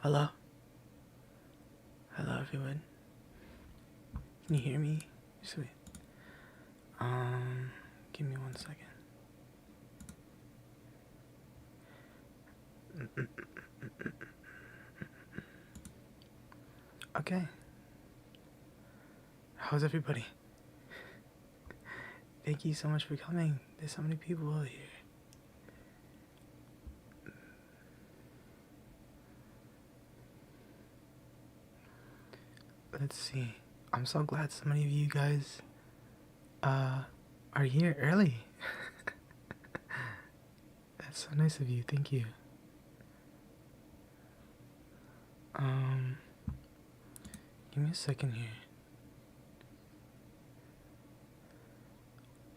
Hello? Hello, everyone. Can you hear me? Sweet. Give me 1 second. Okay. How's everybody? Thank you so much for coming. There's so many people here. Let's see. I'm so glad so many of you guys are here early. That's so nice of you. Thank you. Give me a second here.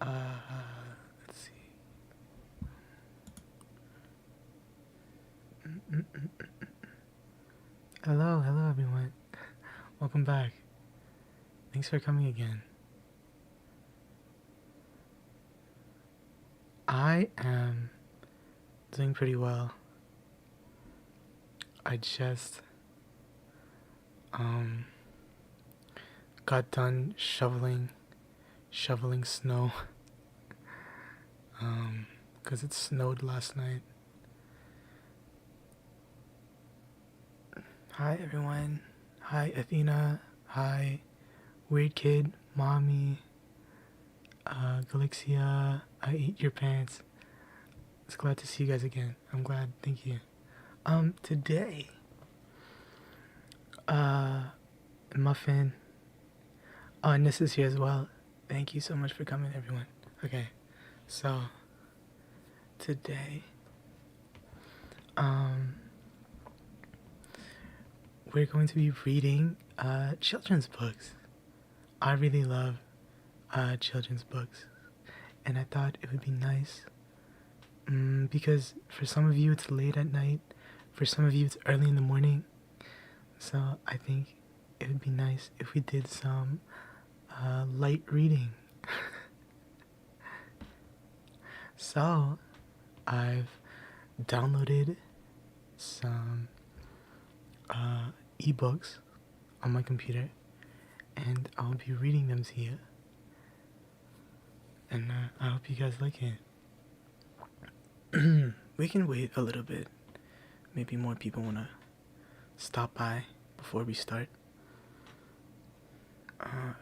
Let's see. Hello everyone. Welcome back. Thanks for coming again. I am doing pretty well. I just got done shoveling snow 'cause it snowed last night. Hi everyone. Hi Athena. Hi Weird Kid, Mommy, Galixia. I ate your pants. It's glad to see you guys again. I'm glad. Thank you. Today, Muffin. Oh, and this is here as well. Thank you so much for coming, everyone. Okay, so today, we're going to be reading children's books. I really love children's books, and I thought it would be nice because for some of you it's late at night, for some of you it's early in the morning, so I think it would be nice if we did some light reading. So I've downloaded some ebooks on my computer, and I'll be reading them to you, and I hope you guys like it. We can wait a little bit. Maybe more people want to stop by before we start.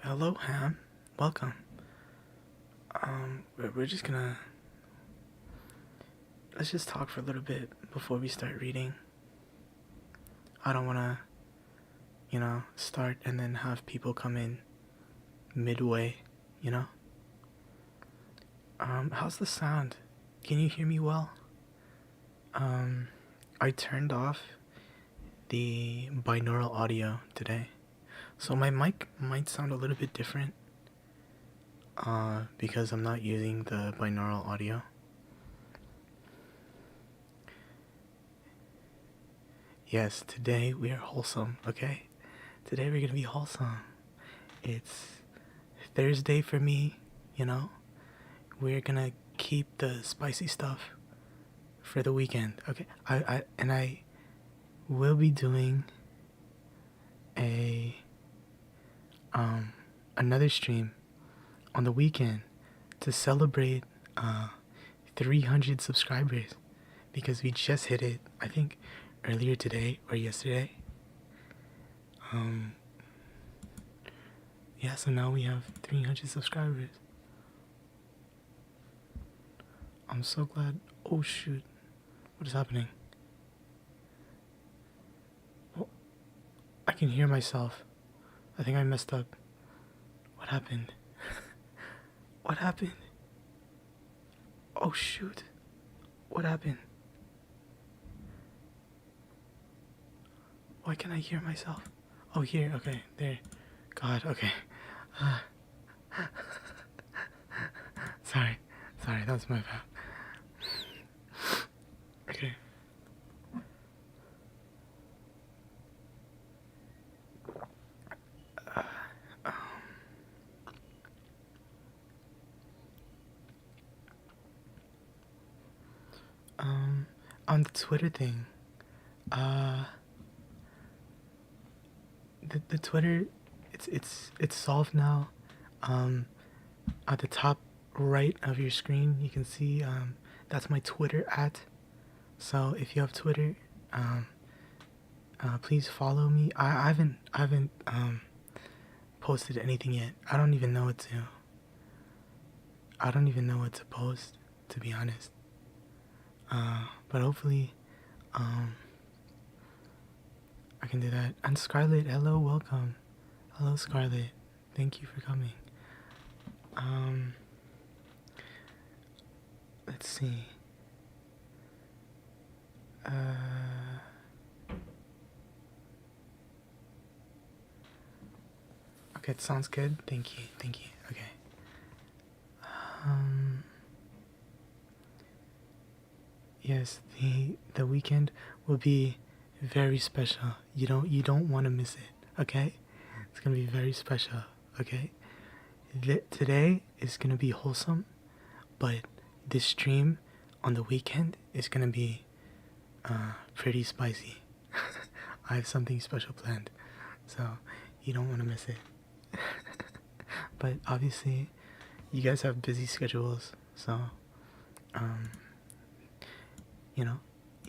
Hello, Ham. Welcome. We're just gonna... Let's just talk for a little bit before we start reading. I don't want to, start and then have people come in midway, How's the sound? Can you hear me well? I turned off the binaural audio today, so my mic might sound a little bit different because I'm not using the binaural audio. Yes, today we are wholesome, okay? Today we're gonna be wholesome. It's Thursday for me, We're gonna keep the spicy stuff for the weekend, okay? I will be doing another stream on the weekend to celebrate 300 subscribers, because we just hit it, I think earlier today or yesterday. Yeah, so now we have 300 subscribers. I'm so glad. Oh shoot, what is happening? Oh, I can hear myself. I think I messed up. What happened? What happened? Oh shoot, what happened? Why can't I hear myself? Oh, here, okay, there. God, okay. Sorry, that was my bad. Okay. On the Twitter thing, the Twitter, it's solved now. At the top right of your screen, you can see that's my Twitter at. So if you have Twitter, please follow me. I haven't posted anything yet. I don't even know what to post, to be honest. But hopefully, I can do that. And Scarlett, hello, welcome. Hello, Scarlett. Thank you for coming. Let's see. Okay, it sounds good. Thank you. Okay. Yes, the weekend will be very special. You don't want to miss it. Okay, it's gonna be very special. Okay, today is gonna be wholesome, but this stream on the weekend is gonna be pretty spicy. I have something special planned, so you don't want to miss it. But obviously, you guys have busy schedules, so you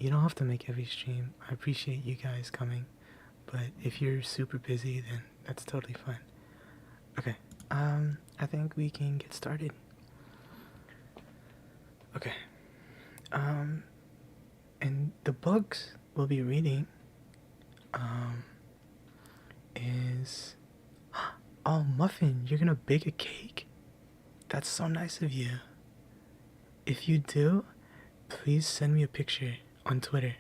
don't have to make every stream. I appreciate you guys coming, but if you're super busy, then that's totally fine. Okay, I think we can get started. Okay, and the books we'll be reading, is, oh, Muffin, you're gonna bake a cake? That's so nice of you. If you do, please send me a picture on Twitter.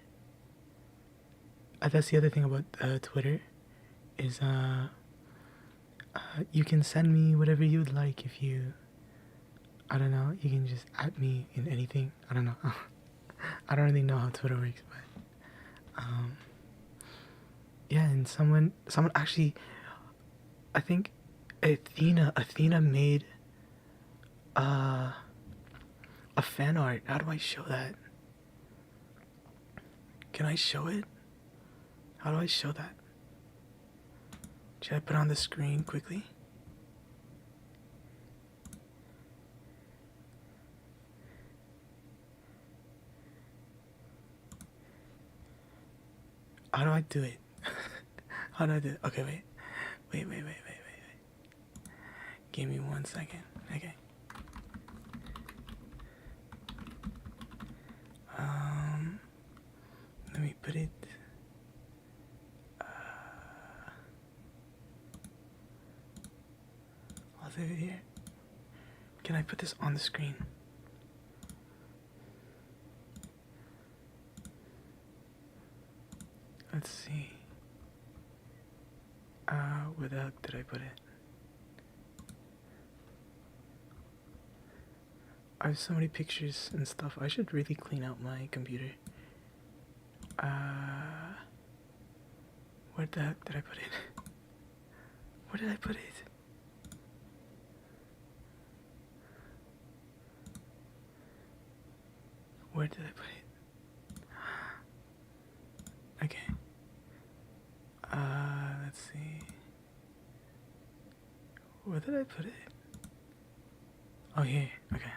That's the other thing about Twitter, is you can send me whatever you would like. If you, I don't know, you can just at me in anything. I don't know. I don't really know how Twitter works, but yeah. And someone actually, I think Athena made a fan art. How do I show that? Can I show it? How do I show that? Should I put it on the screen quickly? How do I do it? How do I do it? Okay, wait. Give me 1 second. Okay. Let me put it. I'll save it here. Can I put this on the screen? Let's see. Where the heck did I put it? I have so many pictures and stuff. I should really clean out my computer. Where the heck did I put it? Where did I put it? Where did I put it? Okay. Let's see. Where did I put it? Oh, here. Okay.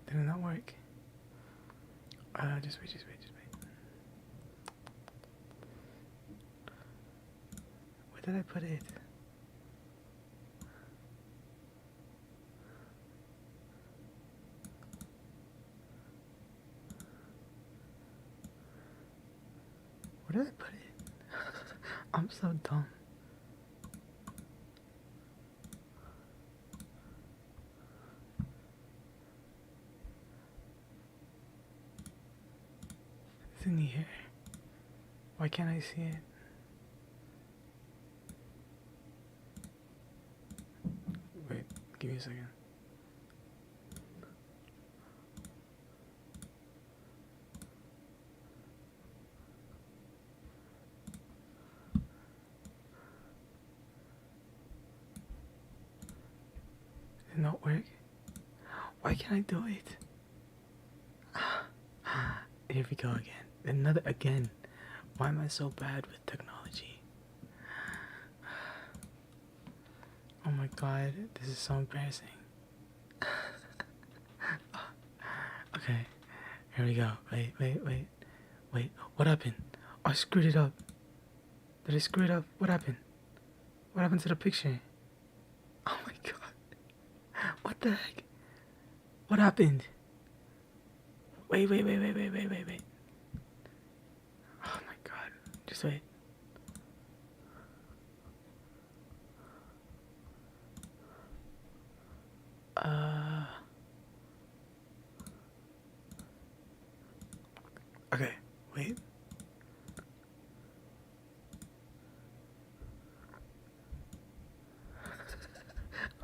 Did it not work? Just wait. Where did I put it? Where did I put it? I'm so dumb. It's in here. Why can't I see it? Wait, give me a second. Did it not work? Why can't I do it? Here we go again. Another again. Why am I so bad with technology? Oh my god, this is so embarrassing. Okay, here we go. Wait. What happened? Oh, I screwed it up. Did I screw it up? What happened? What happened to the picture? Oh my god. What the heck? What happened? Wait. Oh my god. Just wait. Okay, wait.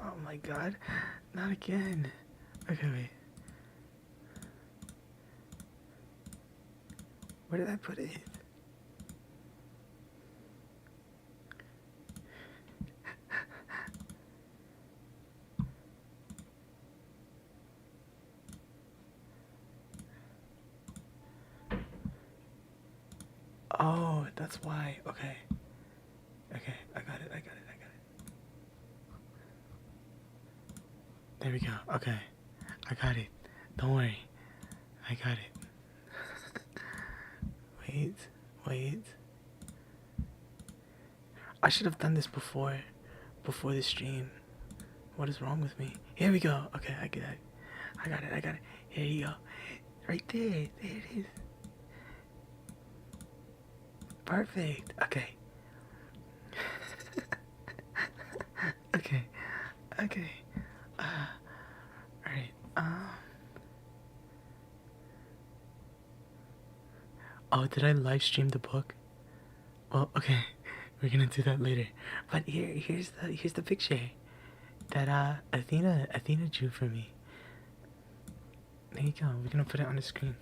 Oh my god. Not again. Okay, wait. Where did I put it? Oh, that's why. Okay, I got it. There we go. Okay, I got it. Don't worry. I got it. Wait. I should have done this before the stream. What is wrong with me? Here we go. Okay, I got it. Here you go. Right there. There it is. Perfect. Okay. Okay. Alright. Oh, did I live stream the book? Well, okay. We're gonna do that later. But here's the picture that Athena drew for me. There you go. We're gonna put it on the screen.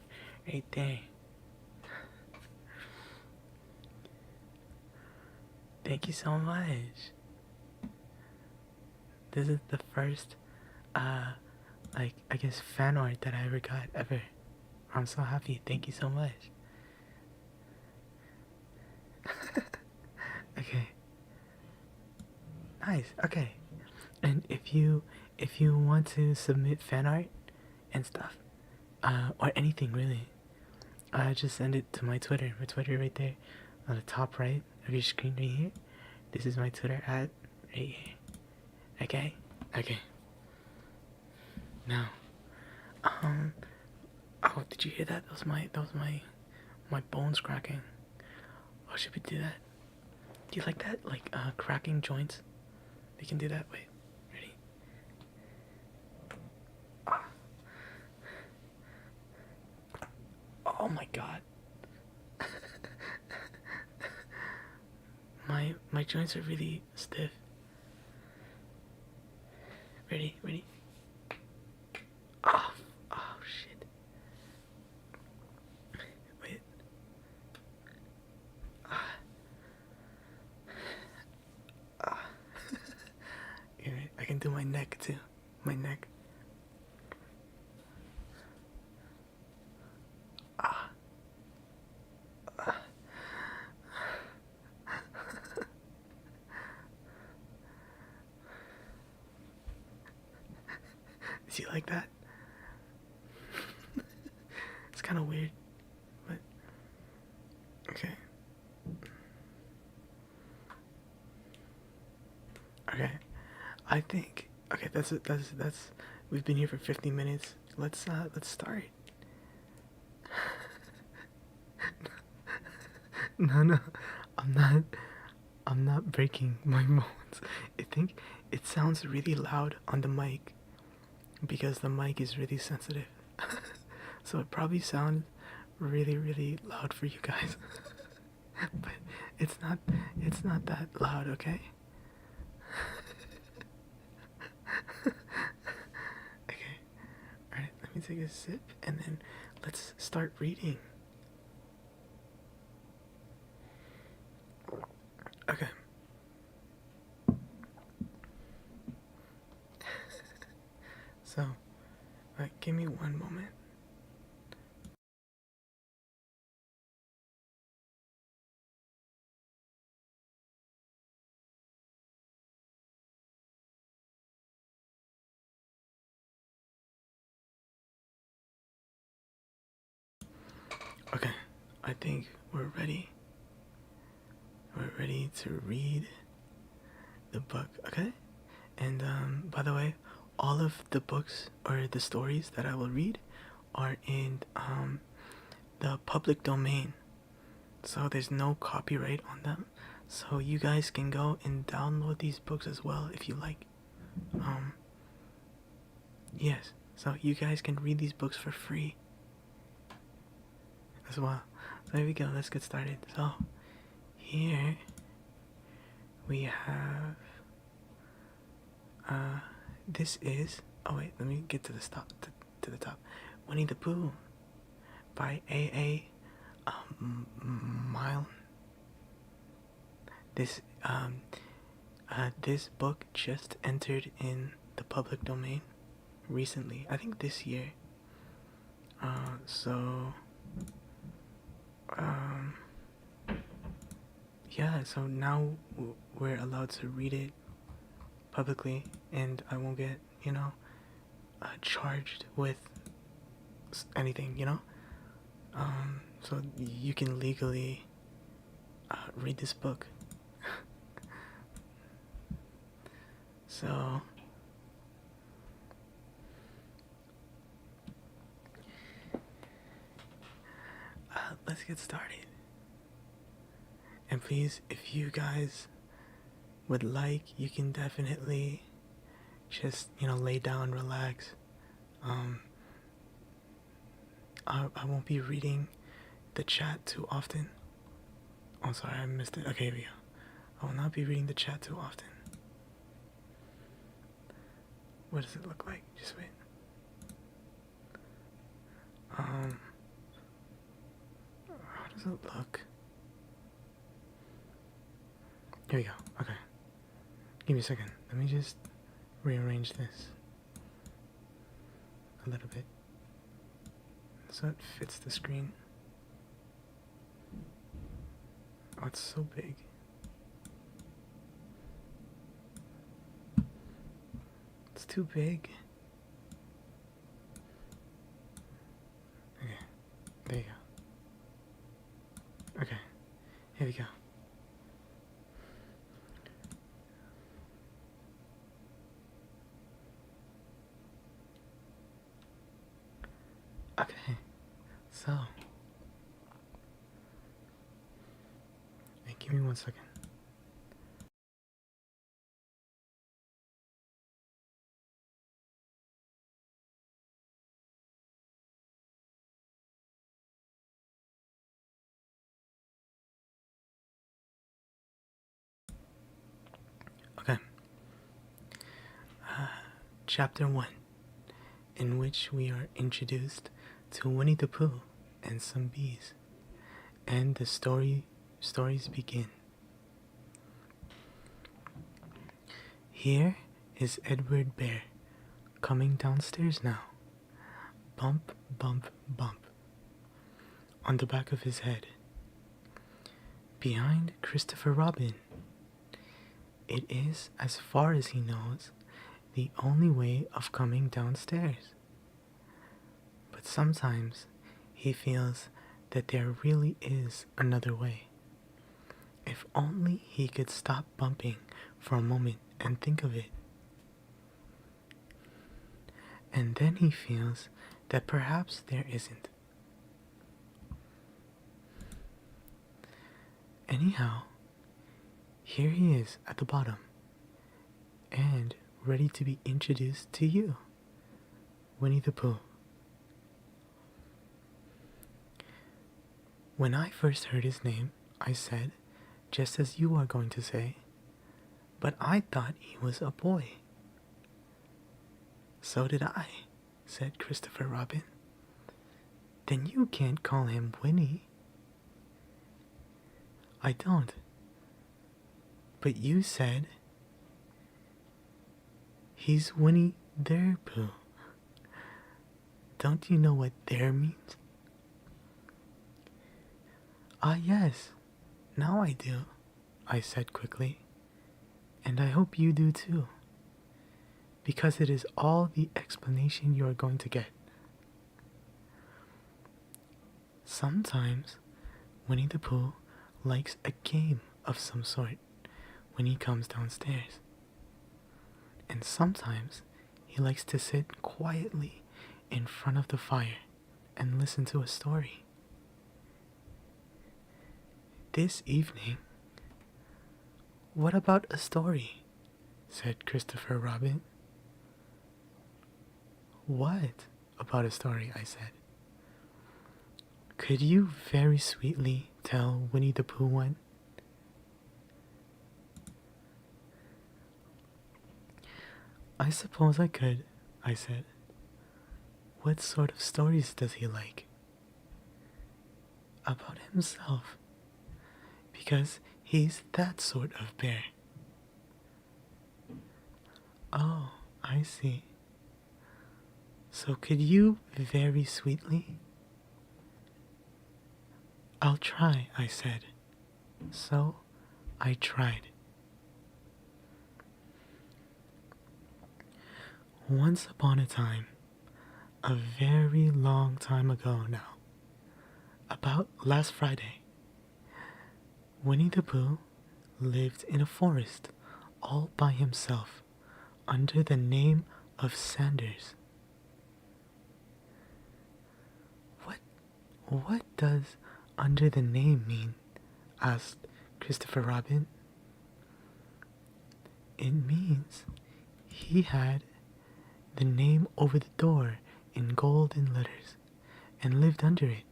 Right there. Thank you so much. This is the first like, I guess, fan art that I ever got ever. I'm so happy. Thank you so much. Okay. Nice. Okay. And if you want to submit fan art and stuff, or anything really, just send it to my Twitter. My Twitter right there, on the top right of your screen right here. This is my Twitter @ right here. Okay. Now, oh, did you hear that? That was my bones cracking. Oh, should we do that? Do you like that? Like, cracking joints? We can do that. Wait, ready? Ah. Oh my god. my joints are really stiff. Ready? Oh shit. Wait. Here, I can do my neck too. My neck. Is he like that? It's kind of weird, but okay. Okay, I think that's it. That's we've been here for 50 minutes. Let's start. No, I'm not breaking my bones. I think it sounds really loud on the mic because the mic is really sensitive. So it probably sounds really loud for you guys. But it's not that loud, okay? Okay. Alright, let me take a sip and then let's start reading. Okay. So, give me one moment. I think we're ready. We're ready to read the book, okay? And by the way, all of the books or the stories that I will read are in the public domain. So there's no copyright on them. So you guys can go and download these books as well if you like. Yes, so you guys can read these books for free as well. So there we go, let's get started. So here we have this is, oh wait, let me get to the top, to the top. Winnie the Pooh by A.A. Milne. This book just entered in the public domain recently, I think this year. Yeah, so now we're allowed to read it publicly, and I won't get, charged with anything, so you can legally read this book. So let's get started. And please, if you guys would like, you can definitely just, lay down, relax. I won't be reading the chat too often. Oh, sorry, I missed it. Okay, here we go. I will not be reading the chat too often. What does it look like? Just wait. How does it look? Here we go. Okay. Give me a second. Let me just rearrange this a little bit so it fits the screen. Oh, it's so big. It's too big. Okay, there you go. Okay, here we go. Okay, so, hey, give me 1 second. Okay. Chapter 1, in which we are introduced to Winnie the Pooh and some bees, and the stories begin. Here is Edward Bear coming downstairs now. Bump, bump, bump on the back of his head. Behind Christopher Robin. It is, as far as he knows, the only way of coming downstairs. But sometimes he feels that there really is another way. If only he could stop bumping for a moment and think of it. And then he feels that perhaps there isn't. Anyhow, here he is at the bottom, and ready to be introduced to you, Winnie the Pooh. When I first heard his name, I said, just as you are going to say, but I thought he was a boy. So did I, said Christopher Robin. Then you can't call him Winnie. I don't. But you said he's Winnie the Pooh. Don't you know what there means? Ah, yes. Now I do, I said quickly. And I hope you do too. Because it is all the explanation you are going to get. Sometimes Winnie the Pooh likes a game of some sort when he comes downstairs. And sometimes he likes to sit quietly in front of the fire and listen to a story. This evening, "What about a story?" said Christopher Robin. "What about a story?" I said. "Could you very sweetly tell Winnie the Pooh one?" "I suppose I could," I said. "What sort of stories does he like?" "About himself, because he's that sort of bear." "Oh, I see. So could you very sweetly?" "I'll try," I said. So I tried. Once upon a time, a very long time ago now, about last Friday, Winnie the Pooh lived in a forest all by himself under the name of Sanders. What does under the name mean?" asked Christopher Robin. "It means he had the name over the door in golden letters and lived under it."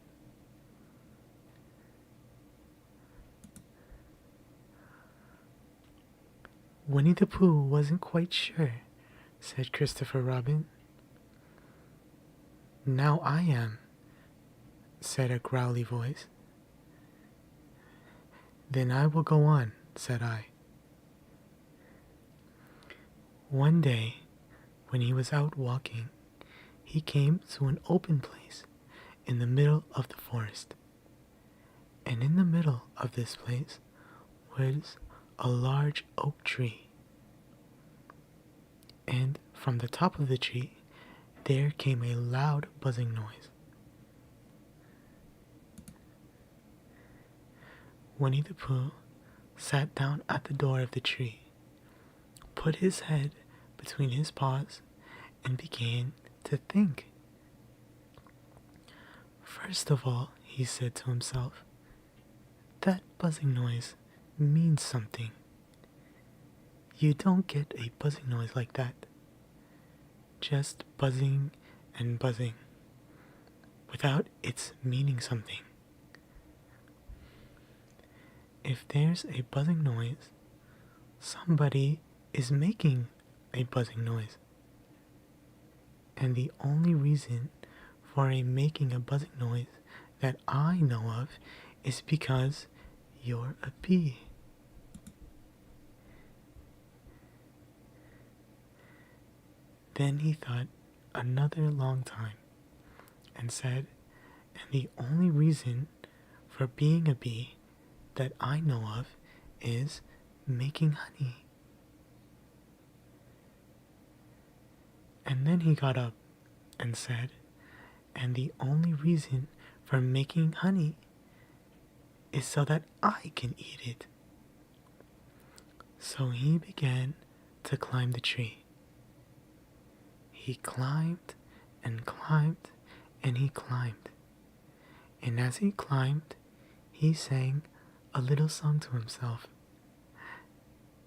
"Winnie the Pooh wasn't quite sure," said Christopher Robin. "Now I am," said a growly voice. "Then I will go on," said I. One day, when he was out walking, he came to an open place in the middle of the forest. And in the middle of this place was a large oak tree. And from the top of the tree, there came a loud buzzing noise. Winnie the Pooh sat down at the door of the tree, put his head between his paws, and began to think. "First of all," he said to himself, "that buzzing noise means something. You don't get a buzzing noise like that. Just buzzing and buzzing, without its meaning something. If there's a buzzing noise, somebody is making a buzzing noise. And the only reason for making a buzzing noise that I know of is because you're a bee." Then he thought another long time and said, "And the only reason for being a bee that I know of is making honey." And then he got up and said, "And the only reason for making honey is so that I can eat it." So he began to climb the tree. He climbed and climbed and he climbed. And as he climbed, he sang a little song to himself.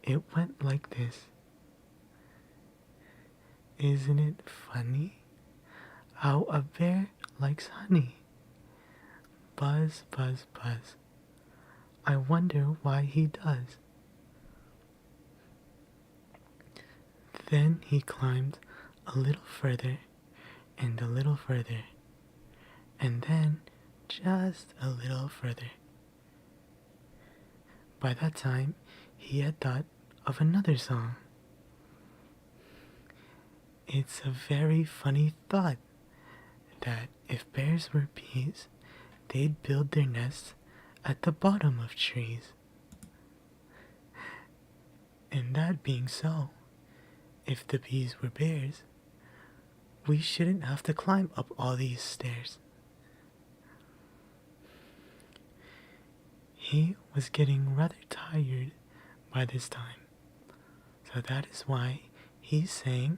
It went like this. "Isn't it funny how a bear likes honey? Buzz, buzz, buzz. I wonder why he does." Then he climbed a little further and a little further, and then just a little further. By that time, he had thought of another song. It's a very funny thought that if bears were bees, they'd build their nests at the bottom of trees. And that being so, if the bees were bears, we shouldn't have to climb up all these stairs. He was getting rather tired by this time, so that is why he sang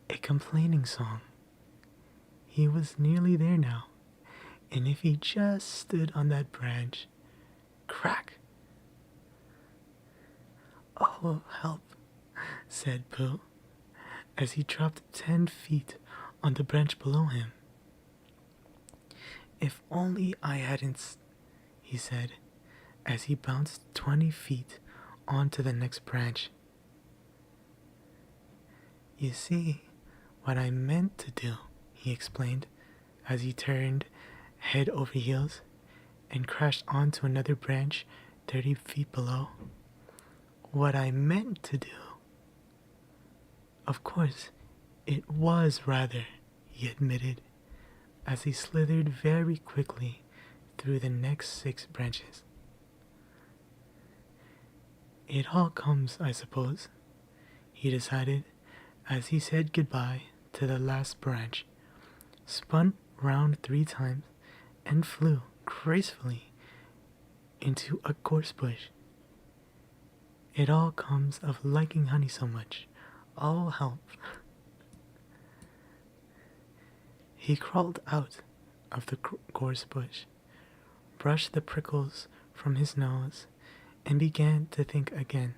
a complaining song. He was nearly there now, and if he just stood on that branch, crack! "Oh, help," said Pooh, as he dropped 10 feet on the branch below him. "If only I hadn't," he said, as he bounced 20 feet onto the next branch. "You see, what I meant to do," he explained, as he turned head over heels and crashed onto another branch 30 feet below. "What I meant to do." Of course, it was rather, he admitted, as he slithered very quickly through the next 6 branches. "It all comes, I suppose," he decided, as he said goodbye to the last branch, spun round 3 times, and flew gracefully into a gorse bush. "It all comes of liking honey so much. Oh, help." He crawled out of the gorse bush, brushed the prickles from his nose, and began to think again.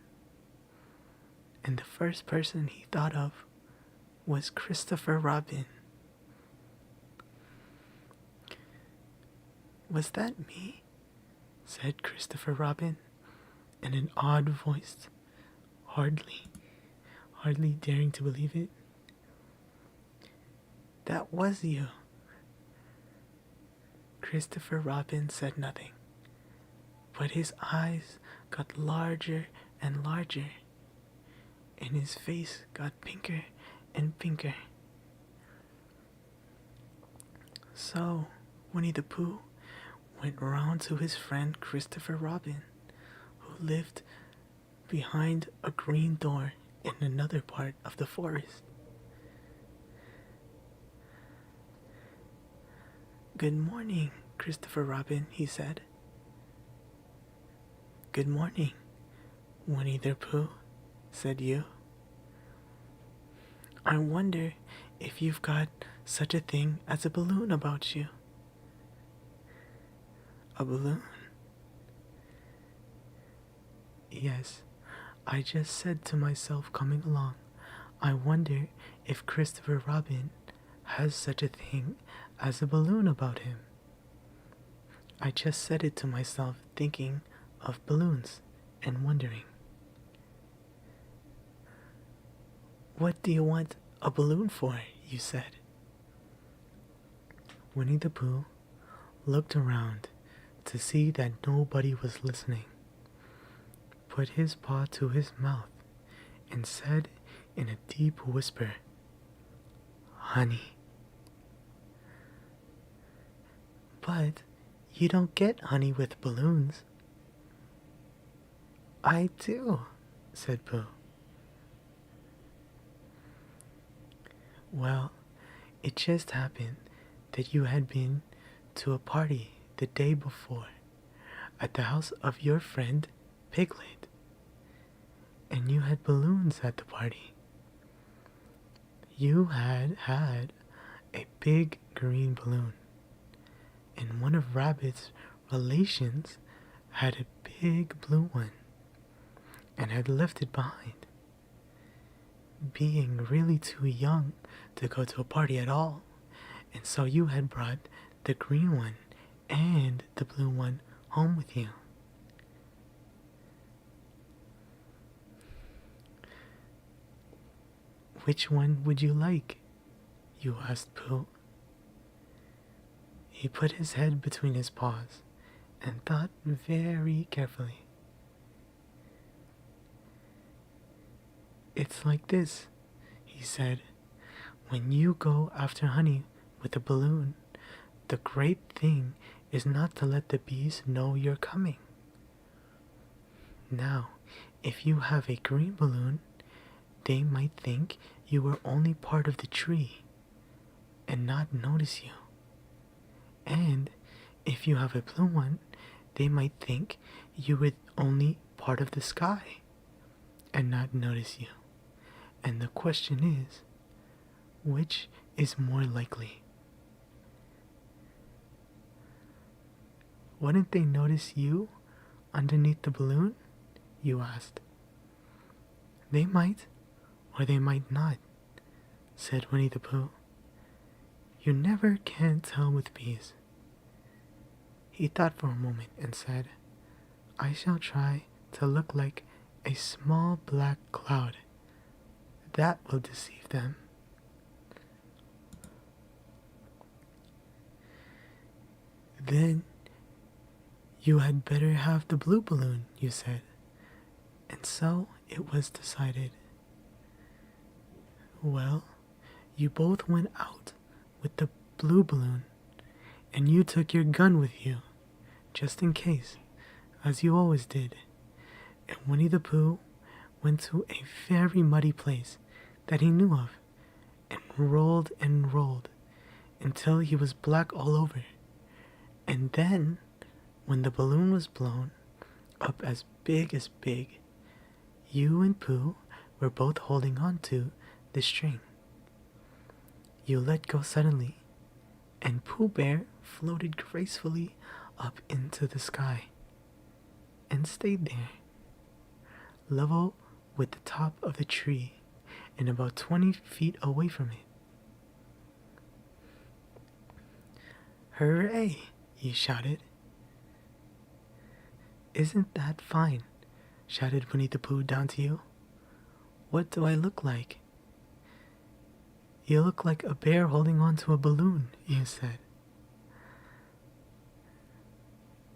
And the first person he thought of was Christopher Robin. "Was that me?" said Christopher Robin in an odd voice, hardly daring to believe it. "That was you." Christopher Robin said nothing, but his eyes got larger and larger, and his face got pinker and pinker. So Winnie the Pooh went round to his friend Christopher Robin, who lived behind a green door in another part of the forest. "Good morning, Christopher Robin," he said. "Good morning, Winnie the Pooh," said you. "I wonder if you've got such a thing as a balloon about you." "A balloon?" "Yes, I just said to myself coming along, I wonder if Christopher Robin has such a thing as a balloon about him. I just said it to myself thinking of balloons and wondering." "What do you want a balloon for?" you said. Winnie the Pooh looked around to see that nobody was listening, put his paw to his mouth, and said in a deep whisper, "Honey." "But you don't get honey with balloons." "I do," said Pooh. "Well, it just happened that you had been to a party the day before at the house of your friend Piglet, and you had balloons at the party. You had a big green balloon, and one of Rabbit's relations had a big blue one and had left it behind, being really too young to go to a party at all, and so you had brought the green one and the blue one home with you." "Which one would you like?" you asked Pooh. He put his head between his paws and thought very carefully. "It's like this," he said. "When you go after honey with a balloon, the great thing is not to let the bees know you're coming. Now, if you have a green balloon, they might think you were only part of the tree and not notice you. And if you have a blue one, they might think you were only part of the sky and not notice you. And the question is, which is more likely? Wouldn't they notice you underneath the balloon? You asked. They might, or they might not, said Winnie the Pooh. You never can tell with bees. He thought for a moment and said, I shall try to look like a small black cloud. That will deceive them. Then you had better have the blue balloon, you said. And so it was decided. Well, you both went out with the blue balloon, and you took your gun with you, just in case, as you always did. And Winnie the Pooh went to a very muddy place that he knew of, and rolled until he was black all over. And then, when the balloon was blown up as big, you and Pooh were both holding on to the string. You let go suddenly, and Pooh Bear floated gracefully up into the sky and stayed there, level with the top of the tree and about 20 feet away from it. Hooray! He shouted. Isn't that fine? Shouted Winnie the Pooh down to you. What do I look like? You look like a bear holding on to a balloon, you said.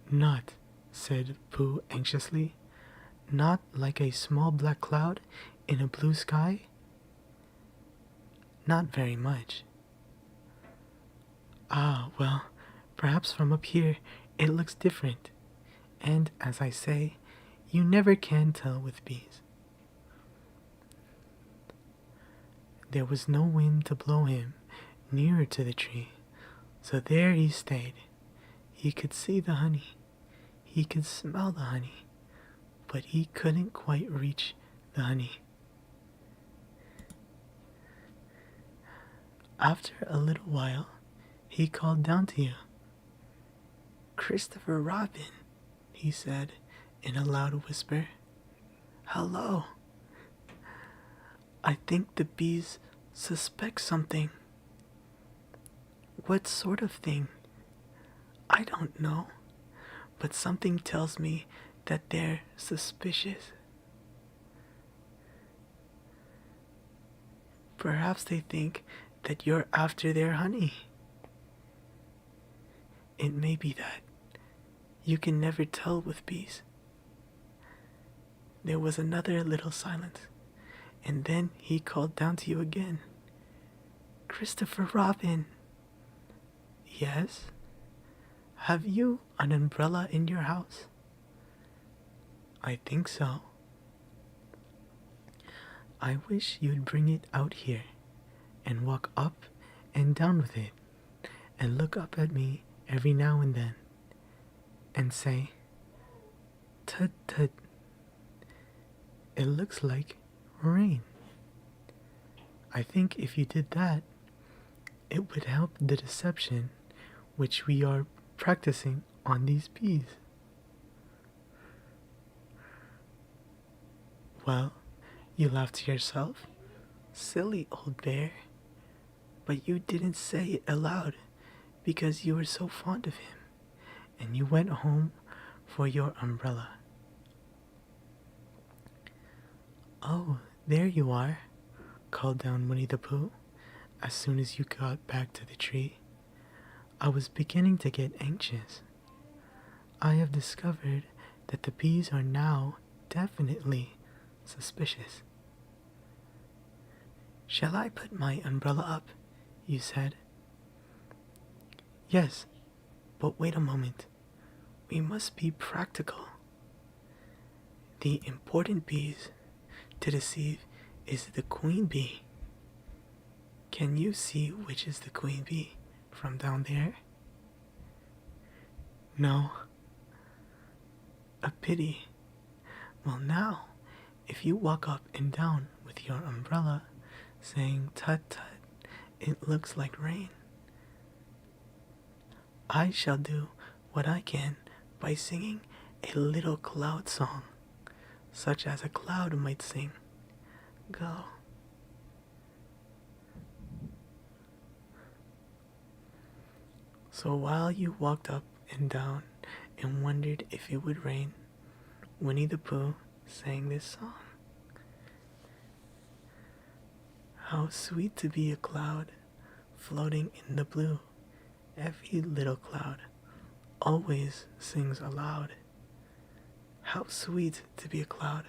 Not, said Pooh anxiously, not like a small black cloud in a blue sky? Not very much. Ah, well, perhaps from up here it looks different, and as I say, you never can tell with bees. There was no wind to blow him nearer to the tree, so there he stayed. He could see the honey, he could smell the honey, but he couldn't quite reach the honey. After a little while, he called down to you. Christopher Robin, he said in a loud whisper. Hello. I think the bees suspect something. What sort of thing? I don't know, but something tells me that they're suspicious. Perhaps they think that you're after their honey. It may be that. You can never tell with bees. There was another little silence, and then he called down to you again. Christopher Robin. Yes? Have you an umbrella in your house? I think so. I wish you'd bring it out here and walk up and down with it and look up at me every now and then and say, tut tut. It looks like rain. I think if you did that, it would help the deception which we are practicing on these bees. Well, you laughed to yourself. Silly old bear. But you didn't say it aloud because you were so fond of him, and you went home for your umbrella. Oh, there you are, called down Winnie the Pooh as soon as you got back to the tree. I was beginning to get anxious. I have discovered that the bees are now definitely suspicious. Shall I put my umbrella up? You said. Yes, but wait a moment. We must be practical. The important bees to deceive is the queen bee. Can you see which is the queen bee from down there? No. a pity. Well, now, if you walk up and down with your umbrella, saying tut tut, it looks like rain, I shall do what I can by singing a little cloud song, such as a cloud might sing. Go. So while you walked up and down and wondered if it would rain, Winnie the Pooh sang this song. How sweet to be a cloud floating in the blue. Every little cloud always sings aloud. How sweet to be a cloud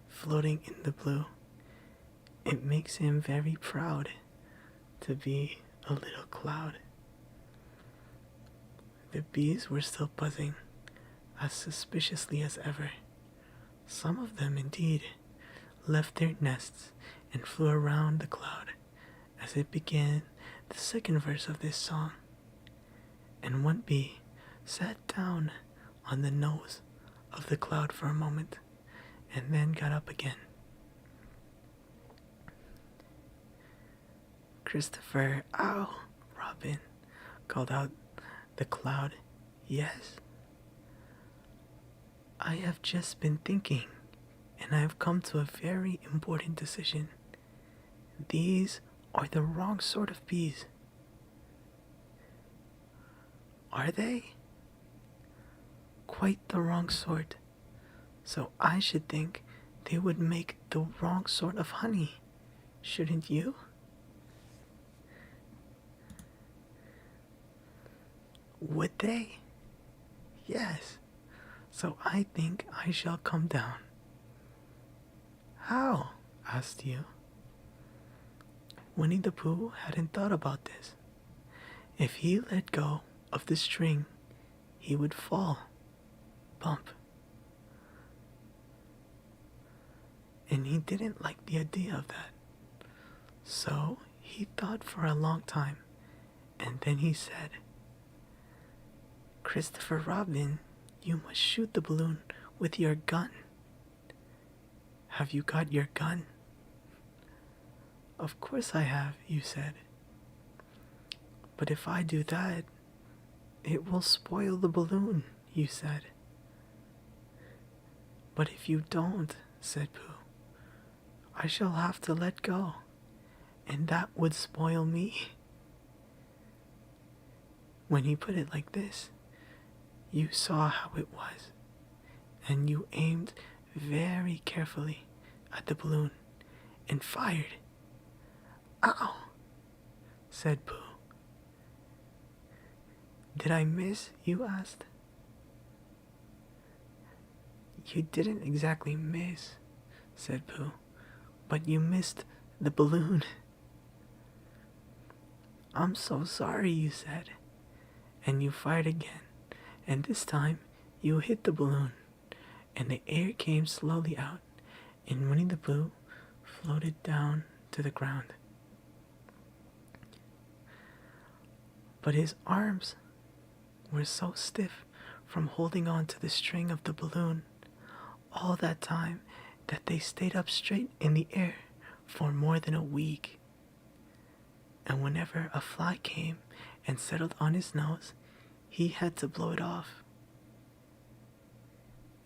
floating in the blue. It makes him very proud to be a little cloud. The bees were still buzzing as suspiciously as ever. Some of them, indeed, left their nests and flew around the cloud as it began the second verse of this song. And one bee sat down on the nose of the cloud for a moment and then got up again. Christopher, ow, Robin, called out the cloud. Yes? I have just been thinking, and I have come to a very important decision. These are the wrong sort of bees. Are they? Quite the wrong sort. So I should think they would make the wrong sort of honey, shouldn't you? Would they? Yes. So I think I shall come down. How? Asked you. Winnie the Pooh hadn't thought about this. If he let go of the string, he would fall. Bump. And he didn't like the idea of that. So he thought for a long time, and then he said, Christopher Robin, you must shoot the balloon with your gun. Have you got your gun? Of course I have, you said. But if I do that, it will spoil the balloon, you said. But if you don't, said Pooh, I shall have to let go, and that would spoil me. When he put it like this, you saw how it was, and you aimed very carefully at the balloon and fired. Ow, said Pooh. Did I miss? You asked. You didn't exactly miss, said Pooh, but you missed the balloon. I'm so sorry, you said, and you fired again, and this time you hit the balloon, and the air came slowly out, and Winnie the Pooh floated down to the ground. But his arms were so stiff from holding on to the string of the balloon all that time that they stayed up straight in the air for more than a week. And whenever a fly came and settled on his nose, he had to blow it off.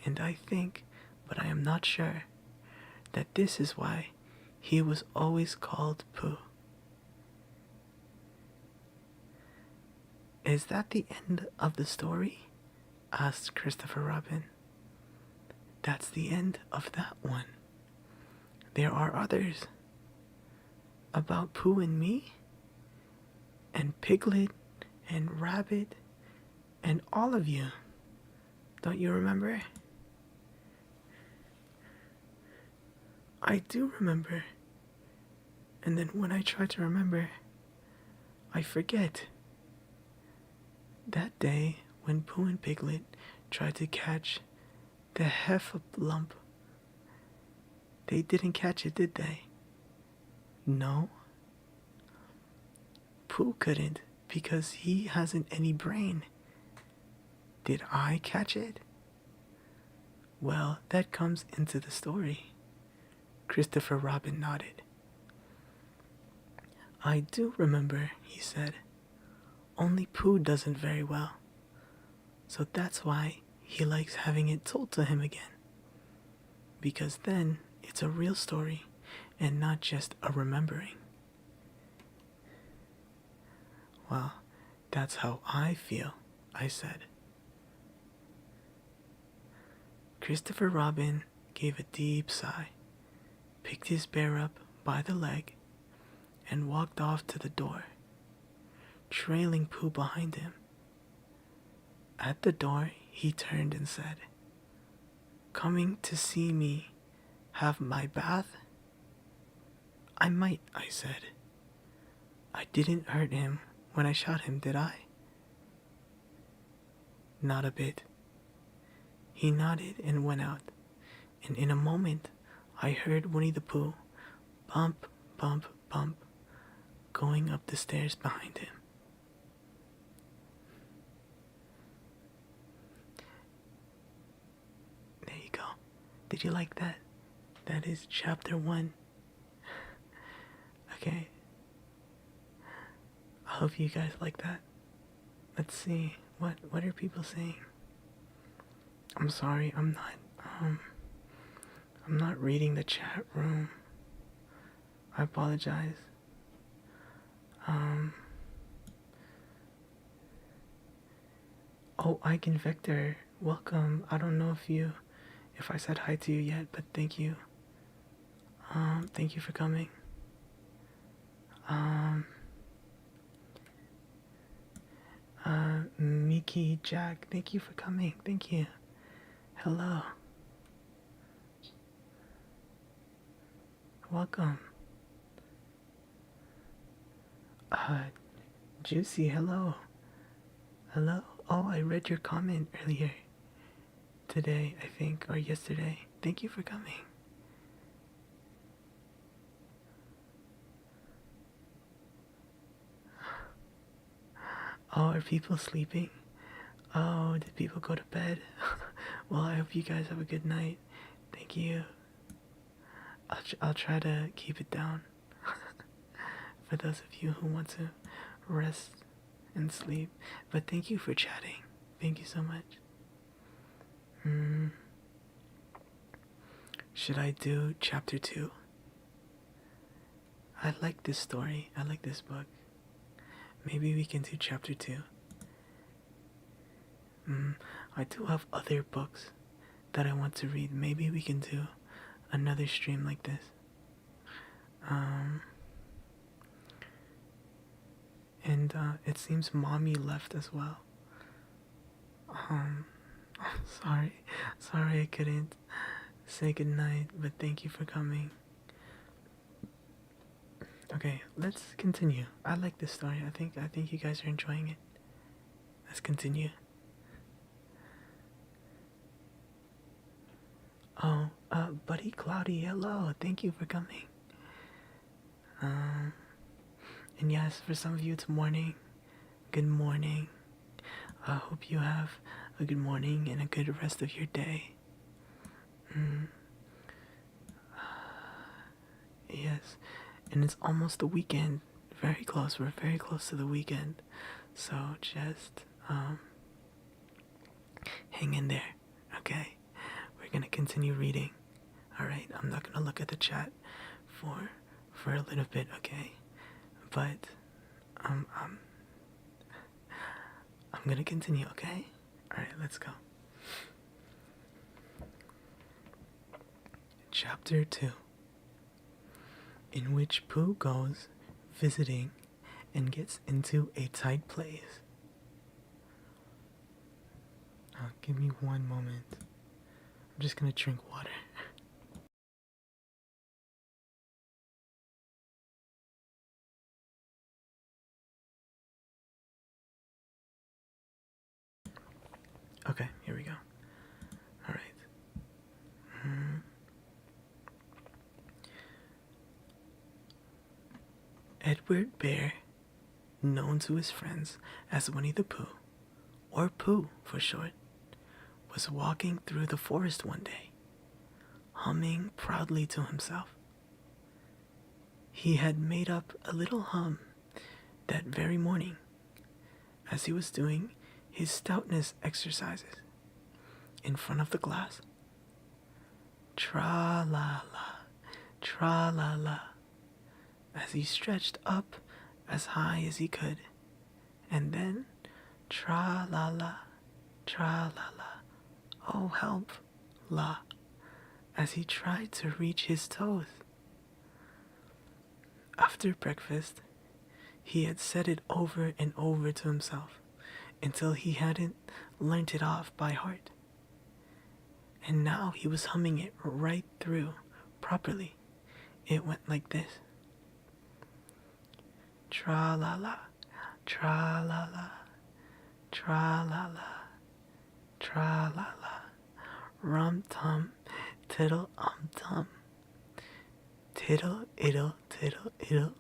And I think, but I am not sure, that this is why he was always called Pooh. Is that the end of the story? Asked Christopher Robin. That's the end of that one. There are others. About Pooh and me, and Piglet, and Rabbit, and all of you. Don't you remember? I do remember. And then when I try to remember, I forget. That day when Pooh and Piglet tried to catch the Heffalump, they didn't catch it, did they? No. Pooh couldn't because he hasn't any brain. Did I catch it? Well, that comes into the story. Christopher Robin nodded. I do remember, he said. Only Pooh doesn't very well. So that's why he likes having it told to him again. Because then it's a real story and not just a remembering. Well, that's how I feel, I said. Christopher Robin gave a deep sigh, picked his bear up by the leg, and walked off to the door, trailing Pooh behind him. At the door, he turned and said, Coming to see me have my bath? I might, I said. I didn't hurt him when I shot him, did I? Not a bit. He nodded and went out, and in a moment I heard Winnie the Pooh bump, bump, bump, going up the stairs behind him. There you go. Did you like that? That is chapter 1. Okay. I hope you guys like that. Let's see. What are people saying? I'm sorry, I'm not reading the chat room. I apologize. Oh, Ike Vector, welcome. I don't know if I said hi to you yet, but thank you. Thank you for coming. Miki Jack, thank you for coming. Thank you. Hello. Welcome. Juicy, hello. Hello. Oh, I read your comment earlier today, I think, or yesterday. Thank you for coming. Oh, are people sleeping? Oh, did people go to bed? Well, I hope you guys have a good night. Thank you. I'll try to keep it down for those of you who want to rest and sleep. But thank you for chatting. Thank you so much. Should I do chapter 2? I like this story. I like this book. Maybe we can do chapter 2. I do have other books that I want to read. Maybe we can do another stream like this. And it seems Mommy left as well. I'm sorry I couldn't say goodnight, but thank you for coming. Okay, let's continue. I like this story. I think you guys are enjoying it. Let's continue. Oh, Buddy Cloudy, hello. Thank you for coming. And yes, for some of you it's morning. Good morning. I hope you have a good morning and a good rest of your day. Yes, and it's almost the weekend. Very close. We're very close to the weekend. So just hang in there, okay? We're gonna continue reading. Alright, I'm not gonna look at the chat for a little bit, okay? But I'm gonna continue, okay? Alright, let's go. Chapter 2, in which Pooh goes visiting and gets into a tight place. Give me one moment. I'm just gonna drink water. Okay, here we go. Alright. Edward Bear, known to his friends as Winnie the Pooh, or Pooh for short, was walking through the forest one day, humming proudly to himself. He had made up a little hum that very morning as he was doing his stoutness exercises in front of the glass. Tra-la-la, tra-la-la, as he stretched up as high as he could, and then tra-la-la, tra-la-la, oh help, la, as he tried to reach his toes. After breakfast, he had said it over and over to himself until he hadn't learnt it off by heart. And now he was humming it right through, properly. It went like this. Tra-la-la, tra-la-la, tra-la-la, tra-la-la, rum-tum, tiddle-um-tum, tiddle-iddle-tiddle-iddle,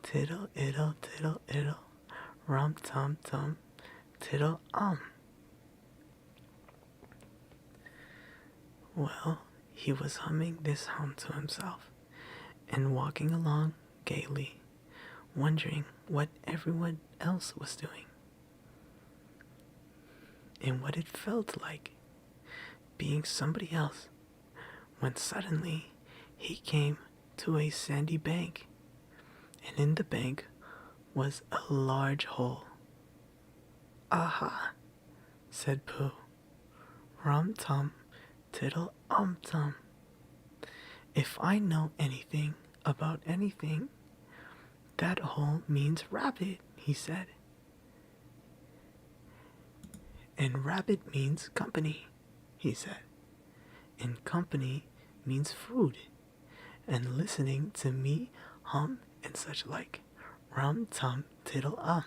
tiddle-iddle-tiddle-iddle, rum-tum-tum, tiddle-um. Well, he was humming this hum to himself and walking along gaily, wondering what everyone else was doing and what it felt like being somebody else, when suddenly he came to a sandy bank, and in the bank was a large hole. "Aha," said Pooh. "Rum-tum, tiddle-um-tum. If I know anything about anything, that hole means rabbit," he said. "And rabbit means company," he said. "And company means food, and listening to me hum and such like. Rum-tum, tiddle-um."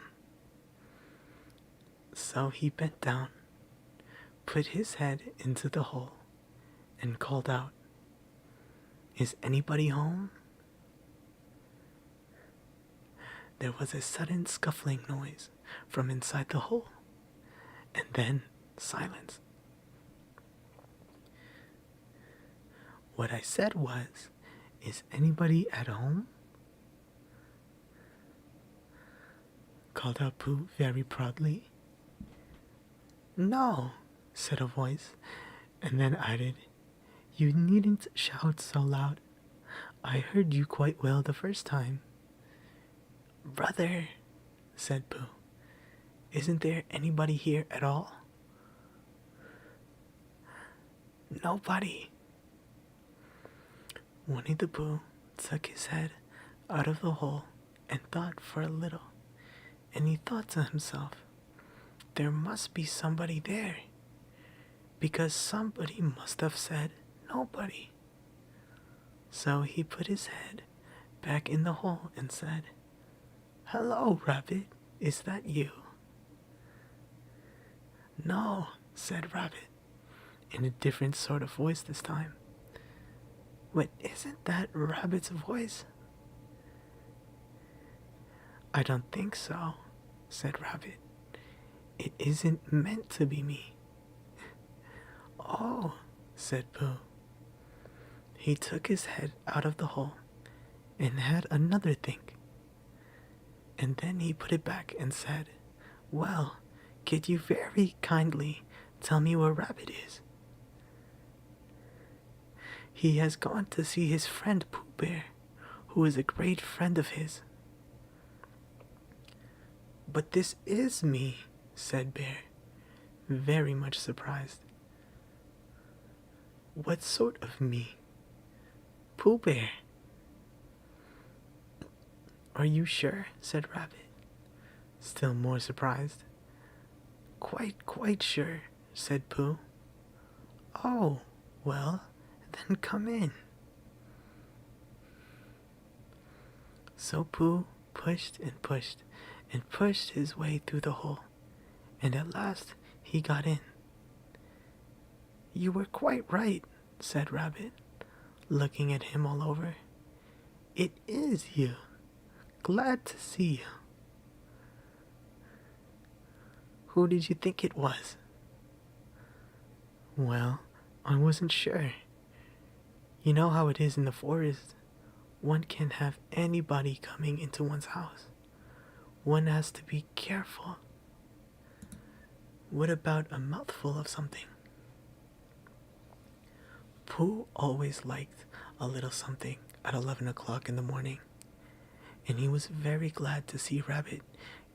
So he bent down, put his head into the hole, and called out, "Is anybody home?" There was a sudden scuffling noise from inside the hole, and then silence. "What I said was, is anybody at home?" called out Pooh very proudly. "No," said a voice, and then added, "You needn't shout so loud. I heard you quite well the first time." "Brother," said Pooh, "isn't there anybody here at all?" "Nobody." Winnie the Pooh took his head out of the hole and thought for a little, and he thought to himself, there must be somebody there, because somebody must have said nobody. So he put his head back in the hole and said, "Hello, Rabbit, is that you?" "No," said Rabbit, in a different sort of voice this time. "But isn't that Rabbit's voice?" "I don't think so," said Rabbit. "It isn't meant to be me." "Oh," said Pooh. He took his head out of the hole and had another think. And then he put it back and said, "Well, could you very kindly tell me where Rabbit is?" "He has gone to see his friend Pooh Bear, who is a great friend of his." "But this is me," said Bear, very much surprised. "What sort of me?" "Pooh Bear." "Are you sure?" said Rabbit, still more surprised. Quite sure," said Pooh. "Oh, well, then come in." So Pooh pushed and pushed and pushed his way through the hole, and at last he got in. "You were quite right," said Rabbit, looking at him all over. "It is you. Glad to see you." "Who did you think it was?" Well, I wasn't sure. You know how it is in the forest. One can't have anybody coming into one's house. One has to be careful. What about a mouthful of something? Pooh always liked a little something at 11 o'clock in the morning, and he was very glad to see Rabbit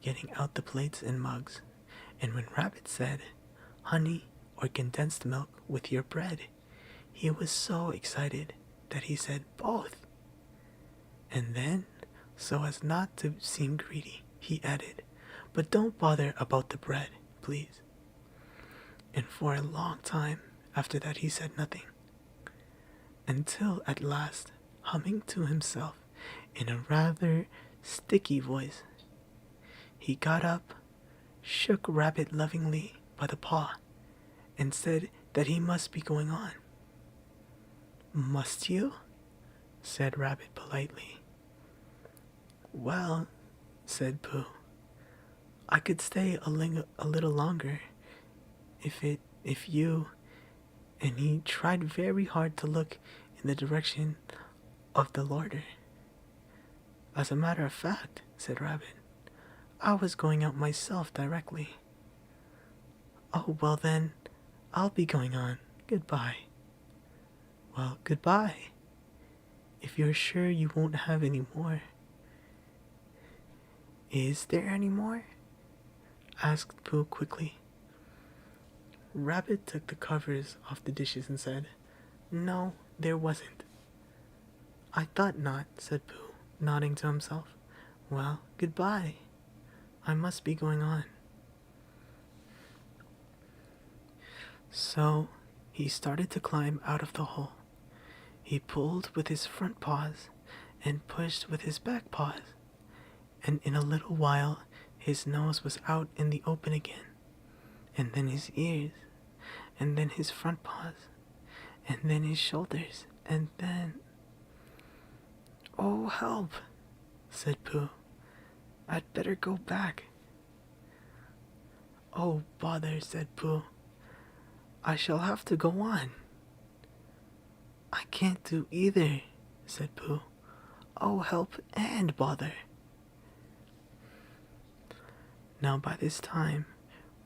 getting out the plates and mugs. And when Rabbit said, "Honey or condensed milk with your bread," he was so excited that he said both. And then, so as not to seem greedy, he added, "But don't bother about the bread, please." And for a long time after that he said nothing, until at last, humming to himself in a rather sticky voice, he got up, shook Rabbit lovingly by the paw, and said that he must be going on. "Must you?" said Rabbit politely. "Well," said Pooh, "I could stay a little longer if you..." And he tried very hard to look in the direction of the larder. "As a matter of fact," said Rabbit, "I was going out myself directly." "Oh, well then, I'll be going on. Goodbye." "Well, goodbye. If you're sure you won't have any more." "Is there any more?" asked Pooh quickly. Rabbit took the covers off the dishes and said, "No, there wasn't." "I thought not," said Pooh, nodding to himself. "Well, goodbye. I must be going on." So he started to climb out of the hole. He pulled with his front paws and pushed with his back paws, and in a little while his nose was out in the open again, and then his ears, and then his front paws, and then his shoulders, and then... "Oh, help," said Pooh. "I'd better go back." "Oh, bother," said Pooh. "I shall have to go on." "I can't do either," said Pooh. "Oh, help and bother." Now by this time,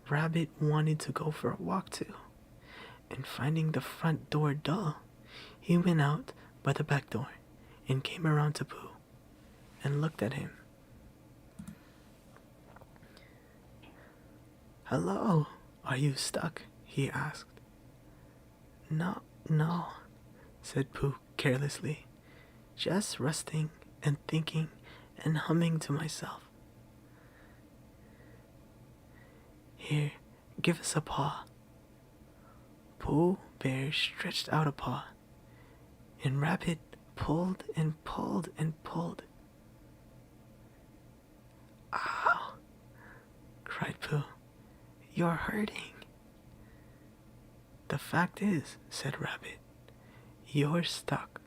Rabbit wanted to go for a walk too, and finding the front door dull, he went out by the back door and came around to Pooh and looked at him. "Hello, are you stuck?" he asked. No, said Pooh carelessly, "just resting and thinking and humming to myself." "Here, give us a paw." Pooh Bear stretched out a paw, and Rabbit pulled and pulled and pulled. "Ow!" cried Pooh. "You're hurting." "The fact is," said Rabbit, "you're stuck."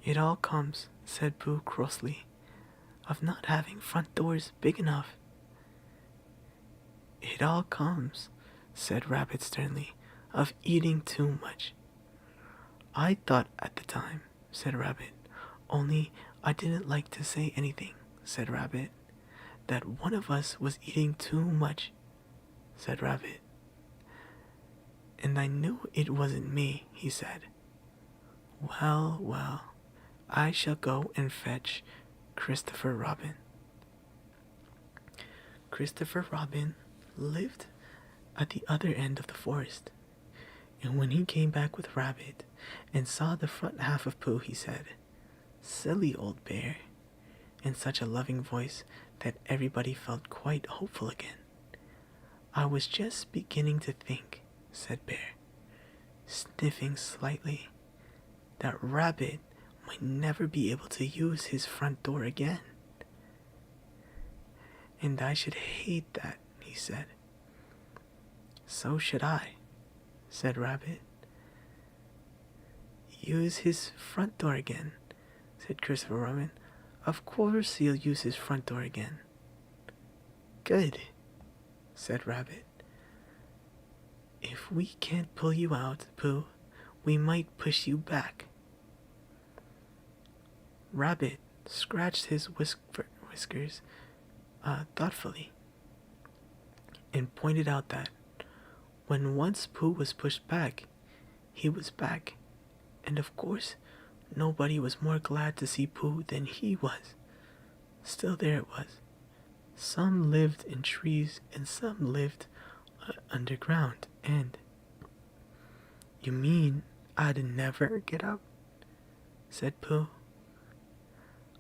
"It all comes," said Pooh crossly, "of not having front doors big enough." "It all comes," said Rabbit sternly, "of eating too much." "I thought at the time," said Rabbit, "only I didn't like to say anything," said Rabbit, "that one of us was eating too much," said Rabbit. "And I knew it wasn't me," he said. "Well, well, I shall go and fetch Christopher Robin." Christopher Robin lived at the other end of the forest, and when he came back with Rabbit and saw the front half of Pooh, he said, "Silly old bear," in such a loving voice that everybody felt quite hopeful again. "I was just beginning to think," said Bear, sniffing slightly, "that Rabbit might never be able to use his front door again." "And I should hate that," he said. "So should I," said Rabbit. "Use his front door again," said Christopher Robin. "Of course he'll use his front door again." "Good," said Rabbit. If we can't pull you out, Pooh, we might push you back. Rabbit scratched his whiskers thoughtfully and pointed out that when once Pooh was pushed back, he was back. And of course, nobody was more glad to see Pooh than he was. Still, there it was. Some lived in trees and some lived underground. And you mean I'd never get up? Said Pooh.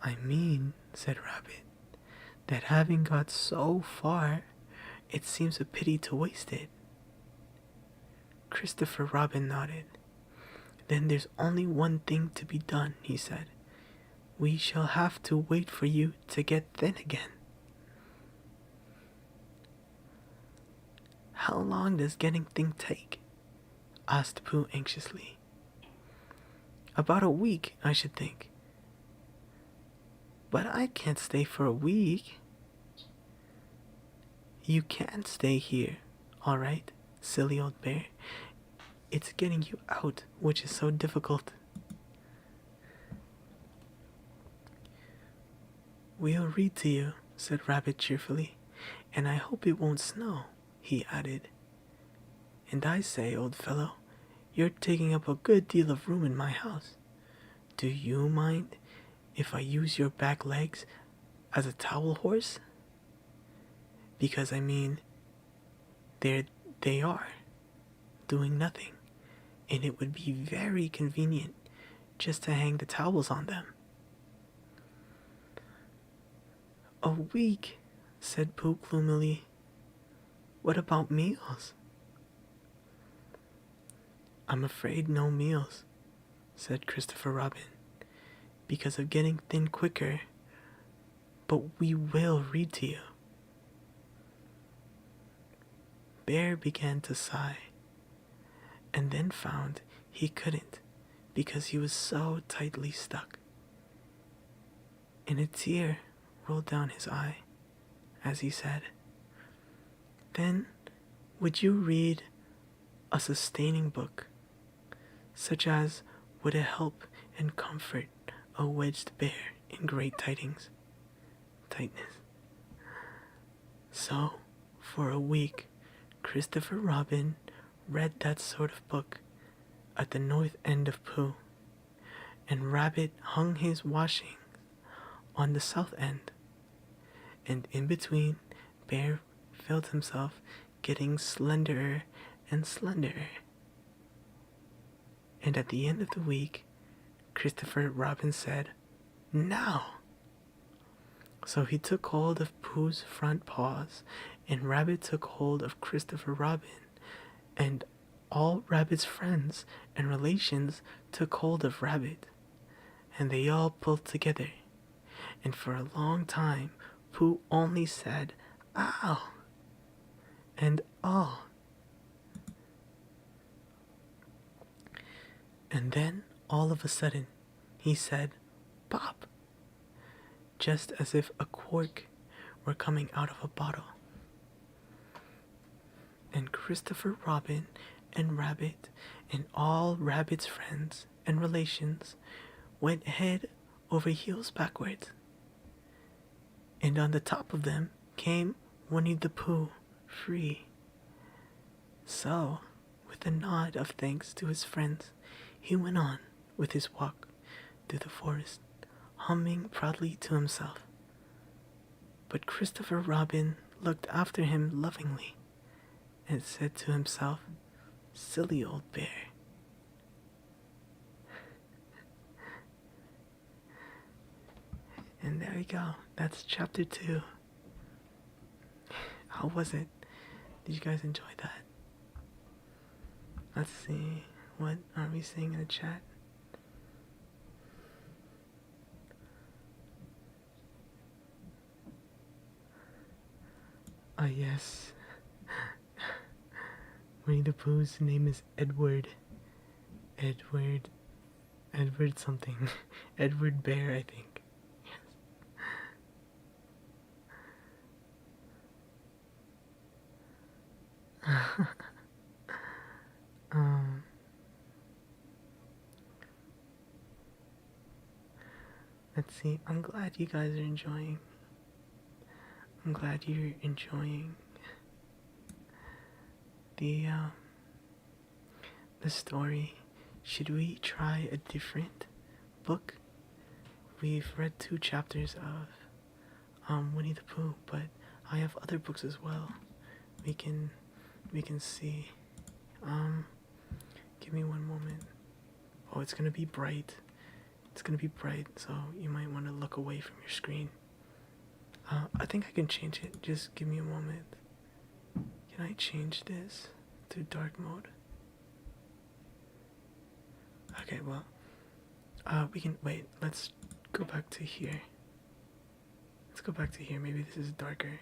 I mean, said Rabbit, that having got so far, it seems a pity to waste it. Christopher Robin nodded. Then there's only one thing to be done, he said. We shall have to wait for you to get thin again. How long does getting thin take? Asked Pooh anxiously. About a week, I should think. But I can't stay for a week. You can stay here, all right, silly old bear. It's getting you out which is so difficult. We'll read to you, said Rabbit cheerfully, and I hope it won't snow, he added. And I say, old fellow, you're taking up a good deal of room in my house. Do you mind if I use your back legs as a towel horse? Because I mean, there they are, doing nothing, and it would be very convenient just to hang the towels on them. A week, said Pooh gloomily. What about meals? I'm afraid no meals, said Christopher Robin, because of getting thin quicker, but we will read to you. Bear began to sigh, and then found he couldn't because he was so tightly stuck. And a tear rolled down his eye as he said, Then would you read a sustaining book, such as would help and comfort a wedged bear in great tightness? So, for a week, Christopher Robin read that sort of book at the north end of Pooh, and Rabbit hung his washing on the south end, and in between, Bear felt himself getting slenderer and slenderer. And at the end of the week, Christopher Robin said, Now! So he took hold of Pooh's front paws, and Rabbit took hold of Christopher Robin, and all Rabbit's friends and relations took hold of Rabbit, and they all pulled together, and for a long time Pooh only said, Ow! And oh! And then, all of a sudden, he said, Pop! Just as if a cork were coming out of a bottle. And Christopher Robin and Rabbit and all Rabbit's friends and relations went head over heels backwards. And on the top of them came Winnie the Pooh, free. So, with a nod of thanks to his friends, he went on with his walk through the forest, humming proudly to himself. But Christopher Robin looked after him lovingly and said to himself, Silly old bear. And there we go. That's chapter 2. How was it? Did you guys enjoy that? Let's see. What are we seeing in the chat? Ah, yes. Winnie the Pooh's name is Edward. Edward something. Edward Bear, I think. Yes. See, I'm glad you guys are enjoying. I'm glad you're enjoying the the story. Should we try a different book? We've read 2 chapters of Winnie the Pooh, but I have other books as well. We can see. Give me one moment. Oh, it's gonna be bright. It's gonna be bright, so you might want to look away from your screen. I think I can change it. Just give me a moment. Can I change this to dark mode? Okay, well, we can wait. Let's go back to here. Let's go back to here. Maybe this is darker.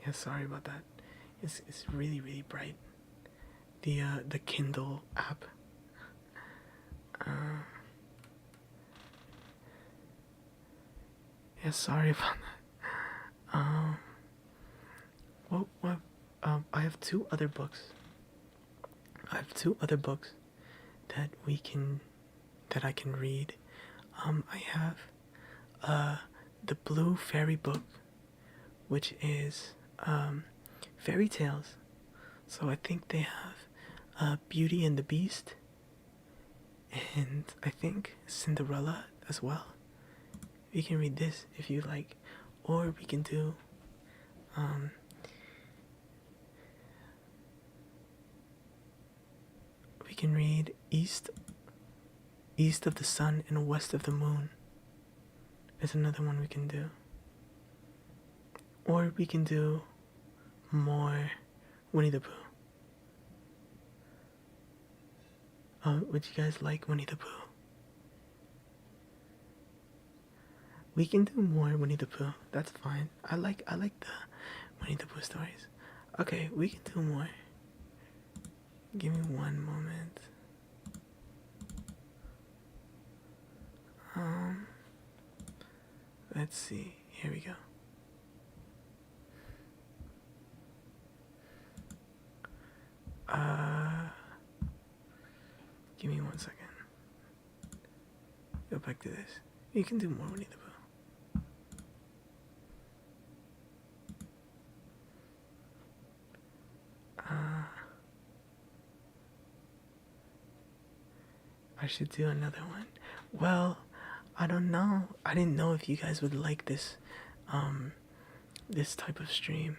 Yeah, sorry about that. It's really bright. The Kindle app. Yeah, sorry about that. I have 2 other books. I have 2 other books that I can read. I have the Blue Fairy book, which is fairy tales. So I think they have Beauty and the Beast, and I think Cinderella as well. We can read this if you like, or we can do we can read East of the Sun and West of the Moon. Is another one we can do. Or we can do more Winnie the Pooh. Would you guys like Winnie the Pooh? We can do more Winnie the Pooh. That's fine. I like the Winnie the Pooh stories. Okay, we can do more. Give me one moment. Let's see. Here we go. Give me 1 second. Go back to this. You can do more Winnie the Pooh. I should do another one. Well, I don't know. I didn't know if you guys would like this this type of stream.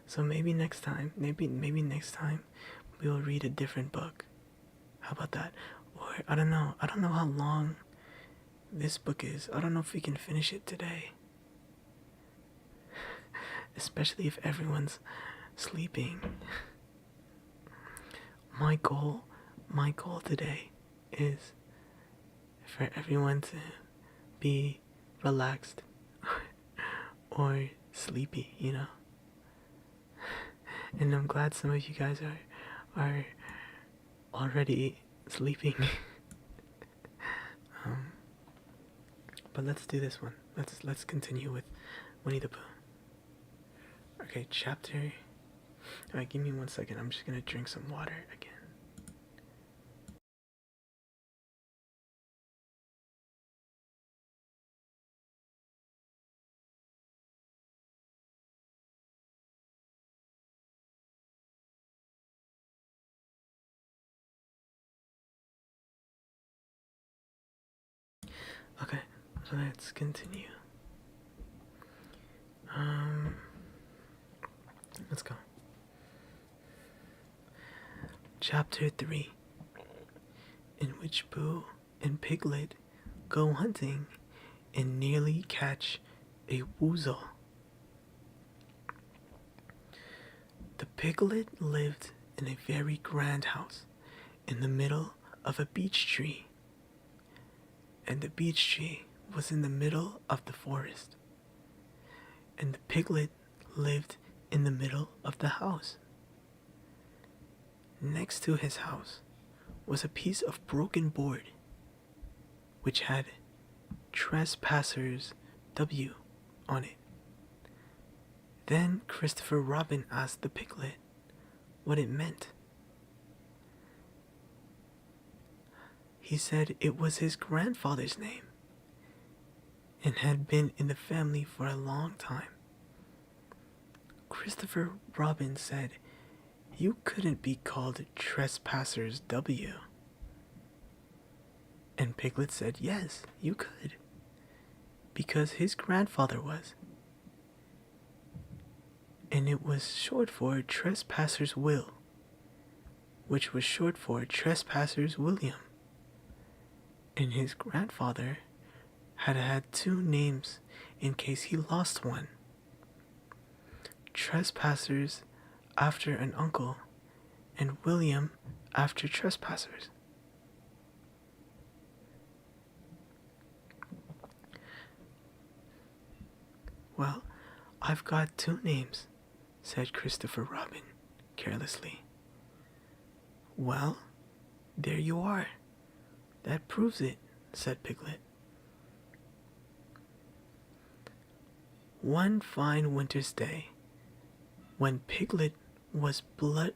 So maybe next time, maybe next time we'll read a different book. How about that? Or I don't know how long this book is. I don't know if we can finish it today. Especially if everyone's sleeping. My goal today is for everyone to be relaxed or sleepy, you know. And I'm glad some of you guys are already sleeping. But let's do this one. Let's continue with Winnie the Pooh. Okay, chapter. Alright, give me 1 second. I'm just gonna drink some water again. Okay, so let's continue. Let's go. Chapter 3, in which Pooh and Piglet go hunting and nearly catch a woozle. The Piglet lived in a very grand house in the middle of a beech tree, and the beech tree was in the middle of the forest, and the Piglet lived in the middle of the house. Next to his house was a piece of broken board which had Trespassers W on it. Then Christopher Robin asked the Piglet what it meant. He said it was his grandfather's name and had been in the family for a long time. Christopher Robin said you couldn't be called Trespassers W. And Piglet said yes, you could, because his grandfather was. And it was short for Trespassers Will, which was short for Trespassers William. And his grandfather had had two names in case he lost one. Trespassers after an uncle, and William after Trespassers. Well, I've got two names, said Christopher Robin carelessly. Well, there you are. That proves it, said Piglet. One fine winter's day, when Piglet was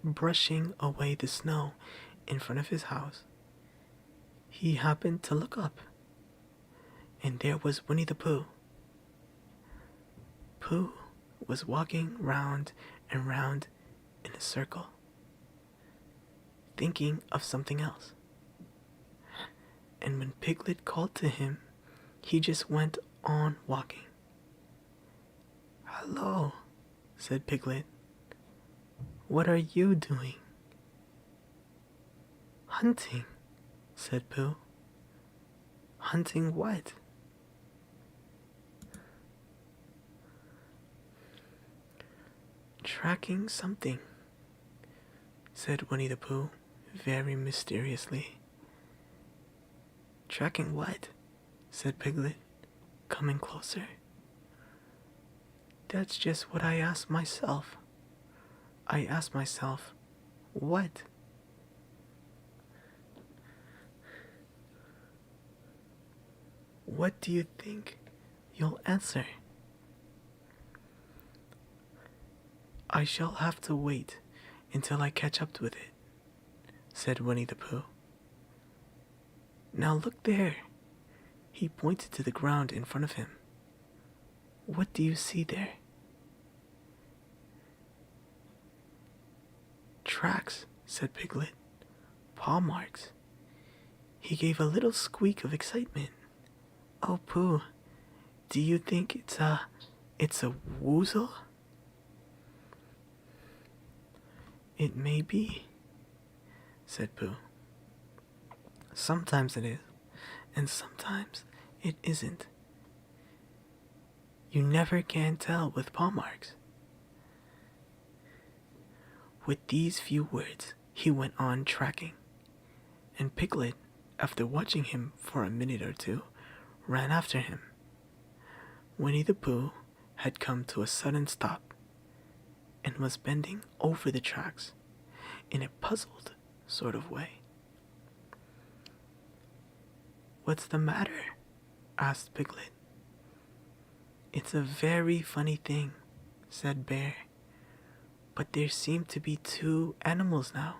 brushing away the snow in front of his house, he happened to look up, and there was Winnie the Pooh. Pooh was walking round and round in a circle, thinking of something else. And when Piglet called to him, he just went on walking. Hello, said Piglet. What are you doing? Hunting, said Pooh. Hunting what? Tracking something, said Winnie the Pooh very mysteriously. Tracking what? Said Piglet, coming closer. That's just what I asked myself. I asked myself, what? What do you think you'll answer? I shall have to wait until I catch up with it, said Winnie the Pooh. Now look there. He pointed to the ground in front of him. What do you see there? Tracks, said Piglet. Paw marks. He gave a little squeak of excitement. Oh, Pooh, do you think it's a woozle? It may be, said Pooh. Sometimes it is, and sometimes it isn't. You never can tell with paw marks. With these few words, he went on tracking, and Piglet, after watching him for a minute or two, ran after him. Winnie the Pooh had come to a sudden stop and was bending over the tracks in a puzzled sort of way. What's the matter? Asked Piglet. It's a very funny thing, said Bear, but there seem to be two animals now.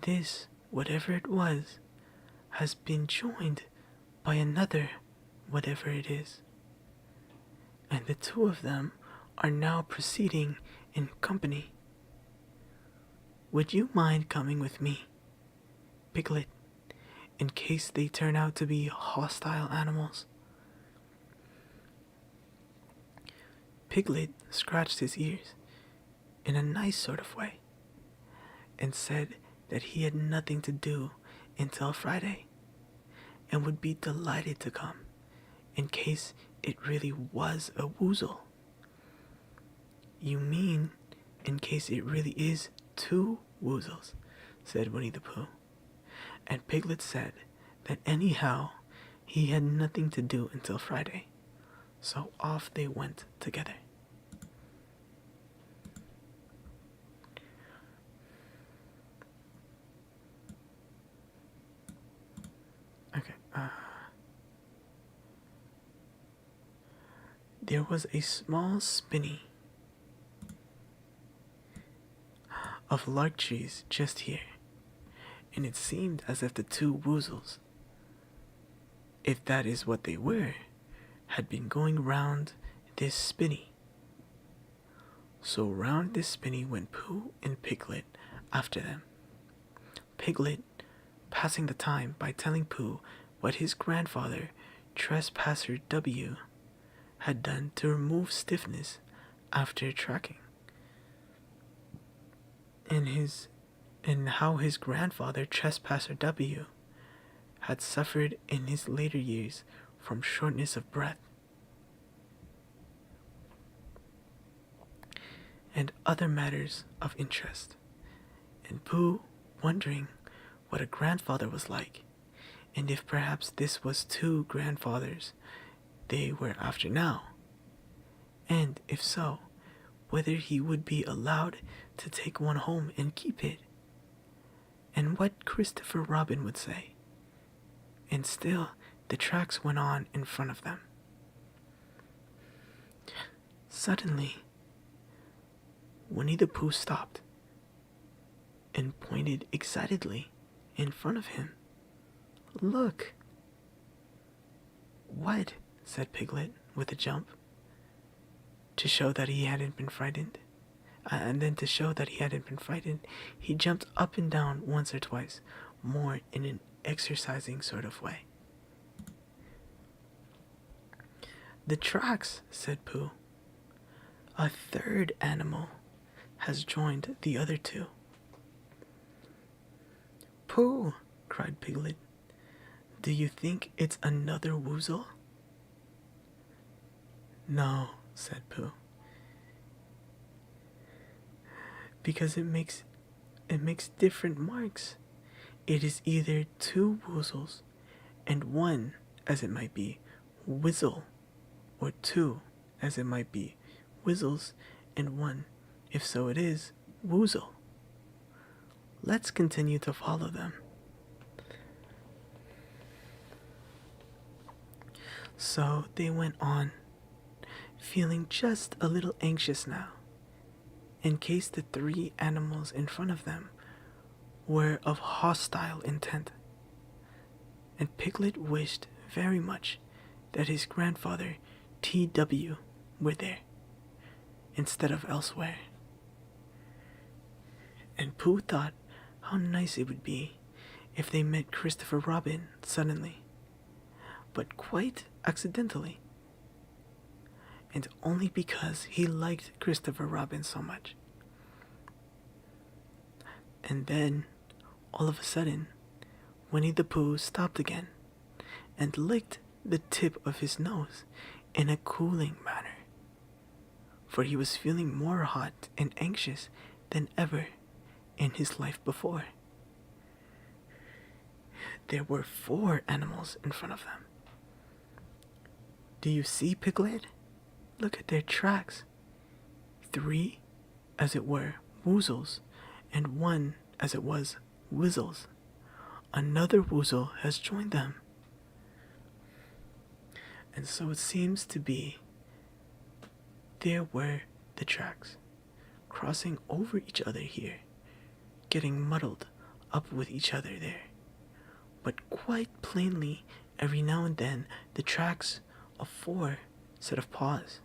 This, whatever it was, has been joined by another, whatever it is, and the two of them are now proceeding in company. Would you mind coming with me, Piglet, in case they turn out to be hostile animals? Piglet scratched his ears in a nice sort of way and said that he had nothing to do until Friday and would be delighted to come in case it really was a woozle. You mean in case it really is two woozles, said Winnie the Pooh. And Piglet said that anyhow he had nothing to do until Friday, so off they went together. Okay, there was a small spinney of lark trees just here, and it seemed as if the two woozles, if that is what they were, had been going round this spinney. So round this spinney went Pooh and Piglet after them. Piglet passing the time by telling Pooh what his grandfather, Trespasser W, had done to remove stiffness after tracking, and how his grandfather, Trespasser W, had suffered in his later years from shortness of breath, and other matters of interest, and Pooh wondering what a grandfather was like, and if perhaps this was two grandfathers they were after now, and if so, whether he would be allowed to take one home and keep it, and what Christopher Robin would say. And still the tracks went on in front of them. Suddenly, Winnie the Pooh stopped and pointed excitedly in front of him. "Look!" "What?" said Piglet with a jump, to show that he hadn't been frightened. And then to show that he hadn't been frightened, he jumped up and down once or twice, more in an exercising sort of way. "The tracks," said Pooh. "A third animal has joined the other two." "Pooh!" cried Piglet. "Do you think it's another woozle?" "No," said Pooh. "Because it makes different marks. It is either two woozles and one, as it might be, whizzle, or two, as it might be, whizzles and one, if so it is, woozle. Let's continue to follow them." So they went on, feeling just a little anxious now, in case the three animals in front of them were of hostile intent. And Piglet wished very much that his grandfather, T.W., were there, instead of elsewhere. And Pooh thought how nice it would be if they met Christopher Robin suddenly, but quite accidentally, and only because he liked Christopher Robin so much. And then, all of a sudden, Winnie the Pooh stopped again and licked the tip of his nose in a cooling manner, for he was feeling more hot and anxious than ever in his life before. There were 4 animals in front of them. "Do you see, Piglet? Look at their tracks. 3, as it were, woozles, and 1, as it was, whizzles. Another woozle has joined them." And so it seems to be, there were the tracks, crossing over each other here, getting muddled up with each other there. But quite plainly, every now and then, the tracks of 4 set of paws.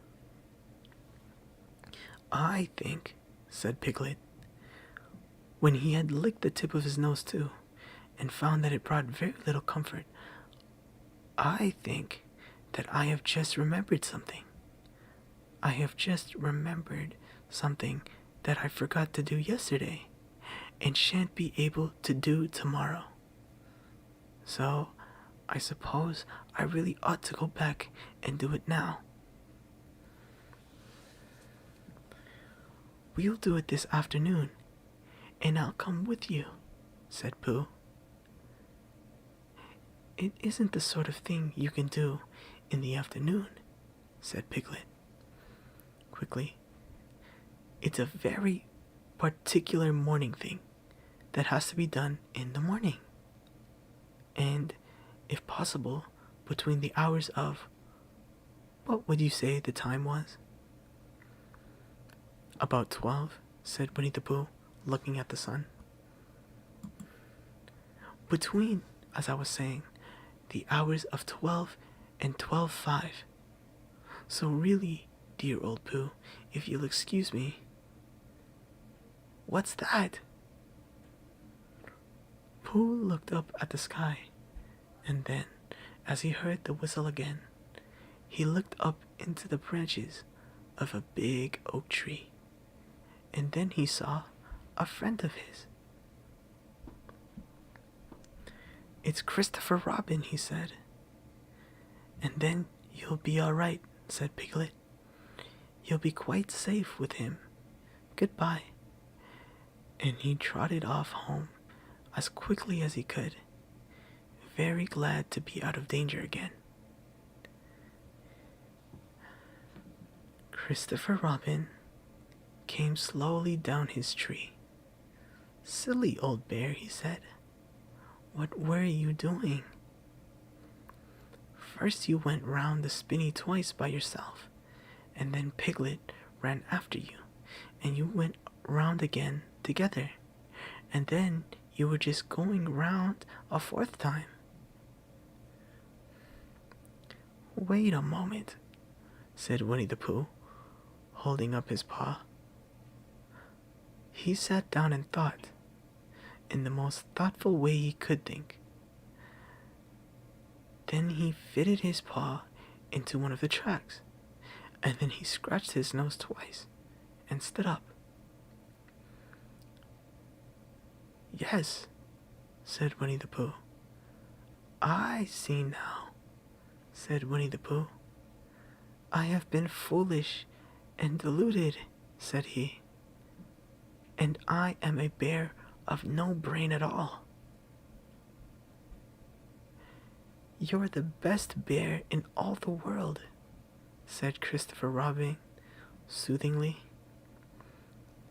"I think," said Piglet, when he had licked the tip of his nose too, and found that it brought very little comfort, "I think that I have just remembered something. I have just remembered something that I forgot to do yesterday, and shan't be able to do tomorrow. So, I suppose I really ought to go back and do it now." "We'll do it this afternoon, and I'll come with you," said Pooh. "It isn't the sort of thing you can do in the afternoon," said Piglet quickly. "It's a very particular morning thing that has to be done in the morning, and, if possible, between the hours of— what would you say the time was?" "About 12, said Winnie the Pooh, looking at the sun. between, as I was saying, the hours of 12 and 12:05. So really, dear old Pooh, if you'll excuse me. What's that? Pooh looked up at the sky, and then, as he heard the whistle again, he looked up into the branches of a big oak tree, and then he saw a friend of his. "It's Christopher Robin," he said. "And then you'll be all right," said Piglet. "You'll be quite safe with him. Goodbye." And he trotted off home as quickly as he could, very glad to be out of danger again. Christopher Robin came slowly down his tree. "Silly old bear," he said. "What were you doing? First you went round the spinney twice by yourself, and then Piglet ran after you, and you went round again together, and then you were just going round a fourth time." "Wait a moment," said Winnie the Pooh, holding up his paw. He sat down and thought, in the most thoughtful way he could think. Then he fitted his paw into one of the tracks, and then he scratched his nose twice and stood up. "Yes," said Winnie the Pooh. "I see now," said Winnie the Pooh. "I have been foolish and deluded," said he. "And I am a bear of no brain at all." "You're the best bear in all the world," said Christopher Robin soothingly.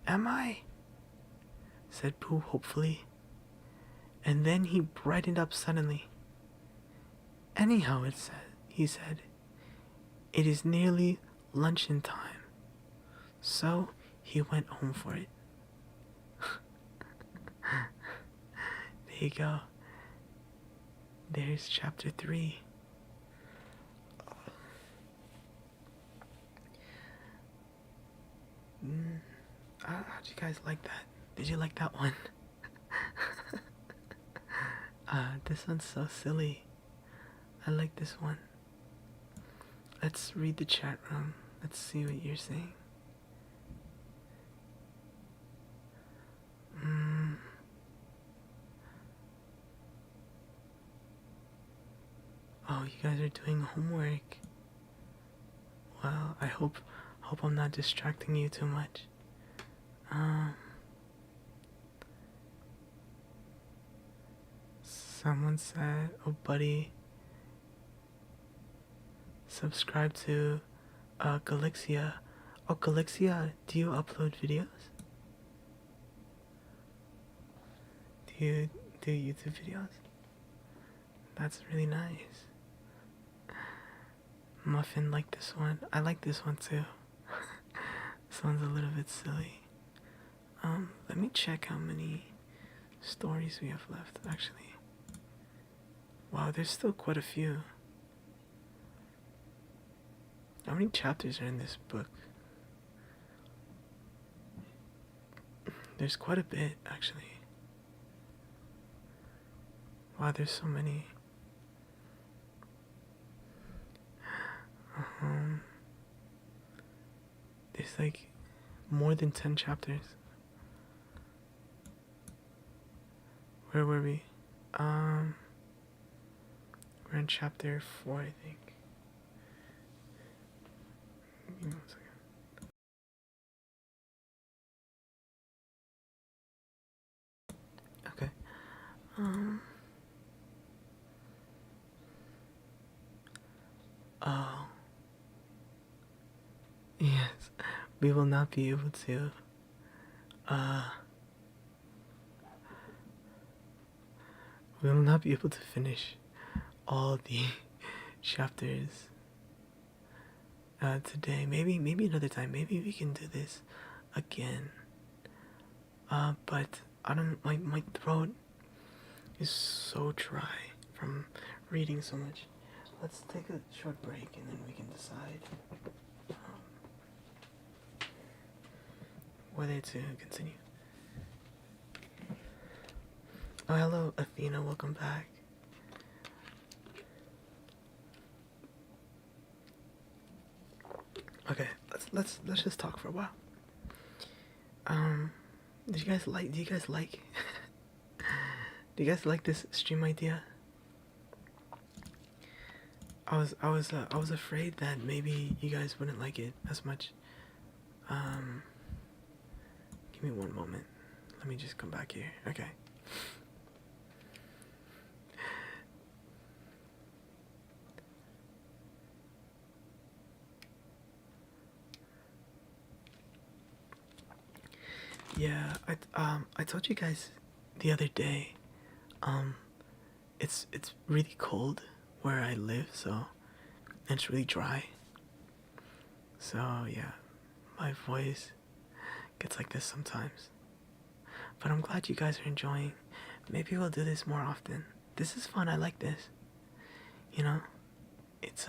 "Am I?" said Pooh hopefully, and then he brightened up suddenly. "Anyhow," he said, "it is nearly luncheon time." So he went home for it. There you go. There's chapter 3. How'd you guys like that? Did you like that one? This one's so silly. I like this one. Let's read the chat room. Let's see what you're saying. Oh, you guys are doing homework. Well, I hope I'm not distracting you too much. Someone said, "Oh, buddy, subscribe to Galixia." Oh, Galixia, do you upload videos? Do you do YouTube videos? That's really nice. Muffin liked this one. I like this one too. This one's a little bit silly. Let me check how many stories we have left, actually. Wow, there's still quite a few. How many chapters are in this book? There's quite a bit, actually. Wow, there's so many. There's like more than 10 chapters. Where were we? We're in chapter 4, I think. Give me 1 second. Okay. Oh. Yes. We will not be able to, we will not be able to finish all the chapters today. Maybe another time. Maybe we can do this again. But I don't, my throat is so dry from reading so much. Let's take a short break and then we can decide whether to continue. Oh, hello, Athena. Welcome back. Okay, let's just talk for a while. Do you guys like do you guys like this stream idea? I was afraid that maybe you guys wouldn't like it as much. Give me one moment. Let me just come back here. Okay. Yeah, I told you guys the other day, it's really cold where I live, so and it's really dry. So yeah, my voice gets like this sometimes. But I'm glad you guys are enjoying. Maybe we'll do this more often. This is fun. I like this. You know, it's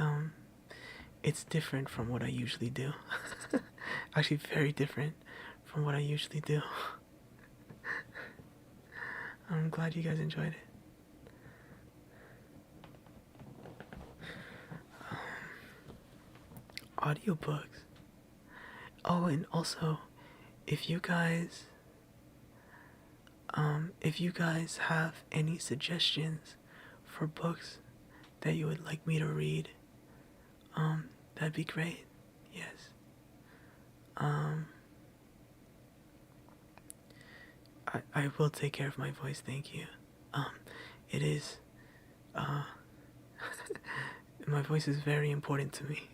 different from what I usually do. Actually, very different from what I usually do. I'm glad you guys enjoyed it. Audiobooks. Oh, and also, if you guys have any suggestions for books that you would like me to read, that'd be great. Yes. I will take care of my voice, thank you. It is, my voice is very important to me.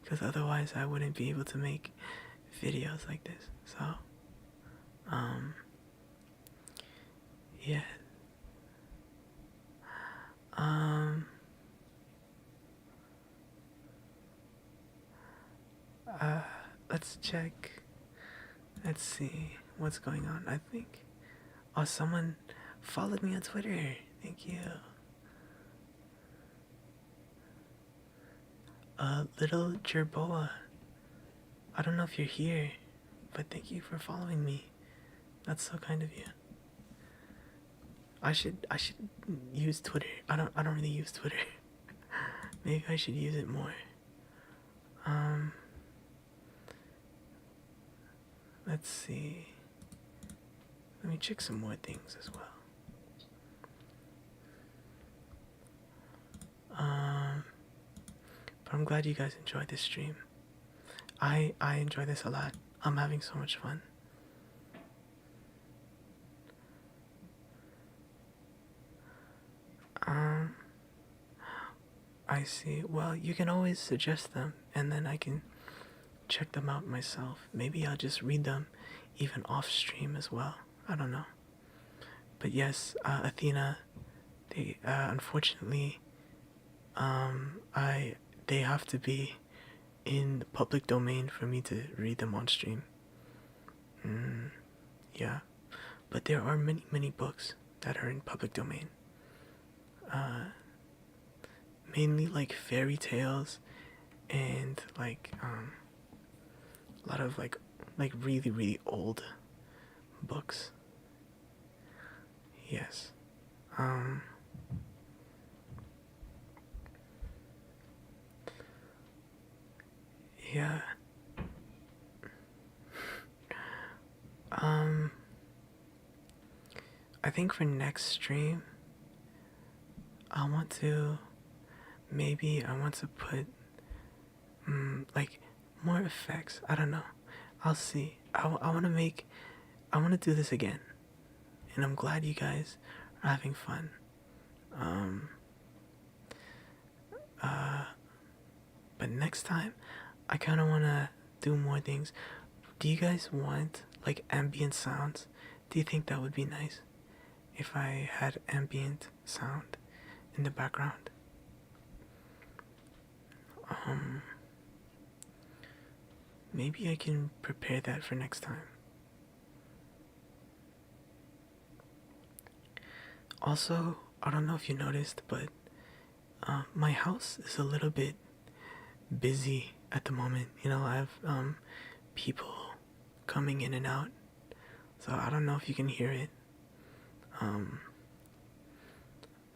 Because otherwise I wouldn't be able to make videos like this. So, yeah. Let's check. Let's see what's going on. I think, oh, someone followed me on Twitter. Thank you. Little Jerboa. I don't know if you're here, but thank you for following me. That's so kind of you. I should use Twitter. I don't really use Twitter. Maybe I should use it more. Let's see. Let me check some more things as well. But I'm glad you guys enjoyed this stream. I enjoy this a lot. I'm having so much fun. I see. Well, you can always suggest them, and then I can check them out myself. Maybe I'll just read them even off stream as well. I don't know. But yes, Athena, they unfortunately, they have to be in the public domain for me to read them on stream. Yeah, but there are many books that are in public domain. Mainly like fairy tales and like a lot of like really old books. Yes. Yeah. I think for next stream, I want to put like more effects. I don't know. I'll see. I want to do this again, and I'm glad you guys are having fun. But next time, I kind of want to do more things. Do you guys want like ambient sounds? Do you think that would be nice if I had ambient sound in the background? Maybe I can prepare that for next time. Also, I don't know if you noticed, but my house is a little bit busy at the moment. You know, I have people coming in and out, so I don't know if you can hear it.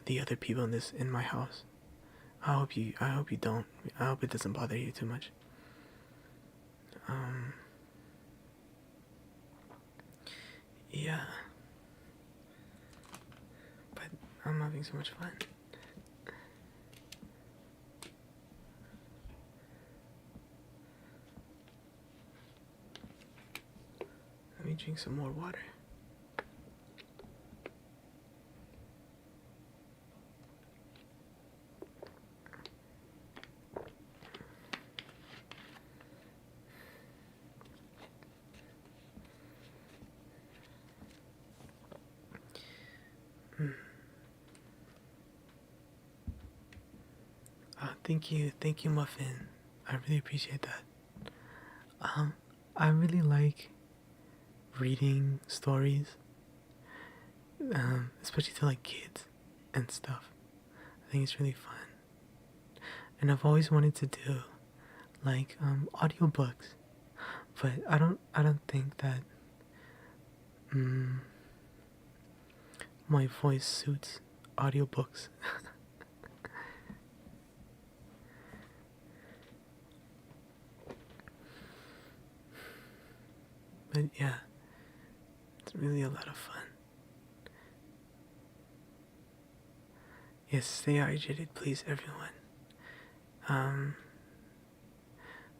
The other people in my house. I hope you don't. I hope it doesn't bother you too much. Yeah. But I'm having so much fun. Let me drink some more water. Thank you, Muffin. I really appreciate that. I really like reading stories, especially to like kids and stuff. I think it's really fun, and I've always wanted to do like audiobooks, but I don't think that my voice suits audiobooks. But yeah, it's really a lot of fun. Yes, stay hydrated, please, everyone.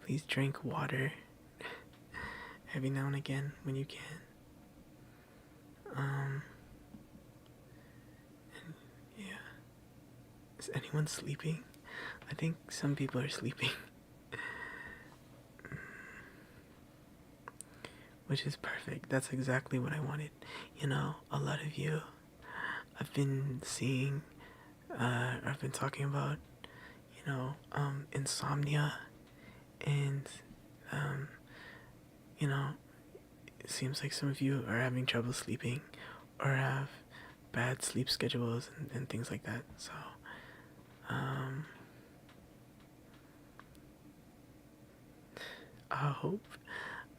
Please drink water every now and again when you can. And yeah. Is anyone sleeping? I think some people are sleeping. Which is perfect. That's exactly what I wanted. You know, a lot of you I've been seeing, I've been talking about, you know, insomnia, and, you know, it seems like some of you are having trouble sleeping or have bad sleep schedules and things like that. So,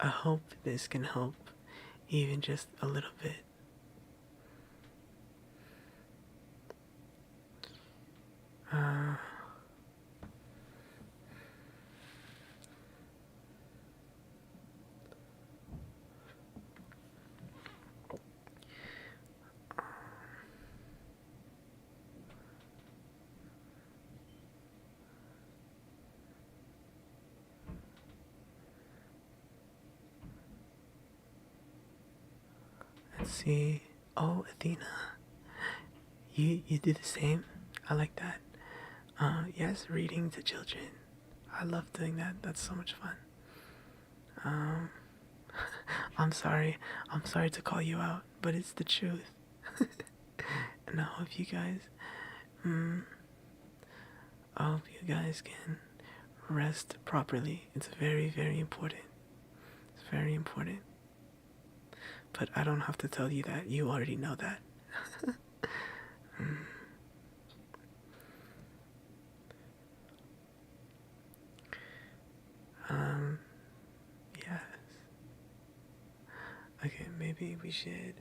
I hope this can help even just a little bit. Let's see. Oh, Athena, you do the same. I like that. Yes, reading to children. I love doing that. That's so much fun. I'm sorry. I'm sorry to call you out, but it's the truth. And I hope you guys, I hope you guys can rest properly. It's very, very important. It's very important. But I don't have to tell you that. You already know that. Yes. Okay, maybe we should.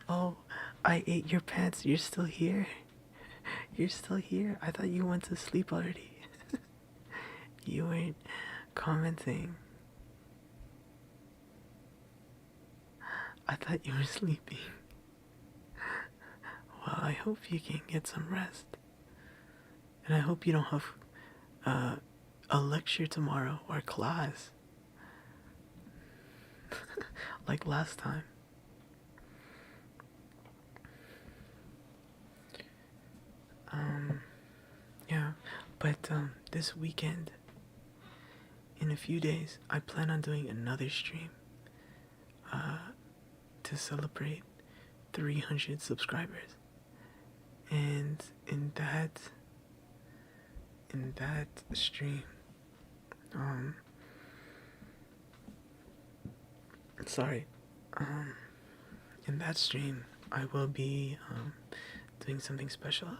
Oh, I ate your pants. You're still here? You're still here? I thought you went to sleep already. You weren't commenting. I thought you were sleeping. Well, I hope you can get some rest. And I hope you don't have a lecture tomorrow or class. Like last time. Yeah, but this weekend, in a few days, I plan on doing another stream to celebrate 300 subscribers. And in that stream, sorry, in that stream, I will be doing something special,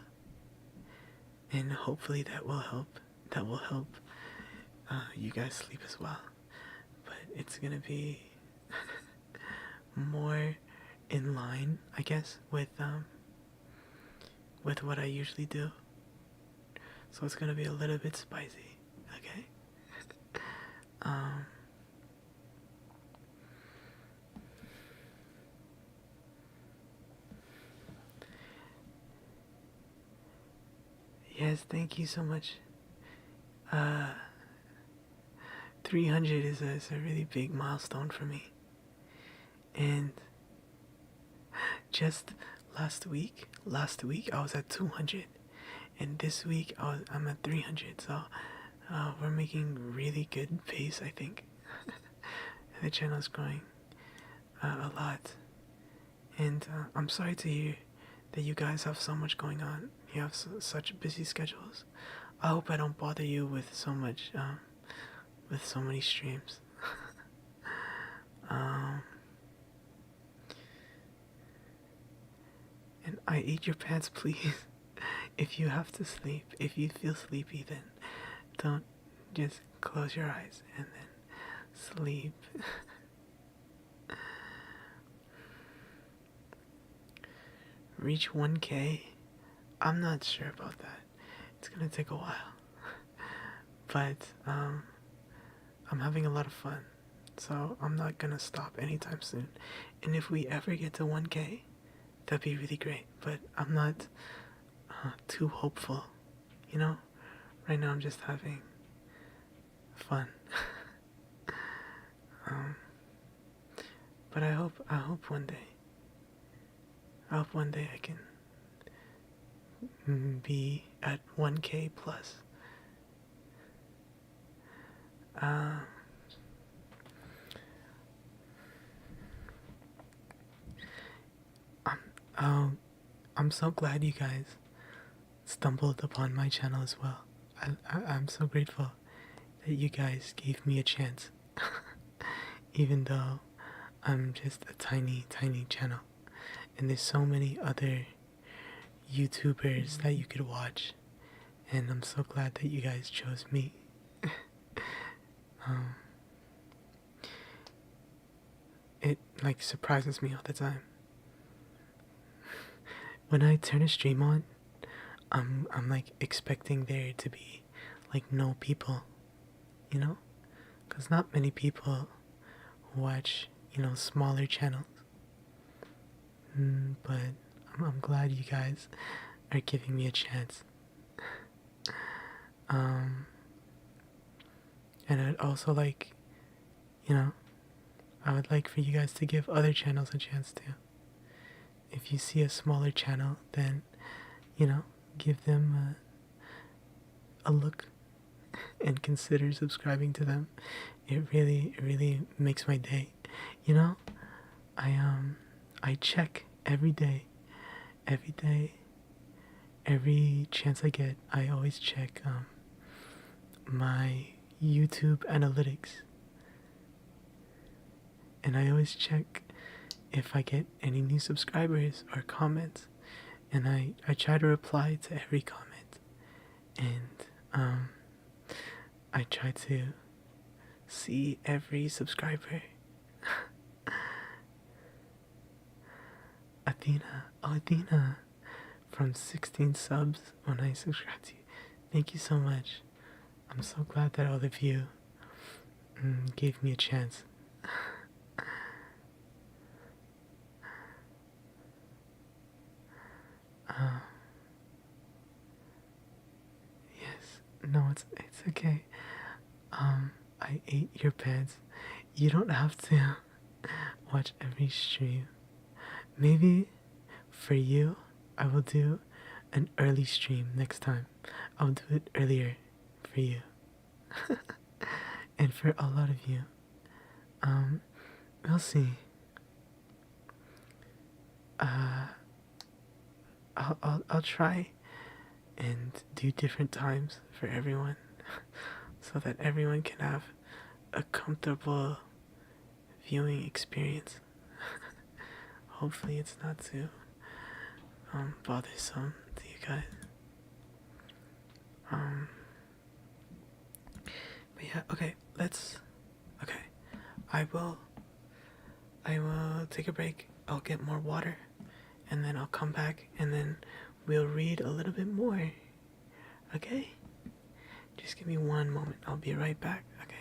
and hopefully that will help. That will help you guys sleep as well. But it's gonna be more in line, I guess, with what I usually do. So it's gonna be a little bit spicy, okay? Yes, thank you so much. 300 is a really big milestone for me. And just last week I was at 200. And this week I'm at 300. So we're making really good pace, I think. And the channel's growing a lot. And I'm sorry to hear that you guys have so much going on. You have such busy schedules. I hope I don't bother you with so much, with so many streams. And I ate your pants, please. If you have to sleep, if you feel sleepy, then don't just close your eyes and then sleep. Reach 1K? I'm not sure about that. It's gonna take a while. But I'm having a lot of fun, so I'm not gonna stop anytime soon. And if we ever get to 1K, that'd be really great. But I'm not too hopeful, you know? Right now I'm just having fun. But I hope one day I can be at 1K plus. I'm so glad you guys stumbled upon my channel as well. I'm so grateful that you guys gave me a chance. Even though I'm just a tiny channel. And there's so many other YouTubers that you could watch. And I'm so glad that you guys chose me. It like surprises me all the time. When I turn a stream on, I'm like expecting there to be like no people, you know? Cause not many people watch, you know, smaller channels. But I'm glad you guys are giving me a chance. And I'd also like, you know, I would like for you guys to give other channels a chance too. If you see a smaller channel, then, you know, give them a look and consider subscribing to them. It really makes my day. You know, I check every day, every chance I get. I always check my YouTube analytics, and I always check if I get any new subscribers or comments, and I try to reply to every comment, and I try to see every subscriber. Athena, from 16 subs when I subscribed to you. Thank you so much. I'm so glad that all of you gave me a chance. Yes, no, it's okay. I ate your pants. You don't have to watch every stream. Maybe for you, I will do an early stream next time. I'll do it earlier for you. And for a lot of you. We'll see. I'll try and do different times for everyone so that everyone can have a comfortable viewing experience. Hopefully it's not too bothersome to you guys. But yeah, okay, okay. I will take a break. I'll get more water and then I'll come back and then we'll read a little bit more. Okay? Just give me one moment. I'll be right back. Okay?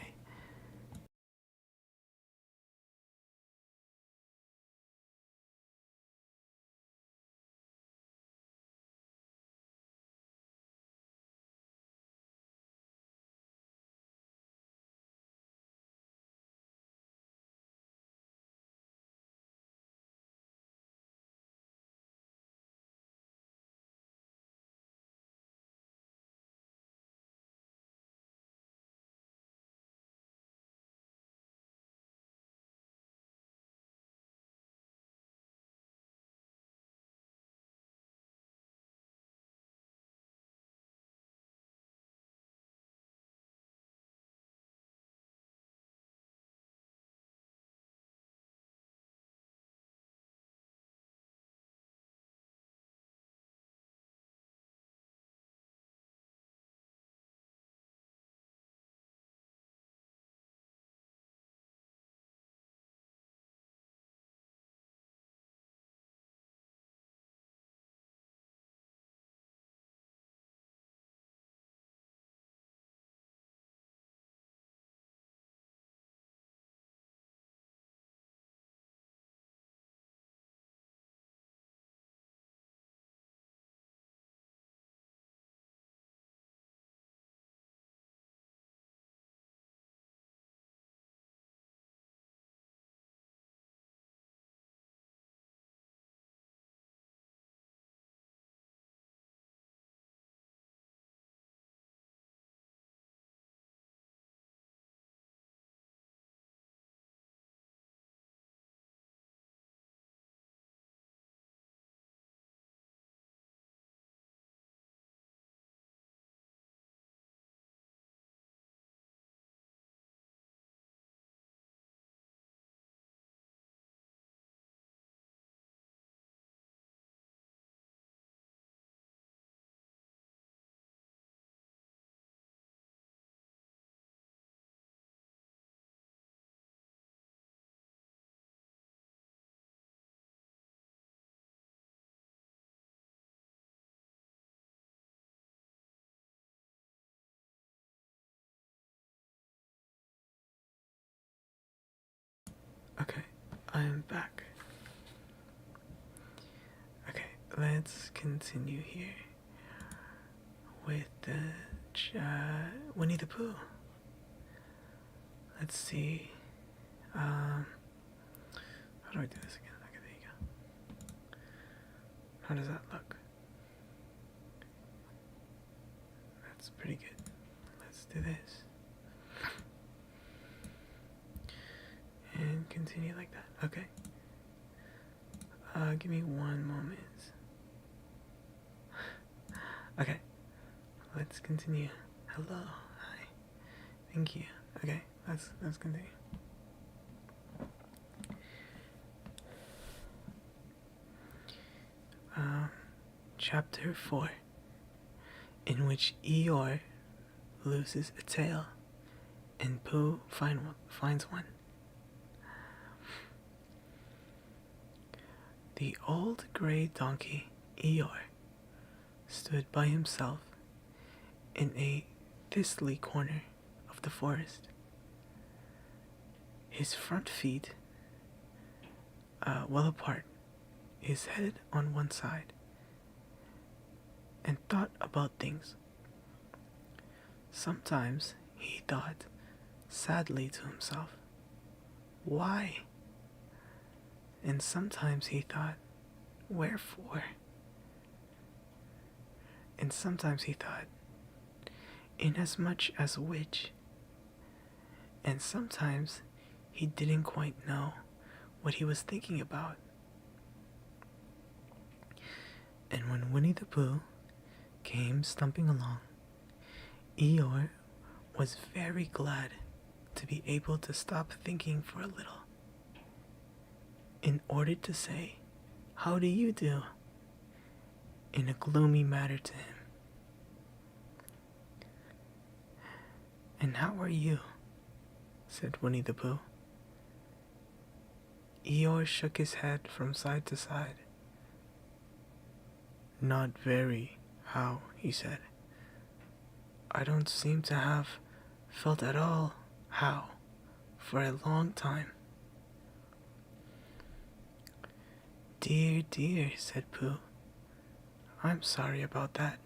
Okay, I am back. Okay, let's continue here with the Winnie the Pooh. Let's see. How do I do this again? Okay, there you go. How does that look? That's pretty good. Let's do this. And continue like that. Okay. Give me one moment. Okay. Let's continue. Hello. Hi. Thank you. Okay. Let's continue. Chapter 4, in which Eeyore loses a tail and Pooh finds one. The old gray donkey, Eeyore, stood by himself in a thistly corner of the forest. His front feet well apart, his head on one side, and thought about things. Sometimes he thought sadly to himself, why? And sometimes he thought, wherefore? And sometimes he thought, inasmuch as which? And sometimes he didn't quite know what he was thinking about. And when Winnie the Pooh came stumping along, Eeyore was very glad to be able to stop thinking for a little, in order to say How do you do?" in a gloomy manner to him. "And how are you?" said Winnie the Pooh. Eeyore shook his head from side to side. "Not very, how?" he said. "I don't seem to have felt at all how for a long time." "Dear, dear," said Pooh. "I'm sorry about that.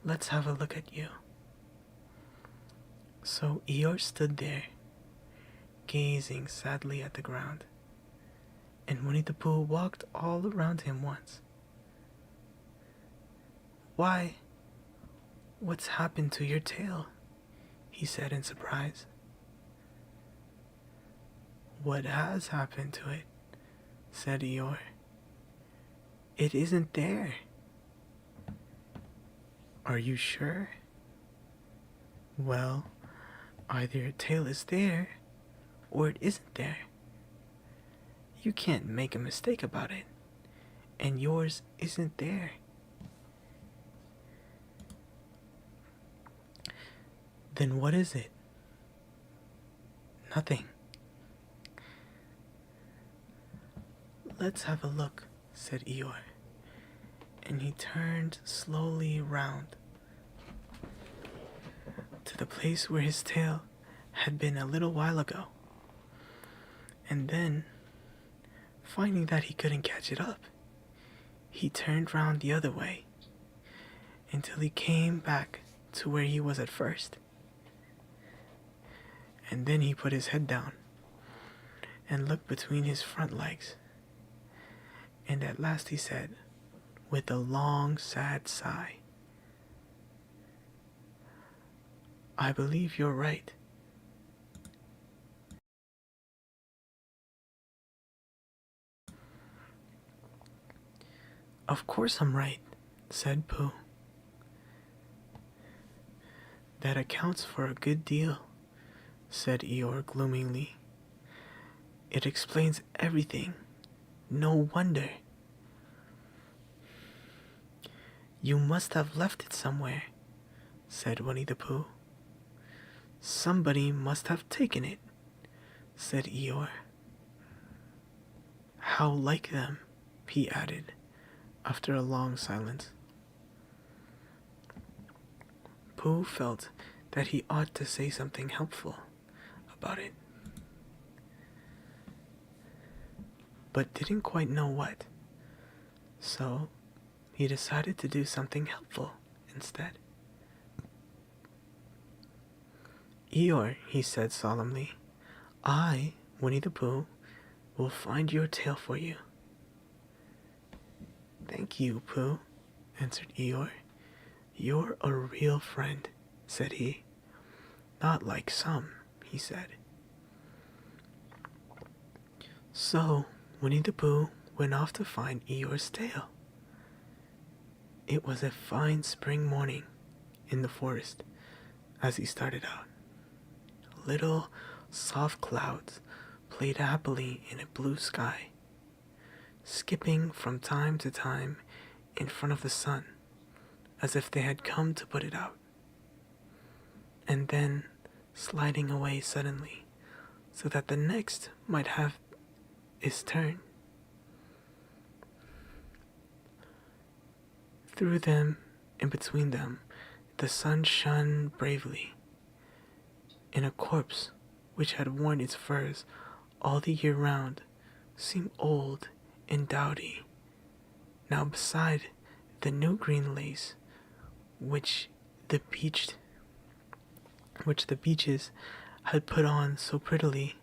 Let's have a look at you." So Eeyore stood there, gazing sadly at the ground, and Winnie the Pooh walked all around him once. "Why, what's happened to your tail?" he said in surprise. "What has happened to it?" said Eeyore. "It isn't there." "Are you sure?" "Well, either your tail is there, or it isn't there. You can't make a mistake about it, and yours isn't there." "Then what is it?" "Nothing." "Let's have a look," said Eeyore, and he turned slowly round to the place where his tail had been a little while ago, and then, finding that he couldn't catch it up, he turned round the other way until he came back to where he was at first. And then he put his head down and looked between his front legs, and at last he said, with a long, sad sigh, "I believe you're right." "Of course I'm right," said Pooh. "That accounts for a good deal," said Eeyore gloomily. "It explains everything. No wonder." "You must have left it somewhere," said Winnie the Pooh. "Somebody must have taken it," said Eeyore. "How like them," he added, after a long silence. Pooh felt that he ought to say something helpful about it, but didn't quite know what. So he decided to do something helpful instead. "Eeyore," he said solemnly, "I, Winnie the Pooh, will find your tail for you." "Thank you, Pooh," answered Eeyore. "You're a real friend," said he. "Not like some," he said. So Winnie the Pooh went off to find Eeyore's tail. It was a fine spring morning in the forest as he started out. Little soft clouds played happily in a blue sky, skipping from time to time in front of the sun as if they had come to put it out, and then sliding away suddenly so that the next might have its turn. Through them and between them, the sun shone bravely, and a corpse which had worn its furs all the year round seemed old and dowdy now beside the new green lace which the beeches had put on so prettily.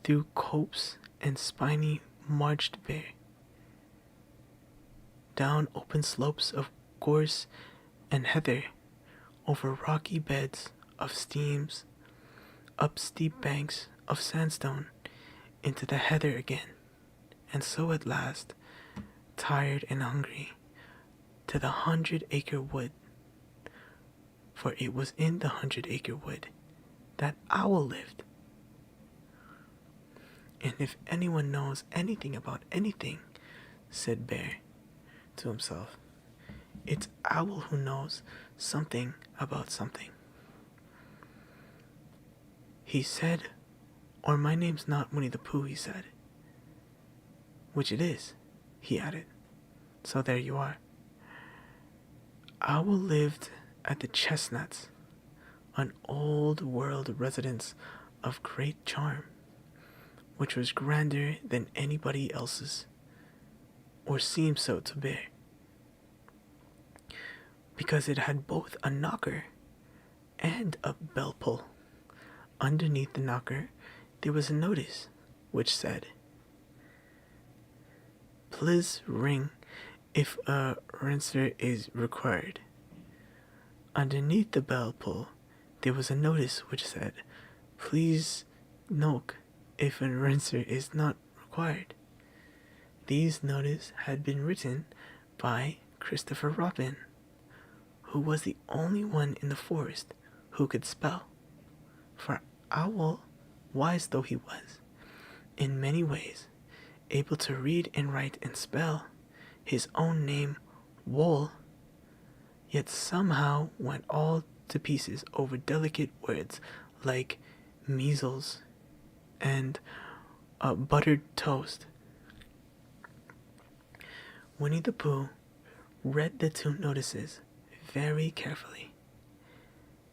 Through copse and spiny marched bare, down open slopes of gorse and heather, over rocky beds of streams, up steep banks of sandstone, into the heather again, and so at last, tired and hungry, to the 100-acre wood. For it was in the 100-acre wood that Owl lived. And if anyone knows anything about anything, said Bear to himself, it's Owl who knows something about something. He said, or my name's not Winnie the Pooh, he said. Which it is, he added. So there you are. Owl lived at the Chestnuts, an old world residence of great charm, which was grander than anybody else's, or seemed so to Bear, because it had both a knocker and a bell pull. Underneath the knocker, there was a notice which said, "Please ring if a answer is required." Underneath the bell pull, there was a notice which said, "Please knock if an answer is not required." These notices had been written by Christopher Robin, who was the only one in the forest who could spell. For Owl, wise though he was, in many ways, able to read and write and spell his own name, Wool, yet somehow went all to pieces over delicate words like measles and buttered toast. Winnie the Pooh read the two notices very carefully,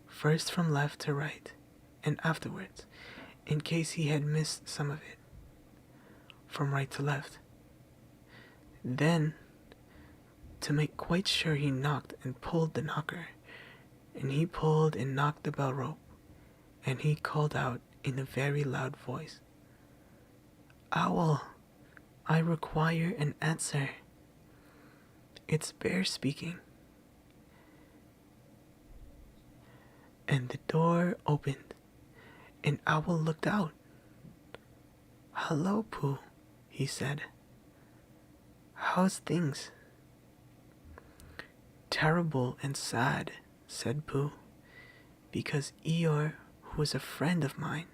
first from left to right, and afterwards, in case he had missed some of it, from right to left. Then, to make quite sure, he knocked and pulled the knocker, and he pulled and knocked the bell rope, and he called out in a very loud voice, "Owl, I require an answer." It's Bear speaking. And the door opened, and Owl looked out. "Hello, Pooh," he said. "How's things?" "Terrible and sad," said Pooh, "because Eeyore, who is a friend of mine,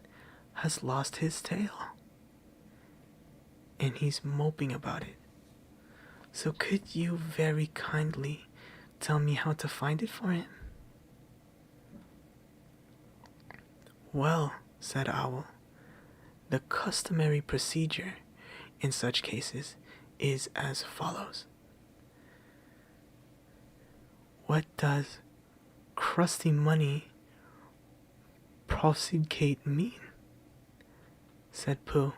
has lost his tail. And he's moping about it. So could you very kindly tell me how to find it for him?" "Well," said Owl, "the customary procedure in such cases is as follows." "What does crusty money prosecute mean?" said Pooh,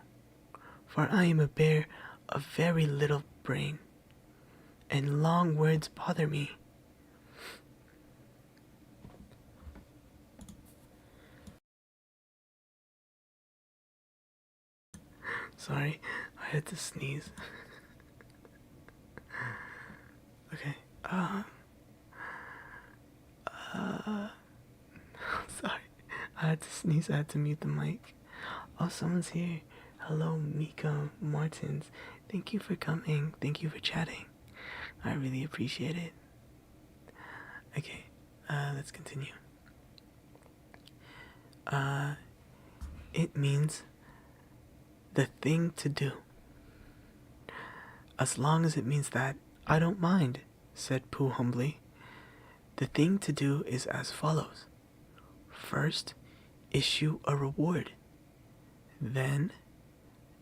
"for I am a bear of very little brain, and long words bother me." Sorry, I had to sneeze. Okay, sorry, I had to sneeze, I had to mute the mic. Oh, someone's here. Hello, Mika Martins. Thank you for coming, thank you for chatting. I really appreciate it. Okay, let's continue. It means the thing to do. As long as it means that, I don't mind, said Pooh humbly. The thing to do is as follows. First, issue a reward. Then,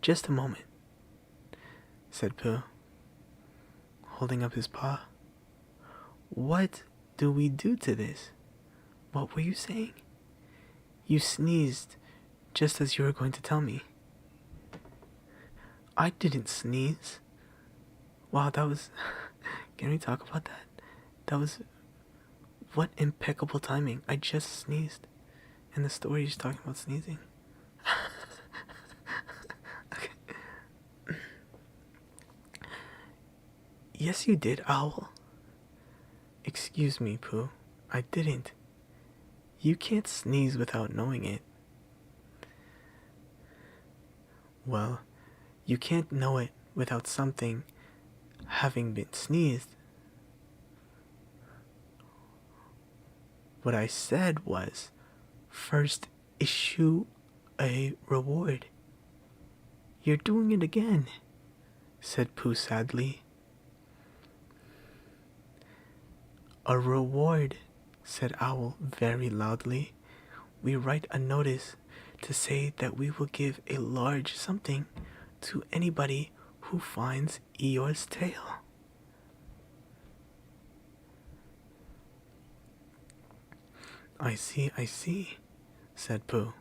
just a moment, said Pooh, holding up his paw. What do we do to this? What were you saying? You sneezed just as you were going to tell me. I didn't sneeze. Wow, that was... Can we talk about that? That was... What impeccable timing. I just sneezed. And the story is talking about sneezing. Okay. Yes, you did, Owl. Excuse me, Pooh. I didn't. You can't sneeze without knowing it. Well, you can't know it without something having been sneezed. What I said was, first issue a reward. You're doing it again, said Pooh sadly. A reward, said Owl very loudly. We write a notice to say that we will give a large something to anybody who finds Eeyore's tail. I see, said Pooh,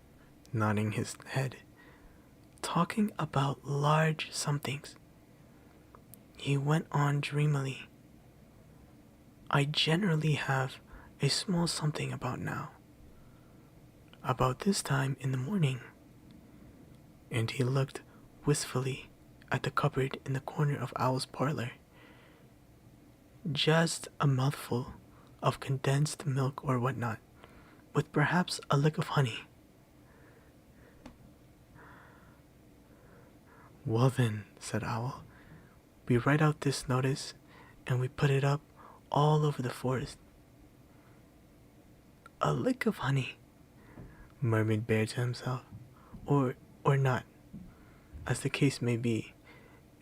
nodding his head. Talking about large somethings, he went on dreamily. I generally have a small something about now. About this time in the morning. And he looked wistfully at the cupboard in the corner of Owl's parlor. Just a mouthful of condensed milk or whatnot, with perhaps a lick of honey. Well then, said Owl, we write out this notice and we put it up all over the forest. A lick of honey, murmured Bear to himself, or not, as the case may be,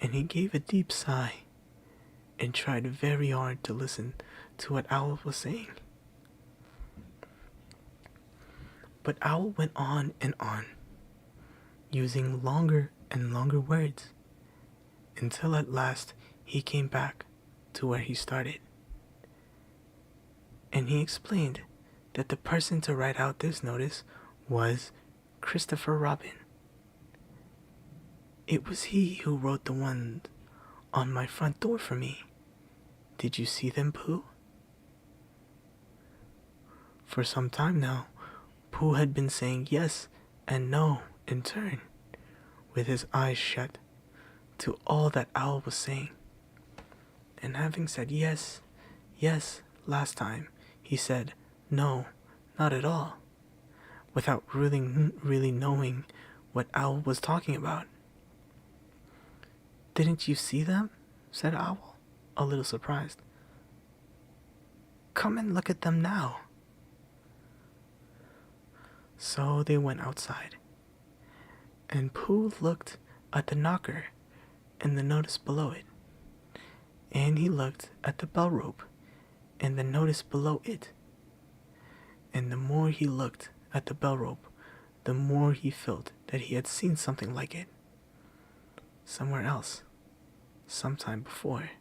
and he gave a deep sigh and tried very hard to listen to what Owl was saying. But Owl went on and on, using longer and longer words, until at last he came back to where he started. And he explained that the person to write out this notice was Christopher Robin. It was he who wrote the ones on my front door for me. Did you see them, Pooh? For some time now, Pooh had been saying yes and no in turn, with his eyes shut, to all that Owl was saying. And having said yes last time, he said no, not at all, without really knowing what Owl was talking about. Didn't you see them? Said Owl, a little surprised. Come and look at them now. So they went outside, and Pooh looked at the knocker and the notice below it, and he looked at the bell rope and the notice below it. And the more he looked at the bell rope, the more he felt that he had seen something like it, somewhere else, sometime before.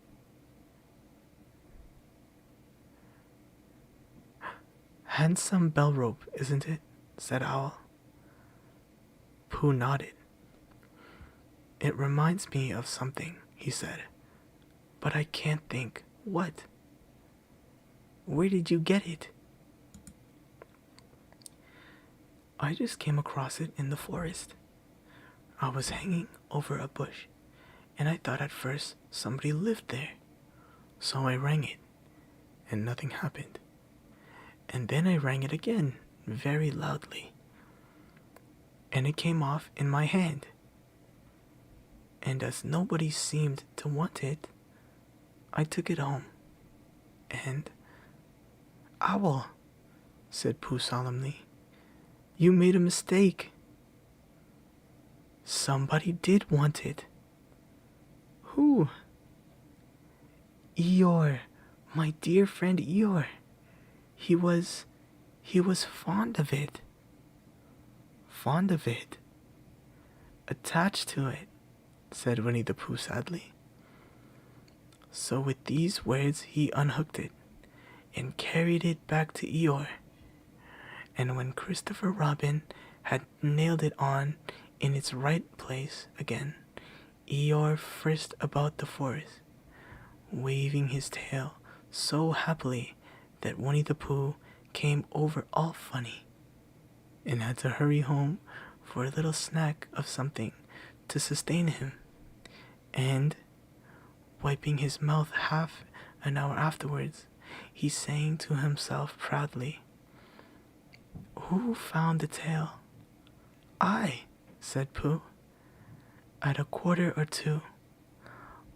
Handsome bell rope, isn't it? Said Owl. Pooh nodded. It reminds me of something, he said, but I can't think what. Where did you get it? I just came across it in the forest. I was hanging over a bush, and I thought at first somebody lived there. So I rang it, and nothing happened. And then I rang it again, very loudly, and it came off in my hand. And as nobody seemed to want it, I took it home. And, Owl, said Pooh solemnly, you made a mistake. Somebody did want it. Who? Eeyore, my dear friend Eeyore. He was fond of it. Fond of it? Attached to it, said Winnie the Pooh sadly. So with these words he unhooked it and carried it back to Eeyore. And when Christopher Robin had nailed it on in its right place again, Eeyore frisked about the forest, waving his tail so happily that Winnie the Pooh came over all funny and had to hurry home for a little snack of something to sustain him. And, wiping his mouth half an hour afterwards, he sang to himself proudly, Who found the tail? I, said Pooh, at 2:15.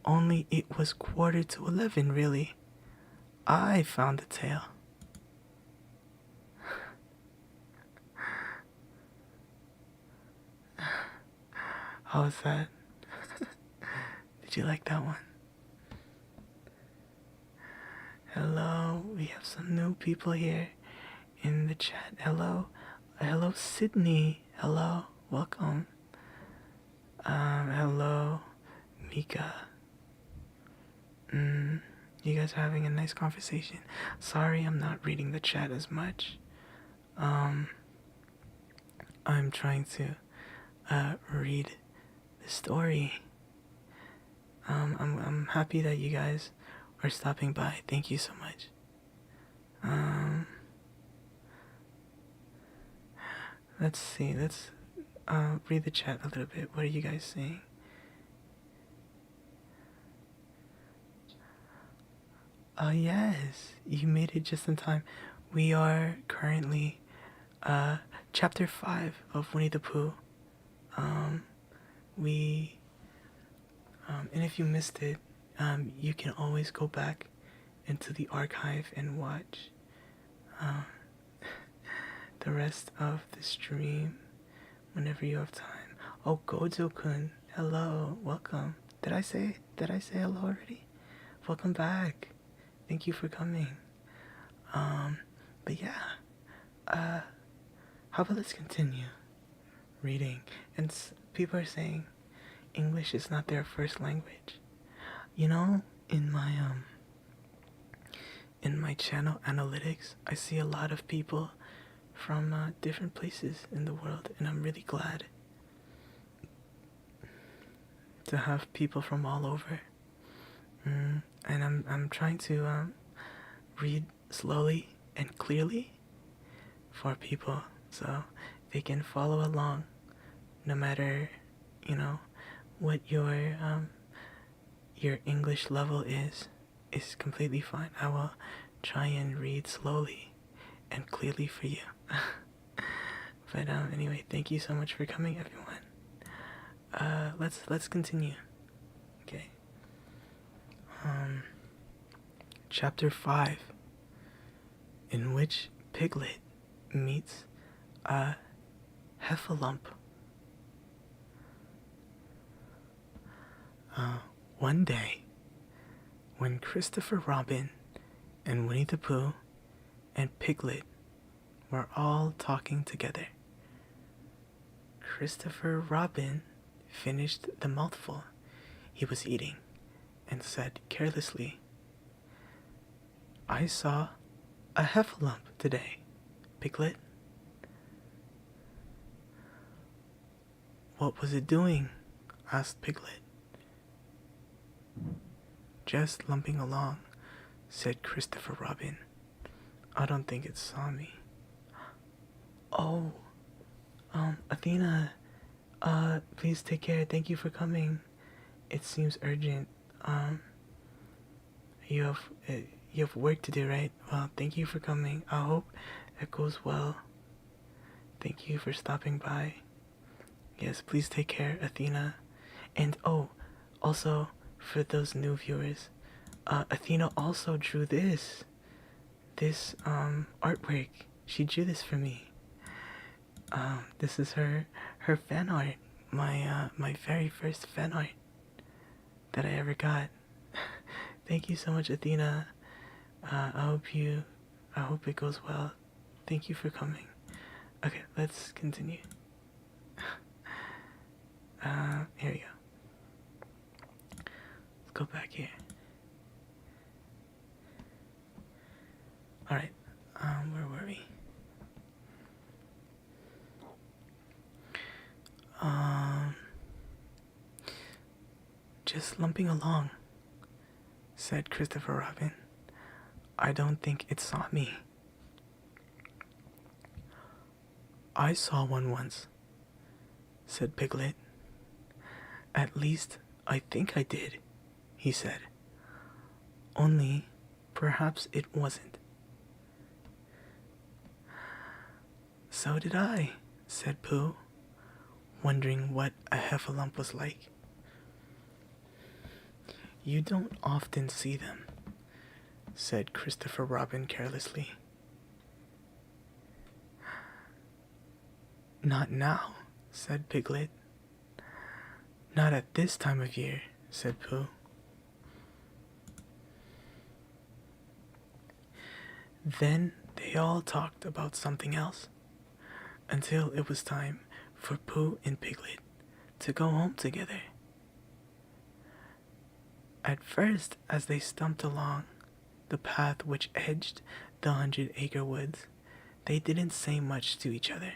Only it was 11:15, really. I found the tail. How was that? Did you like that one? Hello, we have some new people here in the chat. Hello, hello Sydney. Hello, welcome. Hello, Mika. You guys are having a nice conversation. Sorry, I'm not reading the chat as much. I'm trying to read the story. I'm happy that you guys are stopping by. Thank you so much. Let's see. Let's read the chat a little bit. What are you guys saying? Yes, you made it just in time. We are currently chapter 5 of Winnie the Pooh. And if you missed it, you can always go back into the archive and watch the rest of the stream whenever you have time. Oh, Gojo-kun, hello, welcome. Did I say hello already? Welcome back. Thank you for coming. But yeah, how about let's continue reading? And people are saying English is not their first language. You know, in my channel analytics, I see a lot of people from different places in the world, and I'm really glad to have people from all over. And I'm trying to read slowly and clearly for people so they can follow along, no matter, you know, what your English level is completely fine. I will try and read slowly and clearly for you. But anyway, thank you so much for coming, everyone. Let's continue. Okay. Chapter 5, in which Piglet meets a Heffalump. One day, when Christopher Robin and Winnie the Pooh and Piglet were all talking together, Christopher Robin finished the mouthful he was eating and said carelessly, "I saw a Heffalump today, Piglet." "What was it doing?" asked Piglet. "Just lumping along," said Christopher Robin. "I don't think it saw me." "Oh, Athena, please take care. Thank you for coming. It seems urgent. You have work to do, right? Well, thank you for coming. I hope it goes well. Thank you for stopping by. Yes, please take care, Athena. And also, for those new viewers, Athena also drew this artwork. She drew this for me. This is her fan art, my very first fan art that I ever got. Thank you so much, Athena. I hope it goes well. Thank you for coming. Okay, let's continue. Here we go. Let's go back here. Alright, where were we? Just lumping along, said Christopher Robin. I don't think it saw me. I saw one once, said Piglet. At least I think I did, he said. Only perhaps it wasn't. So did I, said Pooh, wondering what a Heffalump was like. You don't often see them, said Christopher Robin carelessly. Not now, said Piglet. Not at this time of year, said Pooh. Then they all talked about something else, until it was time for Pooh and Piglet to go home together. At first, as they stumped along the path which edged the 100-acre woods, they didn't say much to each other.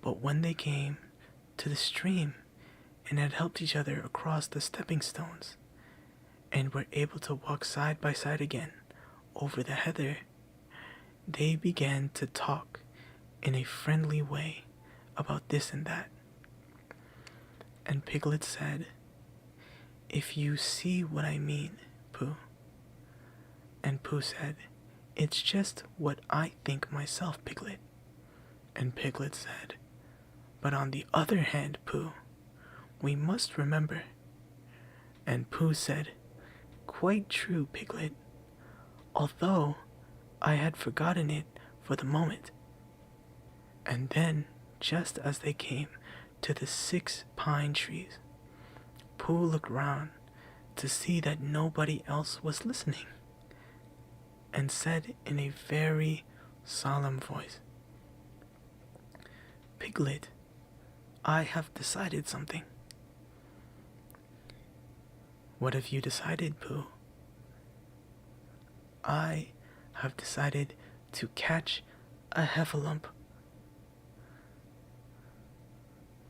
But when they came to the stream and had helped each other across the stepping stones, and were able to walk side by side again over the heather, they began to talk in a friendly way about this and that. And Piglet said, "If you see what I mean, Pooh." And Pooh said, "It's just what I think myself, Piglet." And Piglet said, "But on the other hand, Pooh, we must remember." And Pooh said, "Quite true, Piglet, although I had forgotten it for the moment." And then, just as they came to the 6 pine trees, Pooh looked round to see that nobody else was listening, and said in a very solemn voice, "Piglet, I have decided something." "What have you decided, Pooh?" "I have decided to catch a heffalump."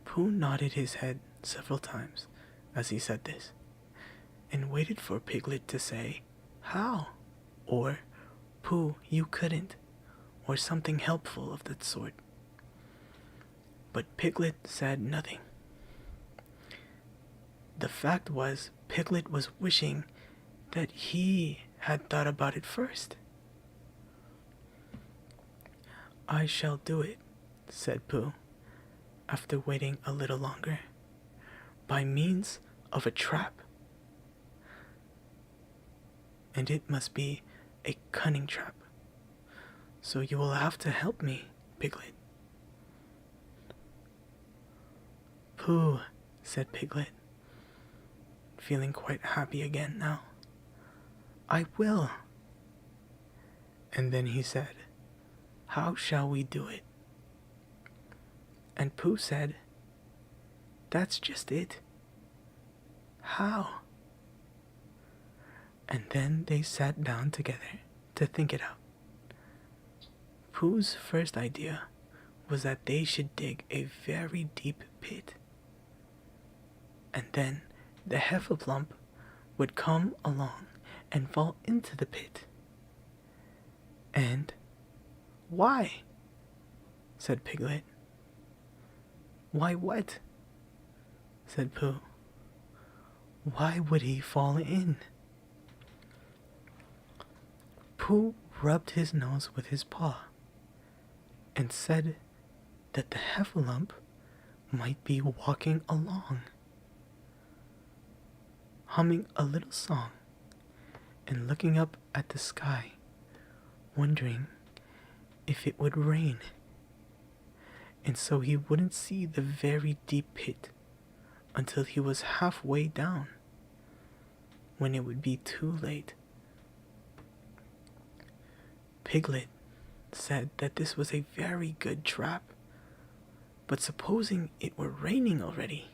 Pooh nodded his head several times as he said this, and waited for Piglet to say, "How?" or "Pooh, you couldn't," or something helpful of that sort. But Piglet said nothing. The fact was, Piglet was wishing that he had thought about it first. "I shall do it," said Pooh, after waiting a little longer, "by means of a trap. And it must be a cunning trap, so you will have to help me, Piglet." "Pooh," said Piglet, feeling quite happy again now, "I will." And then he said, "How shall we do it?" And Pooh said, "That's just it. How?" And then they sat down together to think it out. Pooh's first idea was that they should dig a very deep pit, and then the Heffalump would come along and fall into the pit. And "Why?" said Piglet. "Why what?" said Pooh. "Why would he fall in?" Pooh rubbed his nose with his paw and said that the Heffalump might be walking along, humming a little song and looking up at the sky, wondering if it would rain, and so he wouldn't see the very deep pit until he was halfway down, when it would be too late. Piglet said that this was a very good trap, but supposing it were raining already?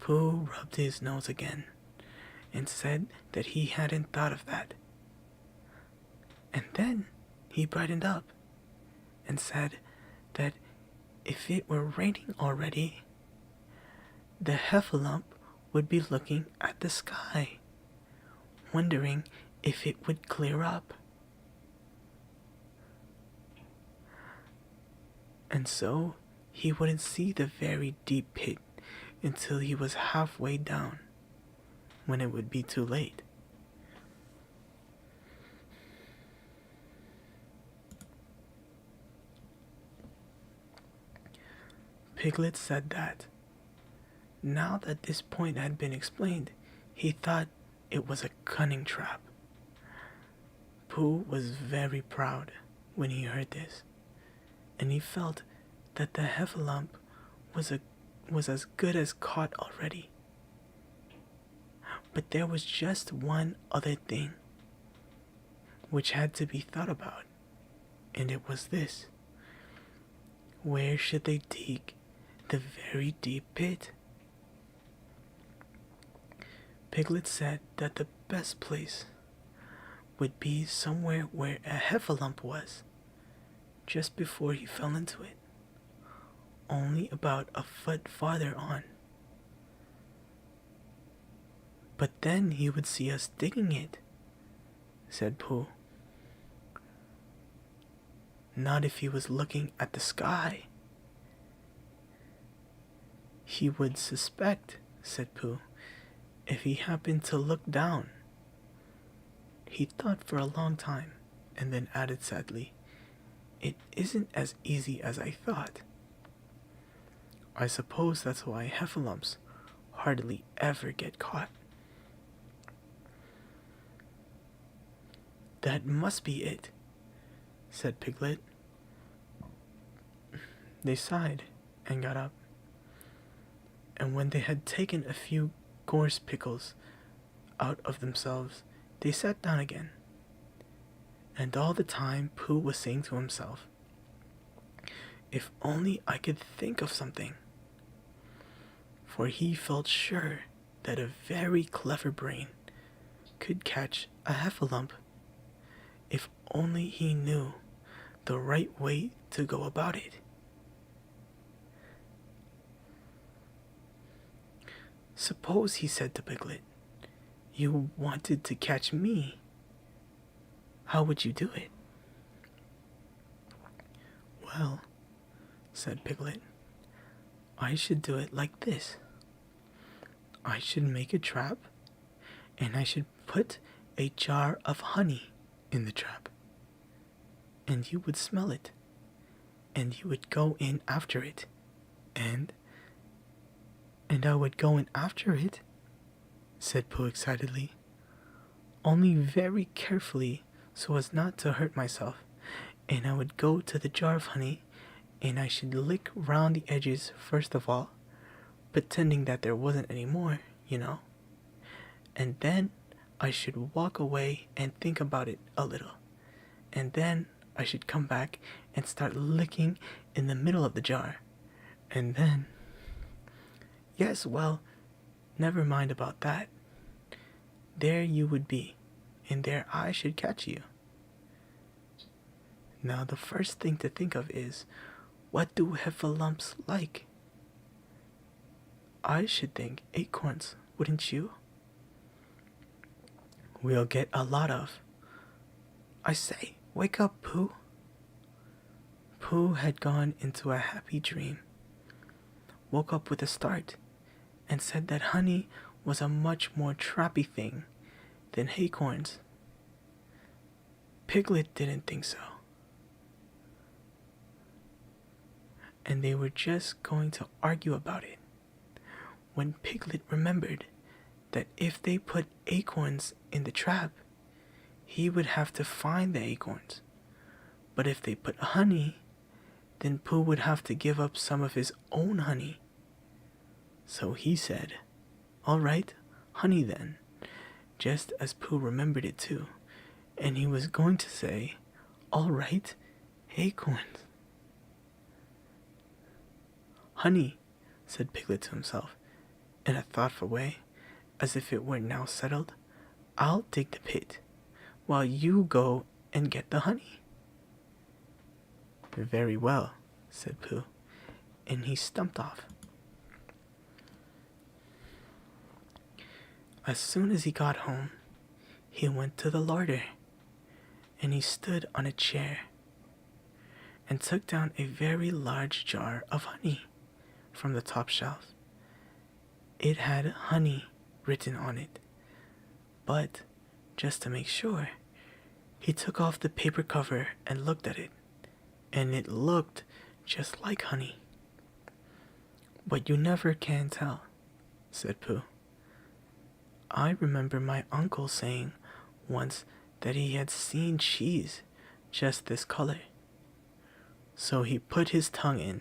Pooh rubbed his nose again and said that he hadn't thought of that. And then he brightened up and said that if it were raining already, the Heffalump would be looking at the sky, wondering if it would clear up. And so he wouldn't see the very deep pit until he was halfway down, when it would be too late. Piglet said that, now that this point had been explained, he thought it was a cunning trap. Pooh was very proud when he heard this, and he felt that the Heffalump was as good as caught already. But there was just one other thing which had to be thought about, and it was this. Where should they dig the very deep pit? Piglet said that the best place would be somewhere where a Heffalump was, just before he fell into it, only about a foot farther on. But then he would see us digging it, said Pooh. Not if he was looking at the sky. He would suspect, said Pooh, if he happened to look down. He thought for a long time, and then added sadly, "It isn't as easy as I thought." I suppose that's why Heffalumps hardly ever get caught. That must be it, said Piglet. They sighed and got up, and when they had taken a few gorse pickles out of themselves, they sat down again. And all the time Pooh was saying to himself, "If only I could think of something." For he felt sure that a very clever brain could catch a Heffalump, if only he knew the right way to go about it. Suppose, he said to Piglet, you wanted to catch me. How would you do it? Well, said Piglet, I should do it like this. I should make a trap, and I should put a jar of honey in the trap. And you would smell it, and you would go in after it, and I would go in after it, said Pooh excitedly, only very carefully so as not to hurt myself, and I would go to the jar of honey, and I should lick round the edges first of all, pretending that there wasn't any more, you know, and then I should walk away and think about it a little, and then I should come back and start licking in the middle of the jar, and then... Yes, well, never mind about that. There you would be, and there I should catch you. Now the first thing to think of is, what do Heffalumps like? I should think acorns, wouldn't you? We'll get a lot of. I say, wake up, Pooh. Pooh had gone into a happy dream, woke up with a start, and said that honey was a much more trappy thing than acorns. Piglet didn't think so, and they were just going to argue about it when Piglet remembered that if they put acorns in the trap, he would have to find the acorns, but if they put honey, then Pooh would have to give up some of his own honey. So he said, all right, honey then, just as Pooh remembered it too, and he was going to say, all right, acorns. Honey, said Piglet to himself, in a thoughtful way, as if it were now settled, I'll dig the pit, while you go and get the honey. Very well, said Pooh, and he stumped off. As soon as he got home, he went to the larder, and he stood on a chair, and took down a very large jar of honey from the top shelf. It had honey written on it, but, just to make sure, he took off the paper cover and looked at it, and it looked just like honey. But you never can tell, said Pooh. I remember my uncle saying once that he had seen cheese just this color. So he put his tongue in,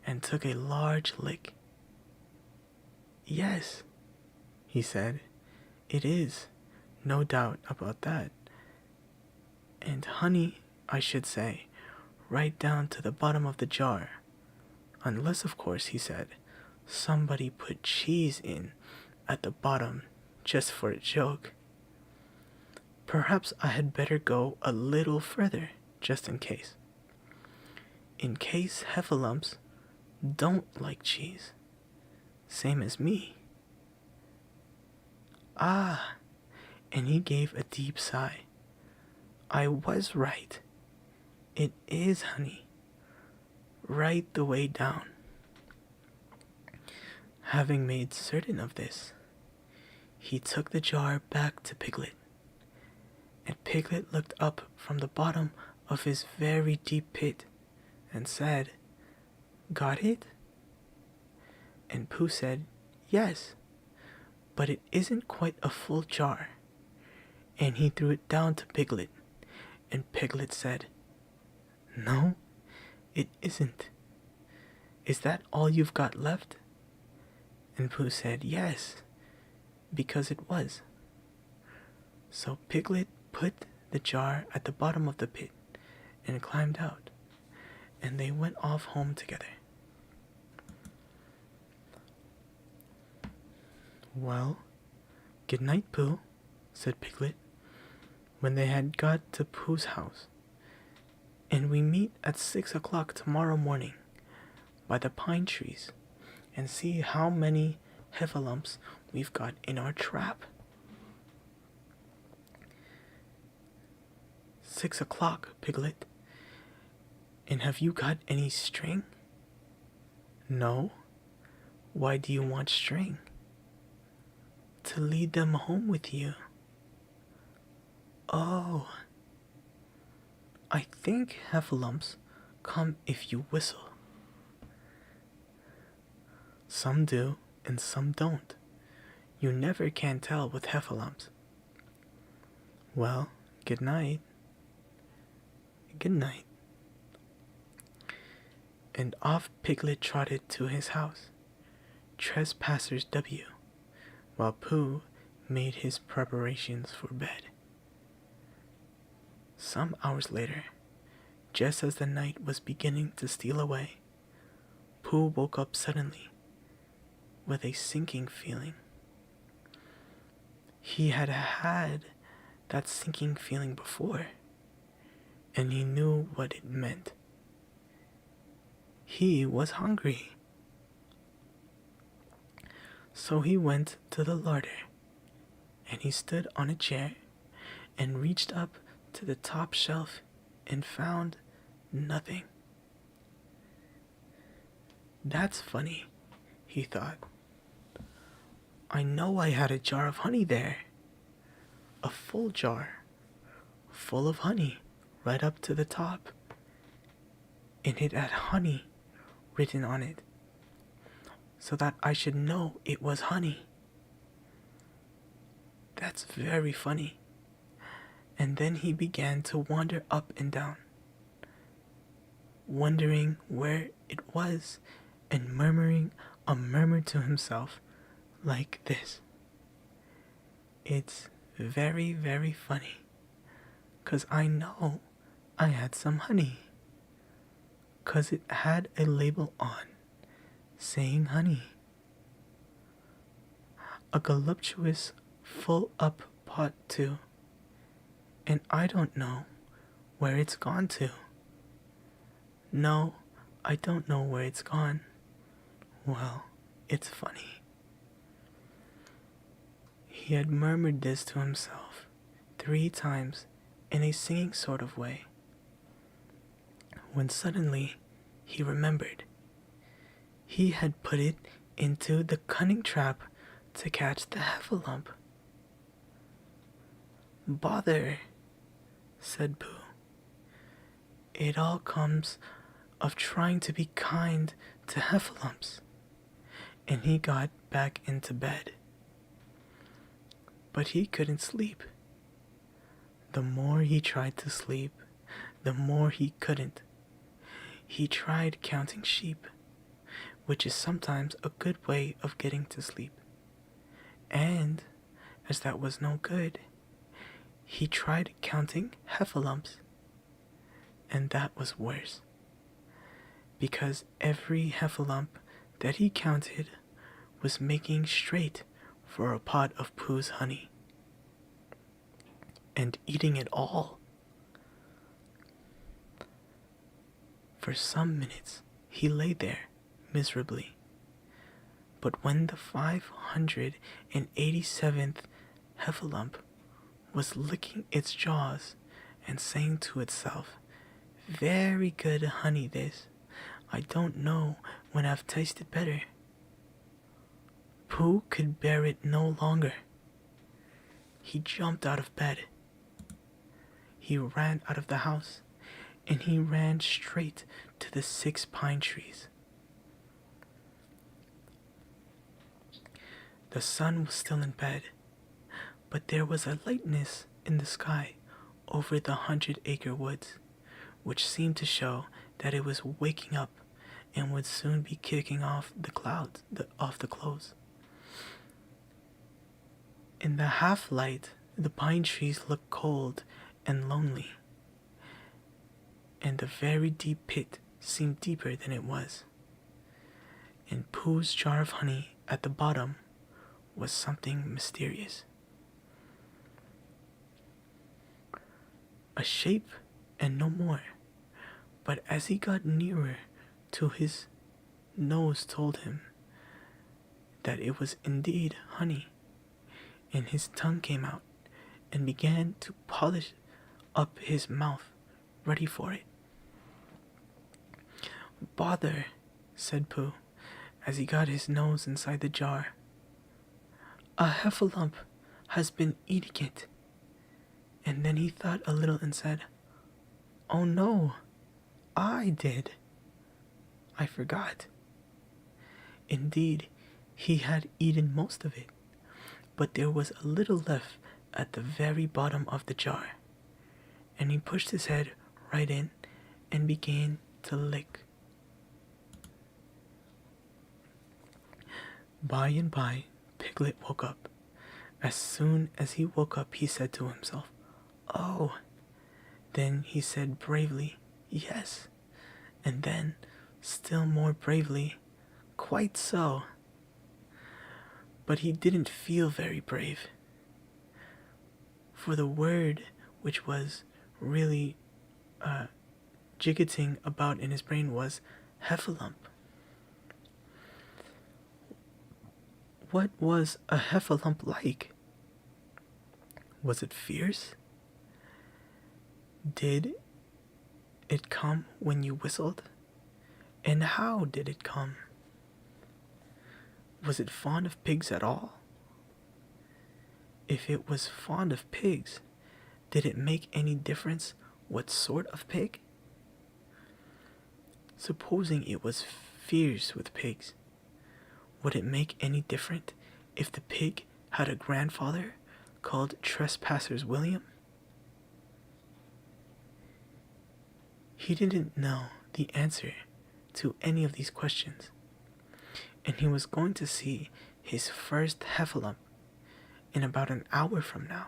and took a large lick. "Yes," he said, "it is, no doubt about that. And honey, I should say, right down to the bottom of the jar. Unless, of course," he said, "somebody put cheese in at the bottom just for a joke. Perhaps I had better go a little further, just in case. In case Heffalumps don't like cheese, same as me." "Ah," and he gave a deep sigh. "I was right. It is honey, right the way down." Having made certain of this, he took the jar back to Piglet, and Piglet looked up from the bottom of his very deep pit and said, "Got it?" And Pooh said, "Yes, but it isn't quite a full jar." And he threw it down to Piglet, and Piglet said, "No, it isn't. Is that all you've got left?" And Pooh said, "Yes, because it was." So Piglet put the jar at the bottom of the pit and climbed out, and they went off home together. "Well, good night, Pooh," said Piglet, when they had got to Pooh's house. "And we meet at 6 o'clock tomorrow morning by the pine trees and see how many Heffalumps we've got in our trap." 6 o'clock, Piglet. And have you got any string? No. Why do you want string? To lead them home with you. Oh. I think Heffalumps come if you whistle. Some do and some don't. You never can tell with Heffalumps. Well, good night. Good night. And off Piglet trotted to his house, Trespassers W, while Pooh made his preparations for bed. Some hours later, just as the night was beginning to steal away, Pooh woke up suddenly with a sinking feeling. He had had that sinking feeling before, and he knew what it meant. He was hungry. So he went to the larder, and he stood on a chair and reached up to the top shelf and found nothing. "That's funny," he thought. "I know I had a jar of honey there. A full jar, full of honey, right up to the top. And it had honey written on it, so that I should know it was honey. That's very funny." And then he began to wander up and down, wondering where it was and murmuring a murmur to himself like this: "It's very, very funny, 'cause I know I had some honey, 'cause it had a label on saying honey. A voluptuous full-up pot too, and I don't know where it's gone to. No, I don't know where it's gone. Well, it's funny." He had murmured this to himself 3 times in a singing sort of way, when suddenly he remembered. He had put it into the cunning trap to catch the Heffalump. "Bother," said Pooh. "It all comes of trying to be kind to Heffalumps." And he got back into bed. But he couldn't sleep. The more he tried to sleep, the more he couldn't. He tried counting sheep, which is sometimes a good way of getting to sleep. And, as that was no good, he tried counting heffalumps, and that was worse, because every heffalump that he counted was making straight for a pot of Pooh's honey, and eating it all. For some minutes he lay there miserably, but when the 587th heffalump was licking its jaws and saying to itself, "Very good honey this, I don't know when I've tasted better," Pooh could bear it no longer. He jumped out of bed. He ran out of the house, and he ran straight to the 6 pine trees. The sun was still in bed, but there was a lightness in the sky over the 100-acre woods, which seemed to show that it was waking up and would soon be kicking off the clouds off the clothes. In the half-light, the pine trees looked cold and lonely, and the very deep pit seemed deeper than it was. And Pooh's jar of honey at the bottom was something mysterious. A shape and no more, but as he got nearer to his nose told him that it was indeed honey, and his tongue came out and began to polish up his mouth, ready for it. "Bother," said Pooh, as he got his nose inside the jar. "A heffalump has been eating it." And then he thought a little and said, "Oh no, I did. I forgot." Indeed, he had eaten most of it, but there was a little left at the very bottom of the jar, and he pushed his head right in and began to lick. By and by, Piglet woke up. As soon as he woke up, he said to himself, "Oh." Then he said bravely, "Yes." And then, still more bravely, "Quite so." But he didn't feel very brave, for the word which was really jiggetting about in his brain was heffalump. What was a heffalump like? Was it fierce? Did it come when you whistled? And how did it come? Was it fond of pigs at all? If it was fond of pigs, did it make any difference what sort of pig? Supposing it was fierce with pigs, would it make any difference if the pig had a grandfather called Trespassers William? He didn't know the answer to any of these questions, and he was going to see his first heffalump in about an hour from now.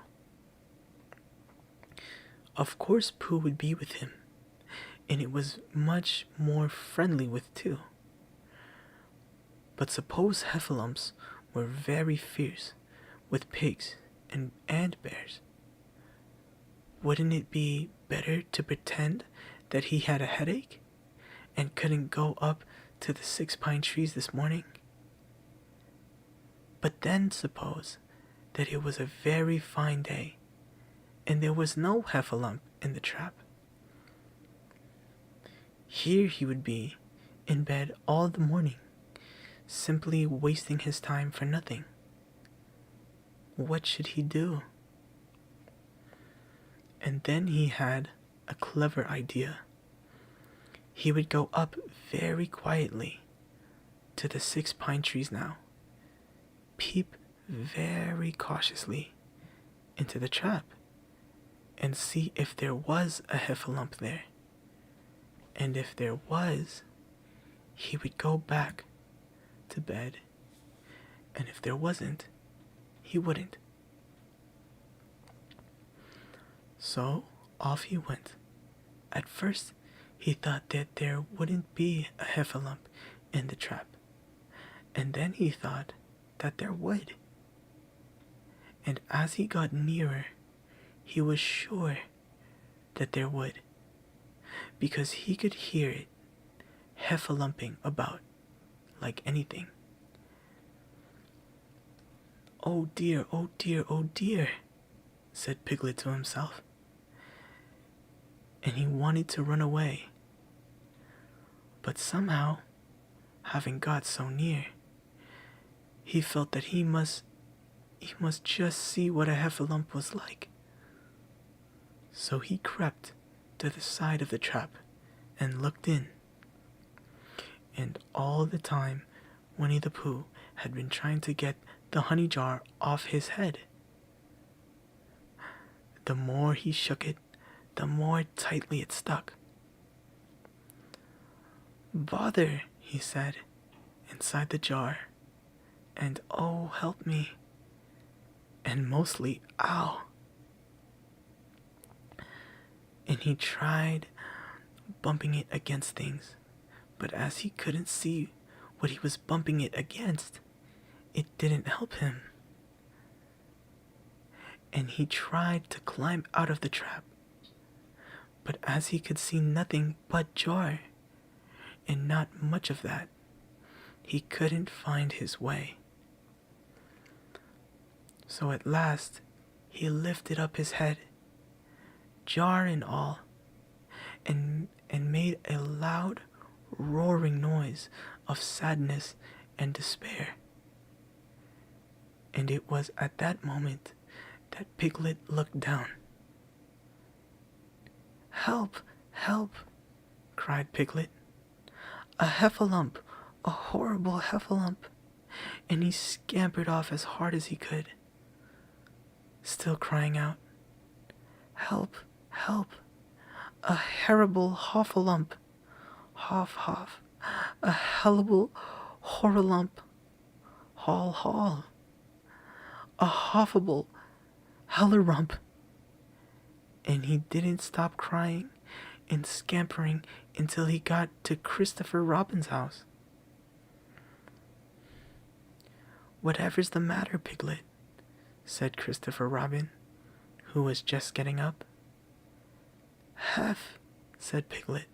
Of course Pooh would be with him, and it was much more friendly with too. But suppose heffalumps were very fierce with pigs and bears. Wouldn't it be better to pretend that he had a headache and couldn't go up to the 6 pine trees this morning? But then suppose that it was a very fine day and there was no heffalump in the trap. Here he would be in bed all the morning, simply wasting his time for nothing. What should he do? And then he had a clever idea. He would go up very quietly to the 6 pine trees now, peep very cautiously into the trap, and see if there was a heffalump there. And if there was, he would go back to bed, and if there wasn't, he wouldn't. So off he went. At first, he thought that there wouldn't be a heffalump in the trap, and then he thought that there would. And as he got nearer, he was sure that there would, because he could hear it heffalumping about like anything. "Oh dear, oh dear, oh dear," said Piglet to himself, and he wanted to run away. But somehow, having got so near, he felt that he must just see what a heffalump was like. So he crept to the side of the trap and looked in. And all the time, Winnie the Pooh had been trying to get the honey jar off his head. The more he shook it, the more tightly it stuck. "Bother," he said, inside the jar, and "oh, help me," and mostly "ow." And he tried bumping it against things, but as he couldn't see what he was bumping it against, it didn't help him. And he tried to climb out of the trap, but as he could see nothing but jar, and not much of that, he couldn't find his way. So at last, he lifted up his head, jar and all, and made a loud, roaring noise of sadness and despair. And it was at that moment that Piglet looked down. "Help! Help!" cried Piglet. "A heffalump! A horrible heffalump!" And he scampered off as hard as he could, still crying out, "Help! Help! A horrible hoffalump! Hoff, hoff! A hellable horralump! Haul, haul! A hoffable hellerump!" And he didn't stop crying and scampering until he got to Christopher Robin's house. "Whatever's the matter, Piglet?" said Christopher Robin, who was just getting up. "Heff," said Piglet,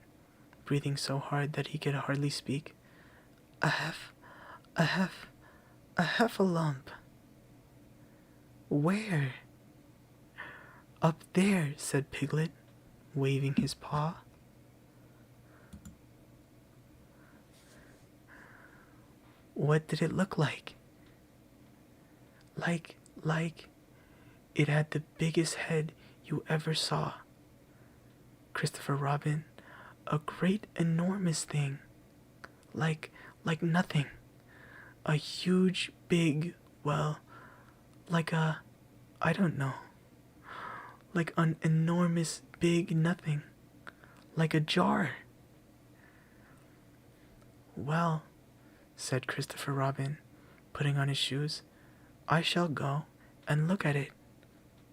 breathing so hard that he could hardly speak. "A heff, a heff, a heffalump." "Where?" "Up there," said Piglet, waving his paw. "What did it look like?" Like, it had the biggest head you ever saw, Christopher Robin. A great, enormous thing. Like nothing. A huge, big, well, like I don't know. Like an enormous, big nothing. Like a jar." "Well," said Christopher Robin, putting on his shoes, "I shall go and look at it.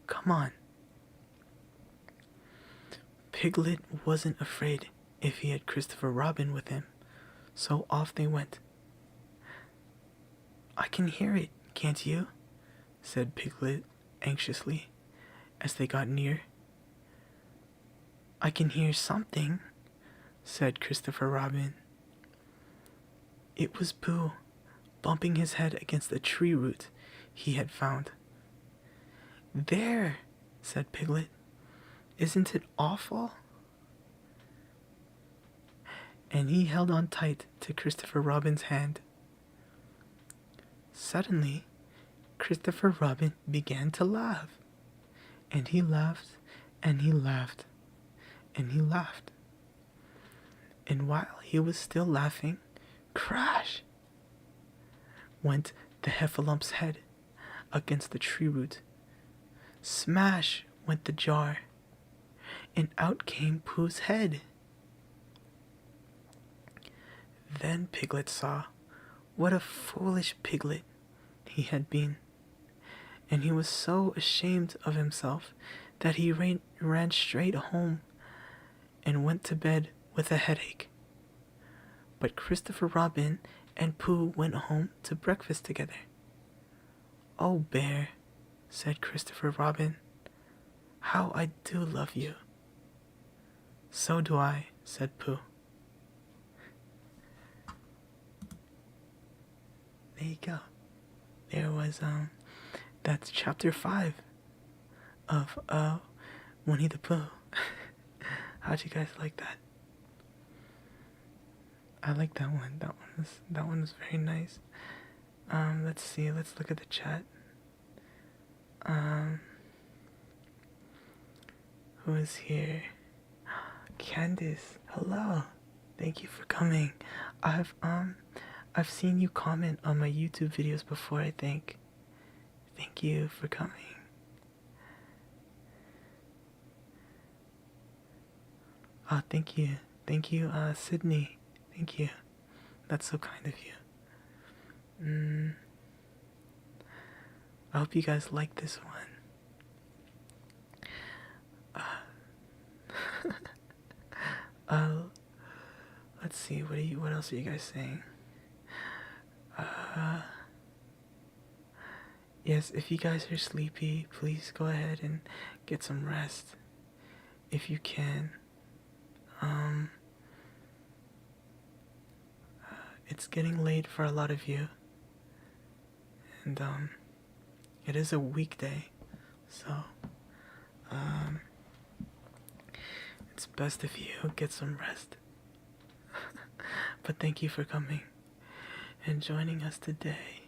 Come on." Piglet wasn't afraid if he had Christopher Robin with him, so off they went. "I can hear it, can't you?" said Piglet anxiously as they got near. "I can hear something," said Christopher Robin. It was Pooh, bumping his head against a tree root he had found. "There," said Piglet. "Isn't it awful?" And he held on tight to Christopher Robin's hand. Suddenly, Christopher Robin began to laugh. And he laughed, and he laughed, and he laughed. And while he was still laughing, crash! Went the heffalump's head against the tree root. Smash went the jar, and out came Pooh's head. Then Piglet saw What a foolish piglet he had been, and he was so ashamed of himself that he ran straight home and went to bed with a headache. But Christopher Robin and Pooh went home to breakfast together. "Oh, Bear," said Christopher Robin, "how I do love you." "So do I," said Pooh. There you go. There was, that's chapter 5 of, Winnie the Pooh. How'd you guys like that? I like that one. That one was very nice. Let's see. Let's look at the chat. Who is here? Candice. Hello. Thank you for coming. I've seen you comment on my YouTube videos before, I think. Thank you for coming. Oh, thank you. Thank you, Sydney. Thank you. That's so kind of you. I hope you guys like this one. Let's see, what else are you guys saying? Yes, if you guys are sleepy, please go ahead and get some rest if you can. It's getting late for a lot of you, and it is a weekday, so it's best if you get some rest. But thank you for coming and joining us today.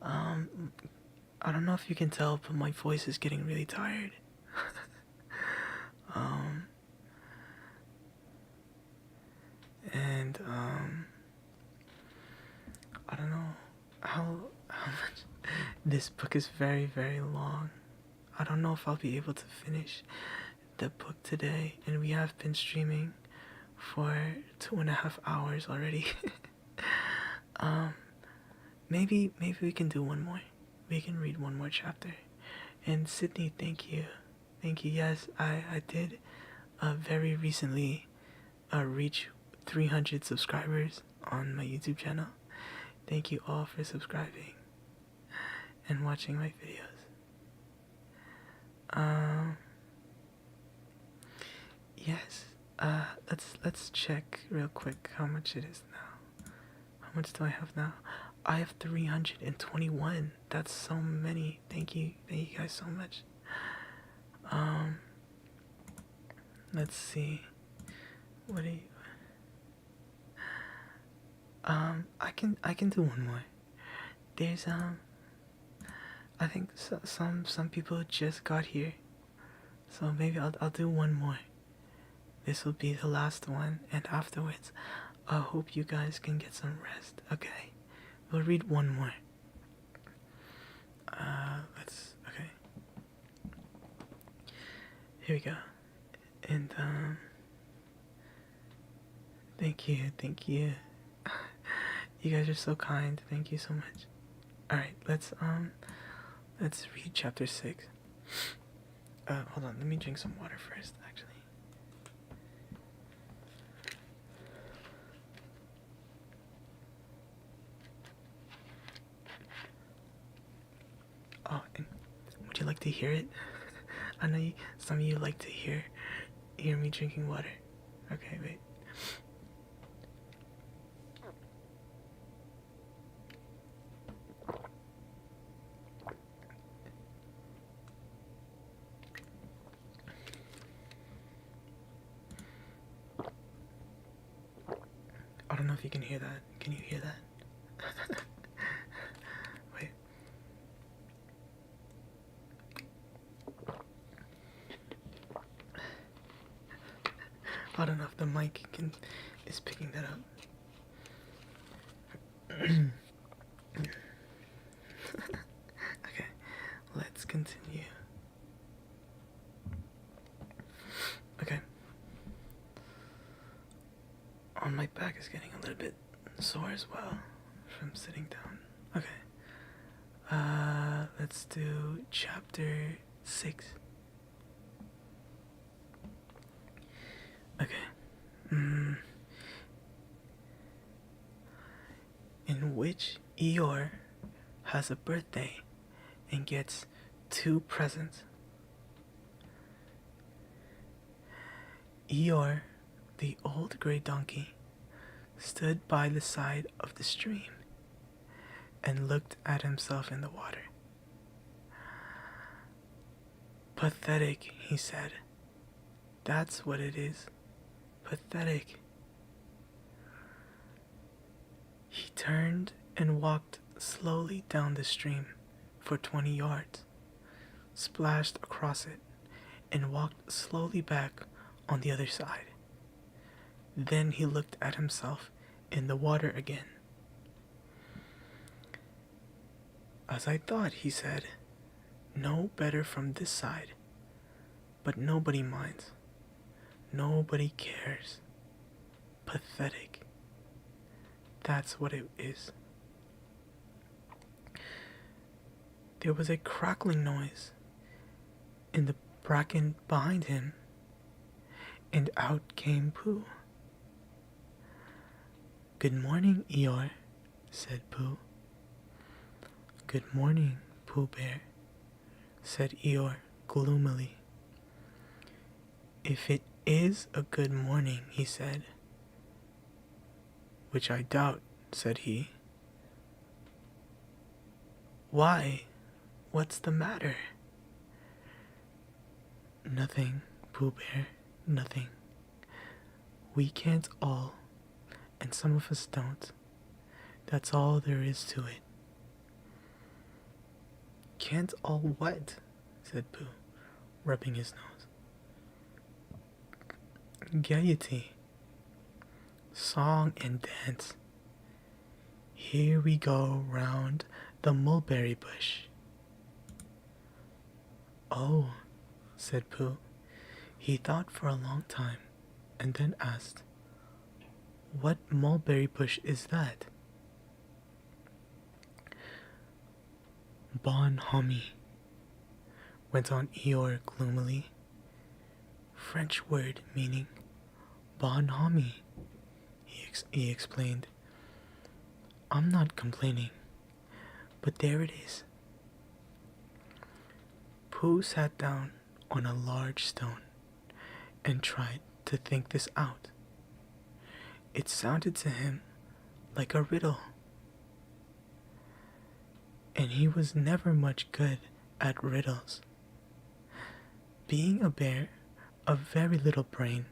I don't know if you can tell, but my voice is getting really tired. And I don't know how much. This book is very, very long. I don't know if I'll be able to finish the book today, and we have been streaming for 2.5 hours already. Maybe we can do one more. We can read one more chapter. And Sydney, thank you. Yes, I did very recently reach 300 subscribers on my YouTube channel. Thank you all for subscribing and watching my videos. Yes. Let's check real quick how much it is now. How much do I have now? I have 321. That's so many. Thank you guys so much. Let's see. What do you? I can do one more. There's I think some people just got here, so maybe I'll do one more. This will be the last one, and afterwards, I hope you guys can get some rest. Okay, we'll read one more. Okay. Here we go. And thank you. You guys are so kind. Thank you so much. All right, let's read chapter 6. Hold on. Let me drink some water first, actually. Oh, and would you like to hear it? I know some of you like to hear me drinking water. Okay, wait. I don't know if you can hear that. Can you hear that? Wait. I don't know if the mic is picking that up. Okay, let's continue. Okay. My back is getting a little bit sore as well if I'm sitting down. Okay. Let's do chapter 6. Okay. In which Eeyore has a birthday and gets 2 presents. Eeyore, the old gray donkey, stood by the side of the stream and looked at himself in the water. Pathetic, he said. That's what it is. Pathetic. He turned and walked slowly down the stream for 20 yards, splashed across it, and walked slowly back on the other side. Then he looked at himself in the water again. As I thought, he said, no better from this side, but nobody minds. Nobody cares. Pathetic. That's what it is. There was a crackling noise in the bracken behind him, and out came Pooh. Good morning, Eeyore, said Pooh. Good morning, Pooh Bear, said Eeyore gloomily. If it is a good morning, he said. Which I doubt, said he. Why? What's the matter? Nothing, Pooh Bear, nothing. We can't all, and some of us don't. That's all there is to it. Can't all what? Said Pooh, rubbing his nose. Gaiety. Song and dance. Here we go round the mulberry bush. Oh, said Pooh. He thought for a long time and then asked, what mulberry bush is that? Bonhomie, went on Eeyore gloomily. French word meaning bonhomie, he explained. I'm not complaining, but there it is. Pooh sat down on a large stone and tried to think this out. It sounded to him like a riddle, and he was never much good at riddles. Being a bear of very little brain,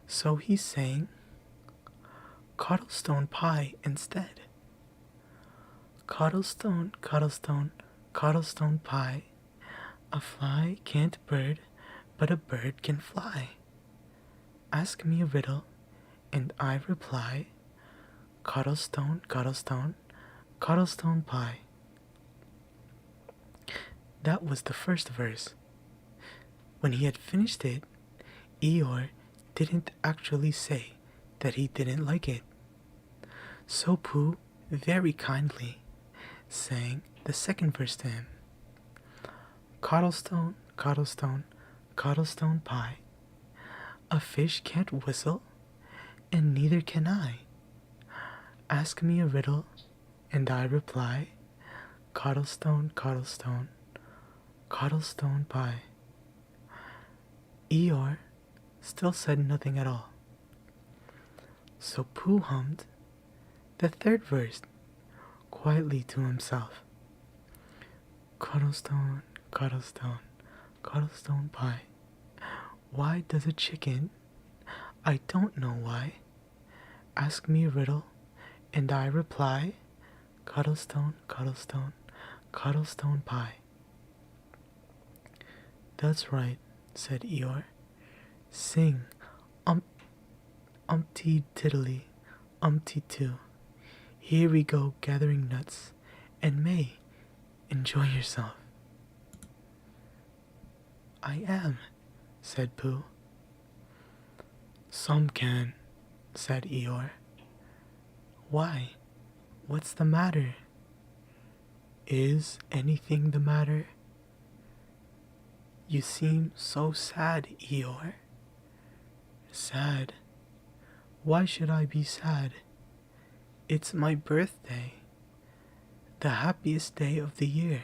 so he sang Cottlestone Pie instead. Cottlestone, Cottlestone, Cottlestone Pie, a fly can't bird, but a bird can fly. Ask me a riddle, and I reply, Cottlestone, Cottlestone, Cottlestone Pie. That was the first verse. When he had finished it, Eeyore didn't actually say that he didn't like it. So Pooh very kindly sang the second verse to him. Cottlestone, Cottlestone, Cottlestone Pie. A fish can't whistle, and neither can I. Ask me a riddle, and I reply, Cottlestone, Cottlestone, Cottlestone Pie. Eeyore still said nothing at all. So Pooh hummed the third verse quietly to himself. Cottlestone, Cottlestone, Cottlestone Pie. Why does a chicken? I don't know why. Ask me a riddle, and I reply, Cottlestone, Cottlestone, Cottlestone Pie. That's right, said Eeyore. Sing, umpty tiddly, umpty too. Here we go gathering nuts, and May, enjoy yourself. I am, said Pooh. Some can, said Eeyore. Why? What's the matter? Is anything the matter? You seem so sad, Eeyore. Sad? Why should I be sad? It's my birthday. The happiest day of the year.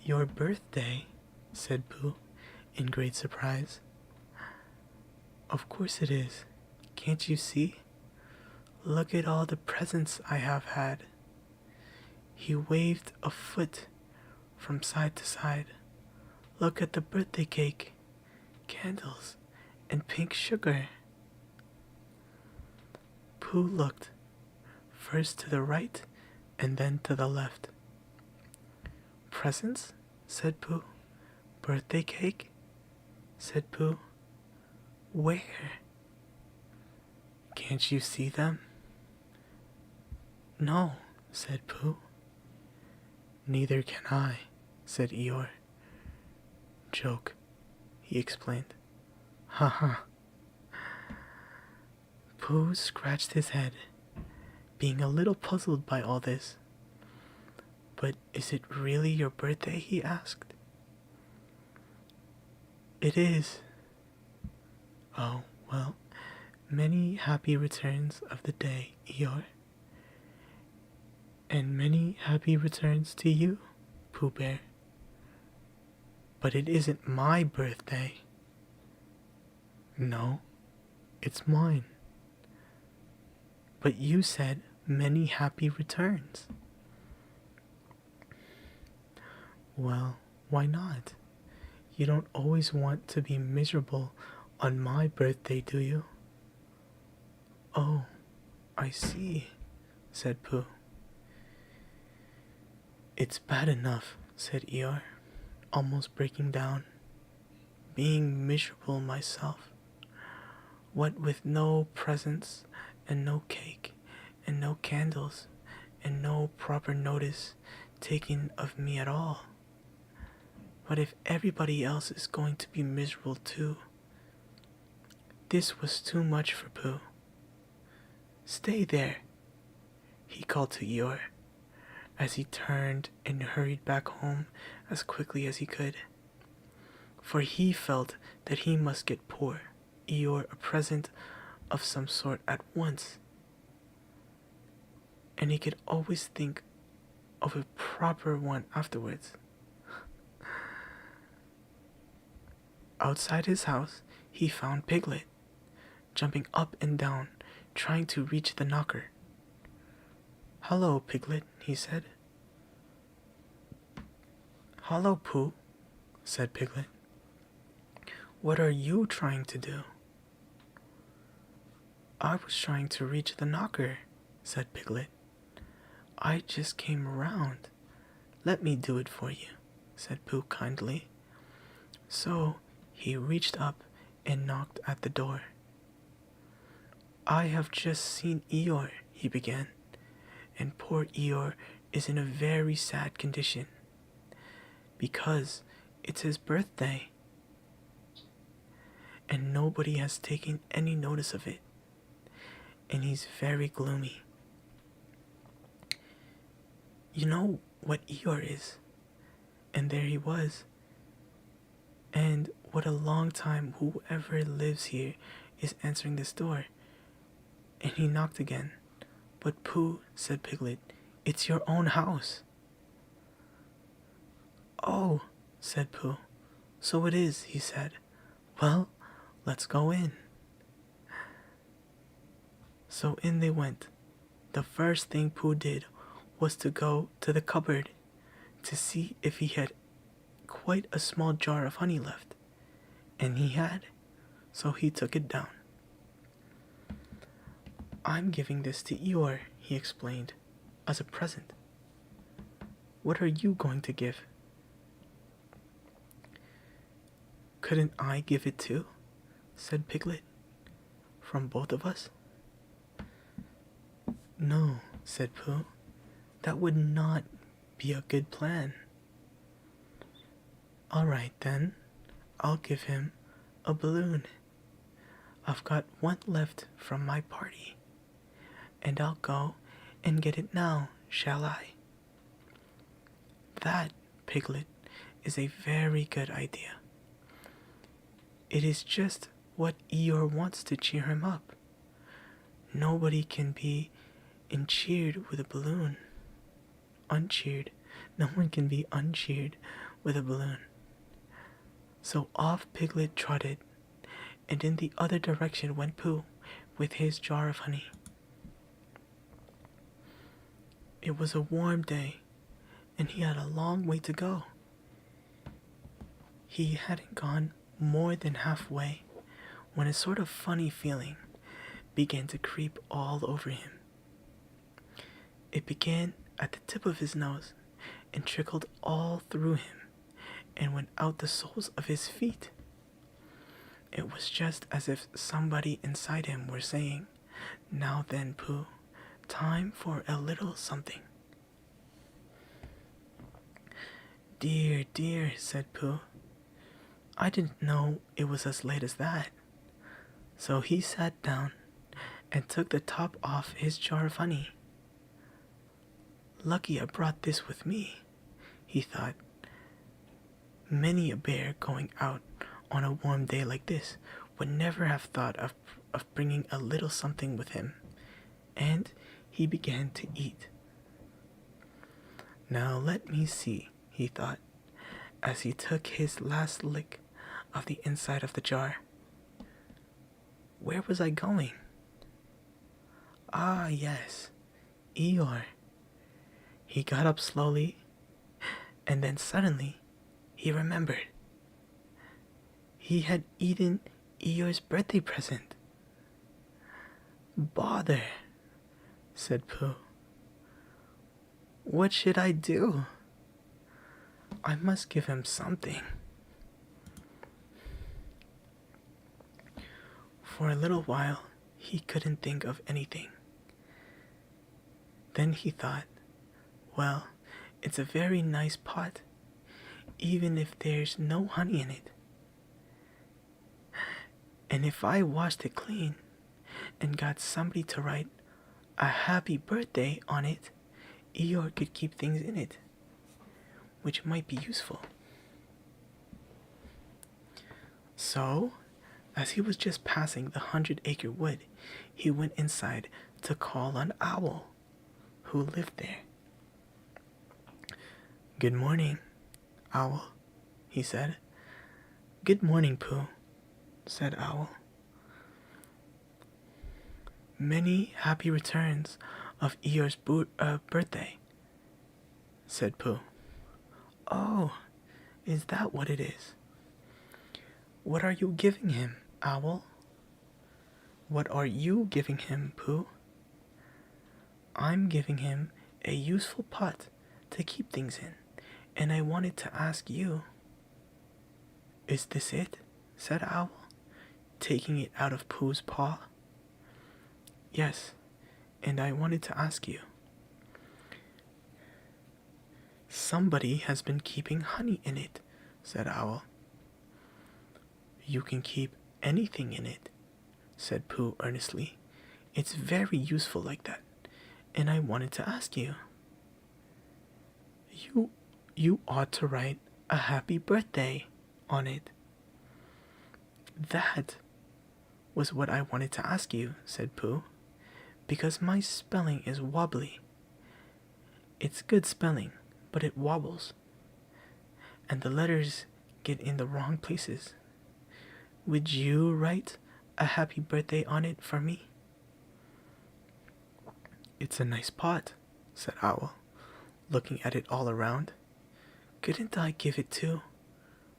Your birthday? Said Pooh, in great surprise. Of course it is. Can't you see? Look at all the presents I have had. He waved a foot from side to side. Look at the birthday cake, candles, and pink sugar. Pooh looked, first to the right and then to the left. Presents? Said Pooh. Birthday cake? Said Pooh. Where? Can't you see them? No, said Pooh. Neither can I, said Eeyore. Joke, he explained. Ha ha. Pooh scratched his head, being a little puzzled by all this. But is it really your birthday? He asked. It is. Oh, well, many happy returns of the day, Eeyore. And many happy returns to you, Pooh Bear. But it isn't my birthday. No, it's mine. But you said many happy returns. Well, why not? You don't always want to be miserable on my birthday, do you? Oh, I see, said Pooh. It's bad enough, said Eeyore, almost breaking down. Being miserable myself. What with no presents, and no cake, and no candles, and no proper notice taken of me at all. But if everybody else is going to be miserable too. This was too much for Pooh. Stay there, he called to Eeyore, as he turned and hurried back home as quickly as he could. For he felt that he must get poor Eeyore a present of some sort at once. And he could always think of a proper one afterwards. Outside his house, he found Piglet, jumping up and down, trying to reach the knocker. Hello, Piglet, he said. Hello, Pooh, said Piglet. What are you trying to do? I was trying to reach the knocker, said Piglet. I just came around. Let me do it for you, said Pooh kindly. So he reached up and knocked at the door. I have just seen Eeyore, he began, and poor Eeyore is in a very sad condition, because it's his birthday, and nobody has taken any notice of it, and he's very gloomy. You know what Eeyore is, and there he was, and what a long time whoever lives here is answering this door. And he knocked again. But Pooh, said Piglet, it's your own house. Oh, said Pooh, so it is, he said. Well, let's go in. So in they went. The first thing Pooh did was to go to the cupboard to see if he had quite a small jar of honey left. And he had, so he took it down. I'm giving this to Eeyore, he explained, as a present. What are you going to give? Couldn't I give it too? Said Piglet. From both of us? No, said Pooh. That would not be a good plan. All right then, I'll give him a balloon. I've got one left from my party, and I'll go and get it now, shall I? That, Piglet, is a very good idea. It is just what Eeyore wants to cheer him up. Nobody can be uncheered with a balloon. Uncheered. No one can be uncheered with a balloon. So off Piglet trotted, and in the other direction went Pooh with his jar of honey. It was a warm day, and he had a long way to go. He hadn't gone more than halfway when a sort of funny feeling began to creep all over him. It began at the tip of his nose and trickled all through him and went out the soles of his feet. It was just as if somebody inside him were saying, "Now then, Pooh, time for a little something." "Dear, dear," said Pooh. "I didn't know it was as late as that." So he sat down and took the top off his jar of honey. "Lucky I brought this with me," he thought. Many a bear going out on a warm day like this would never have thought of bringing a little something with him, and he began to eat. "Now let me see," he thought, as he took his last lick of the inside of the jar. "Where was I going? Ah, yes, Eeyore." He got up slowly, and then suddenly he remembered. He had eaten Eeyore's birthday present. "Bother," said Pooh. "What should I do? I must give him something." For a little while, he couldn't think of anything. Then he thought, well, it's a very nice pot, even if there's no honey in it. And if I washed it clean and got somebody to write a happy birthday on it, Eeyore could keep things in it, which might be useful. So, as he was just passing the 100-acre wood, he went inside to call on Owl, who lived there. "Good morning, Owl," he said. "Good morning, Pooh," said Owl. "Many happy returns of Eeyore's birthday," said Pooh. "Oh, is that what it is? What are you giving him, Owl?" "What are you giving him, Pooh?" "I'm giving him a useful pot to keep things in, and I wanted to ask you." "Is this it?" said Owl, taking it out of Pooh's paw. "Yes, and I wanted to ask you." "Somebody has been keeping honey in it," said Owl. "You can keep anything in it," said Pooh earnestly. "It's very useful like that, and I wanted to ask you." You ought to write a happy birthday on it." "That was what I wanted to ask you," said Pooh, "because my spelling is wobbly. It's good spelling, but it wobbles, and the letters get in the wrong places. Would you write a happy birthday on it for me?" "It's a nice pot," said Owl, looking at it all around. "Couldn't I give it too,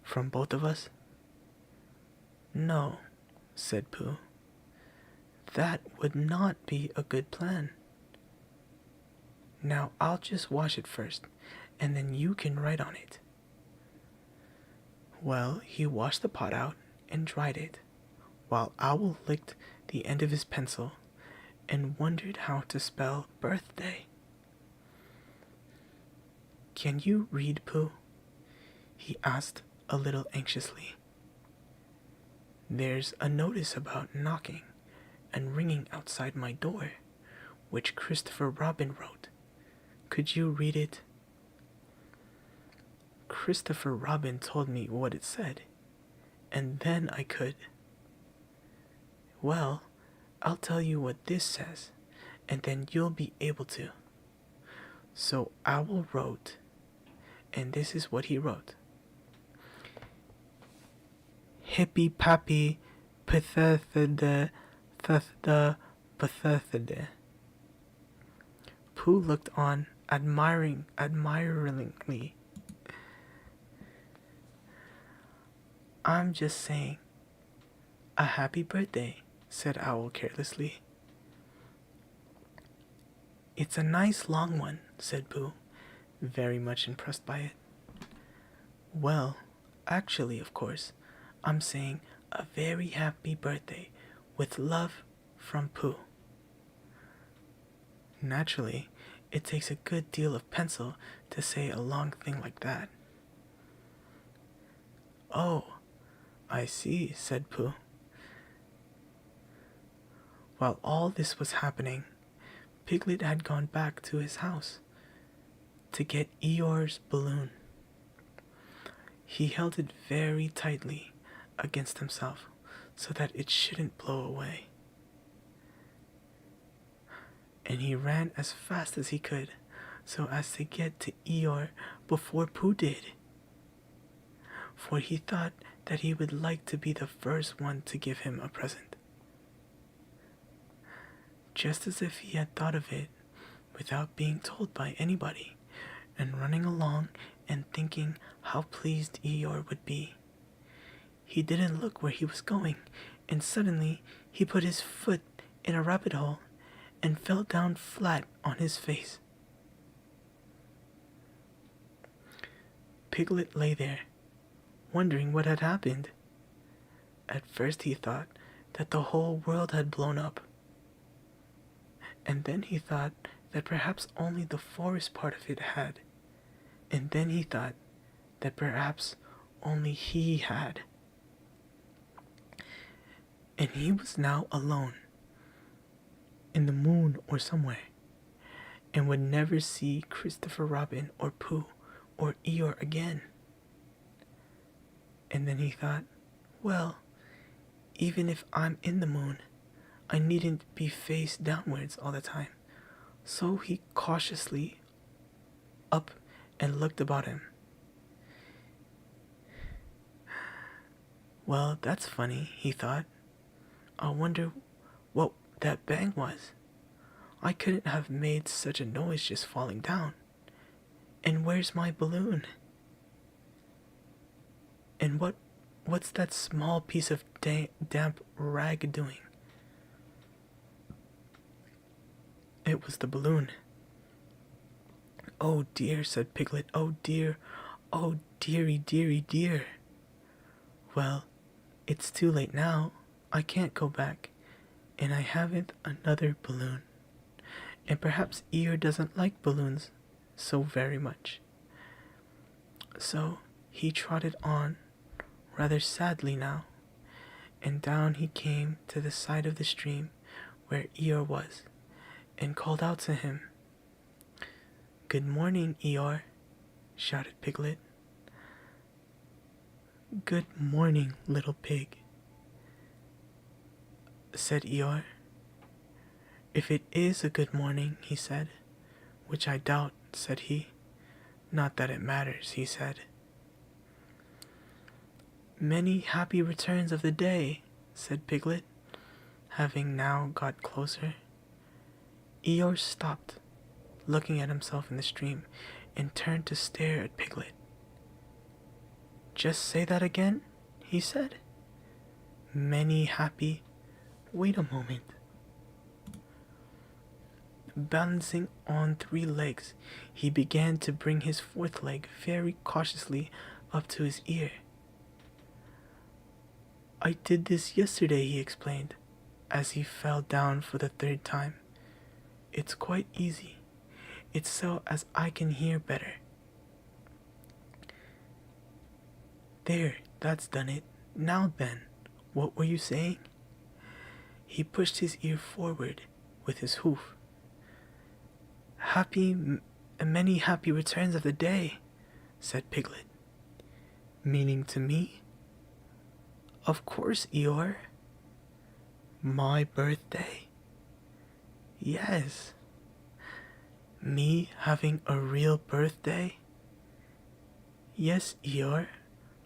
from both of us?" "No," said Pooh. "That would not be a good plan. Now I'll just wash it first, and then you can write on it." Well, he washed the pot out and dried it, while Owl licked the end of his pencil and wondered how to spell birthday. "Can you read, Pooh?" he asked a little anxiously. "There's a notice about knocking and ringing outside my door, which Christopher Robin wrote. Could you read it? Christopher Robin told me what it said, and then I could. Well, I'll tell you what this says, and then you'll be able to. So Owl wrote, and this is what he wrote. Hippy pappy pathethede thethede pathethede. Pooh looked on admiringly. I'm just saying, a happy birthday, said Owl carelessly. It's a nice long one, said Pooh, very much impressed by it. Well, actually, of course, I'm saying a very happy birthday with love from Pooh. Naturally, it takes a good deal of pencil to say a long thing like that. Oh, I see, said Pooh. While all this was happening, Piglet had gone back to his house to get Eeyore's balloon. He held it very tightly against himself so that it shouldn't blow away. And he ran as fast as he could so as to get to Eeyore before Pooh did. For he thought that he would like to be the first one to give him a present. Just as if he had thought of it without being told by anybody, and running along and thinking how pleased Eeyore would be. He didn't look where he was going, and suddenly he put his foot in a rabbit hole and fell down flat on his face. Piglet lay there, wondering what had happened. At first he thought that the whole world had blown up. And then he thought that perhaps only the forest part of it had. And then he thought that perhaps only he had. And he was now alone, in the moon or somewhere, and would never see Christopher Robin or Pooh or Eeyore again. And then he thought, well, even if I'm in the moon, I needn't be face downwards all the time. So he cautiously up and looked about him. Well, that's funny, he thought. I wonder what that bang was. I couldn't have made such a noise just falling down. And where's my balloon? And what's that small piece of damp rag doing? It was the balloon. Oh dear, said Piglet. Oh dear. Oh dearie, dearie, dear. Well, it's too late now. I can't go back. And I haven't another balloon. And perhaps Eeyore doesn't like balloons so very much. So he trotted on, rather sadly now, and down he came to the side of the stream where Eeyore was, and called out to him. Good morning, Eeyore, shouted Piglet. Good morning, little pig, said Eeyore. If it is a good morning, he said, which I doubt, said he. Not that it matters, he said. Many happy returns of the day, said Piglet, having now got closer. Eeyore stopped, looking at himself in the stream, and turned to stare at Piglet. Just say that again, he said. Many happy... Wait a moment. Balancing on 3 legs, he began to bring his 4th leg very cautiously up to his ear. I did this yesterday, he explained, as he fell down for the 3rd time. It's quite easy. It's so as I can hear better. There, that's done it. Now then, what were you saying? He pushed his ear forward with his hoof, Many happy returns of the day, said Piglet. Meaning to me? Of course, Eeyore. My birthday? Yes. Me having a real birthday? Yes, Eeyore.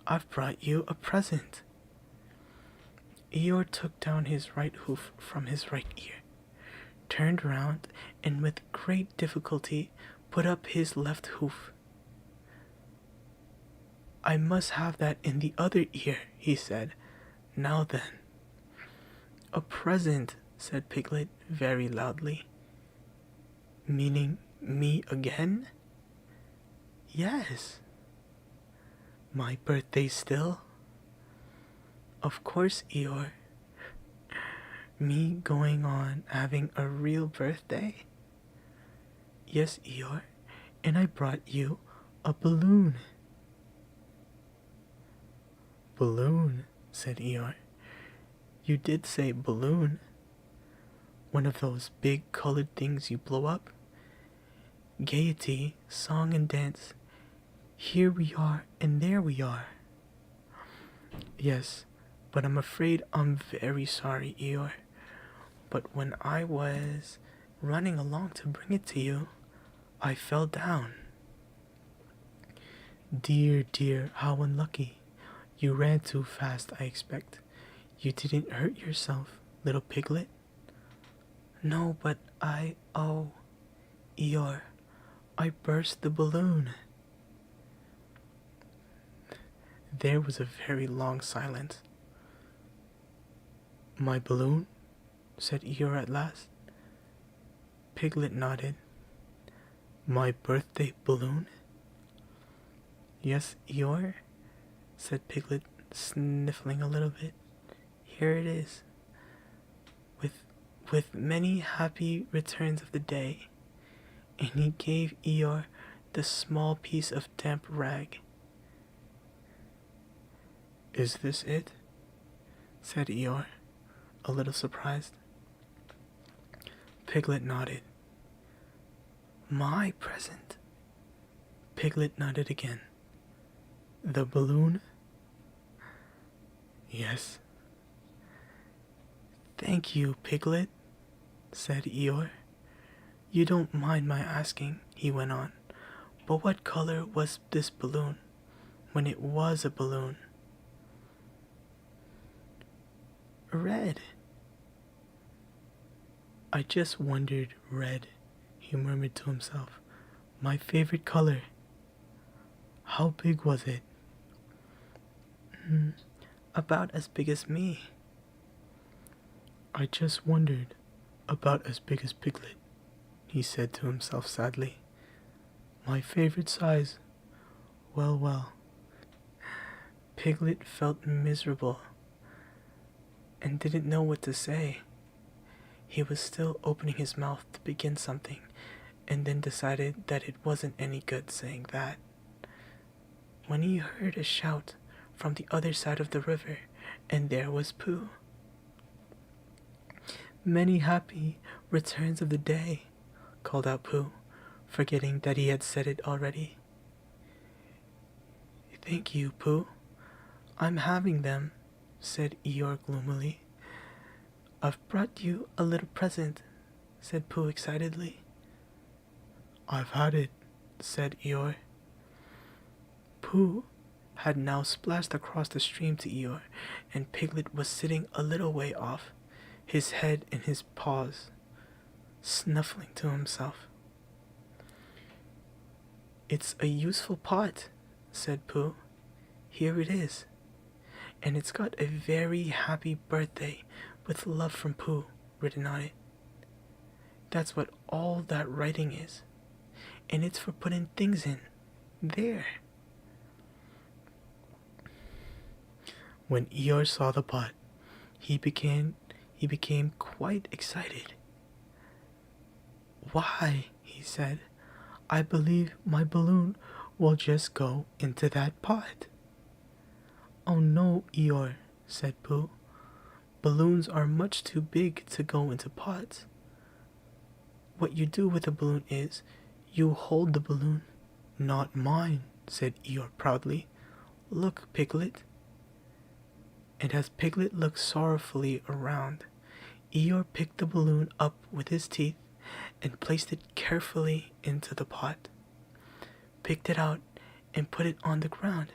I've brought you a present. Eeyore took down his right hoof from his right ear, turned round, and with great difficulty put up his left hoof. I must have that in the other ear, he said. Now then. A present, said Piglet very loudly. Meaning me again? Yes. My birthday still? Of course, Eeyore. Me going on having a real birthday? Yes, Eeyore, and I brought you a balloon. Balloon, said Eeyore. You did say balloon. One of those big colored things you blow up? Gaiety, song and dance. Here we are and there we are. Yes, but I'm afraid I'm very sorry, Eeyore. But when I was running along to bring it to you, I fell down. Dear, dear, how unlucky. You ran too fast, I expect. You didn't hurt yourself, little Piglet? No, but oh, Eeyore, I burst the balloon. There was a very long silence. My balloon? Said Eeyore at last. Piglet nodded. My birthday balloon? Yes, Eeyore, said Piglet, sniffling a little bit. Here it is. With many happy returns of the day. And he gave Eeyore the small piece of damp rag. Is this it? Said Eeyore, a little surprised. Piglet nodded. My present? Piglet nodded again. The balloon? Yes. Thank you, Piglet, said Eeyore. You don't mind my asking, he went on, but what color was this balloon when it was a balloon? Red. I just wondered, red, he murmured to himself. My favorite color. How big was it? About as big as me. I just wondered, about as big as Piglet, he said to himself sadly. My favorite size. Well, well. Piglet felt miserable and didn't know what to say. He was still opening his mouth to begin something, and then decided that it wasn't any good saying that, when he heard a shout from the other side of the river, and there was Pooh. Many happy returns of the day, called out Pooh, forgetting that he had said it already. Thank you, Pooh. I'm having them, said Eeyore gloomily. I've brought you a little present, said Pooh excitedly. I've had it, said Eeyore. Pooh had now splashed across the stream to Eeyore, and Piglet was sitting a little way off, his head in his paws, snuffling to himself. It's a useful pot, said Pooh. Here it is. And it's got a very happy birthday with love from Pooh written on it. That's what all that writing is. And it's for putting things in. There. When Eeyore saw the pot, he became quite excited. Why, he said, I believe my balloon will just go into that pot. Oh no, Eeyore, said Pooh. Balloons are much too big to go into pots. What you do with the balloon is you hold the balloon. Not mine, said Eeyore proudly. Look, Piglet. And as Piglet looked sorrowfully around, Eeyore picked the balloon up with his teeth and placed it carefully into the pot. Picked it out and put it on the ground,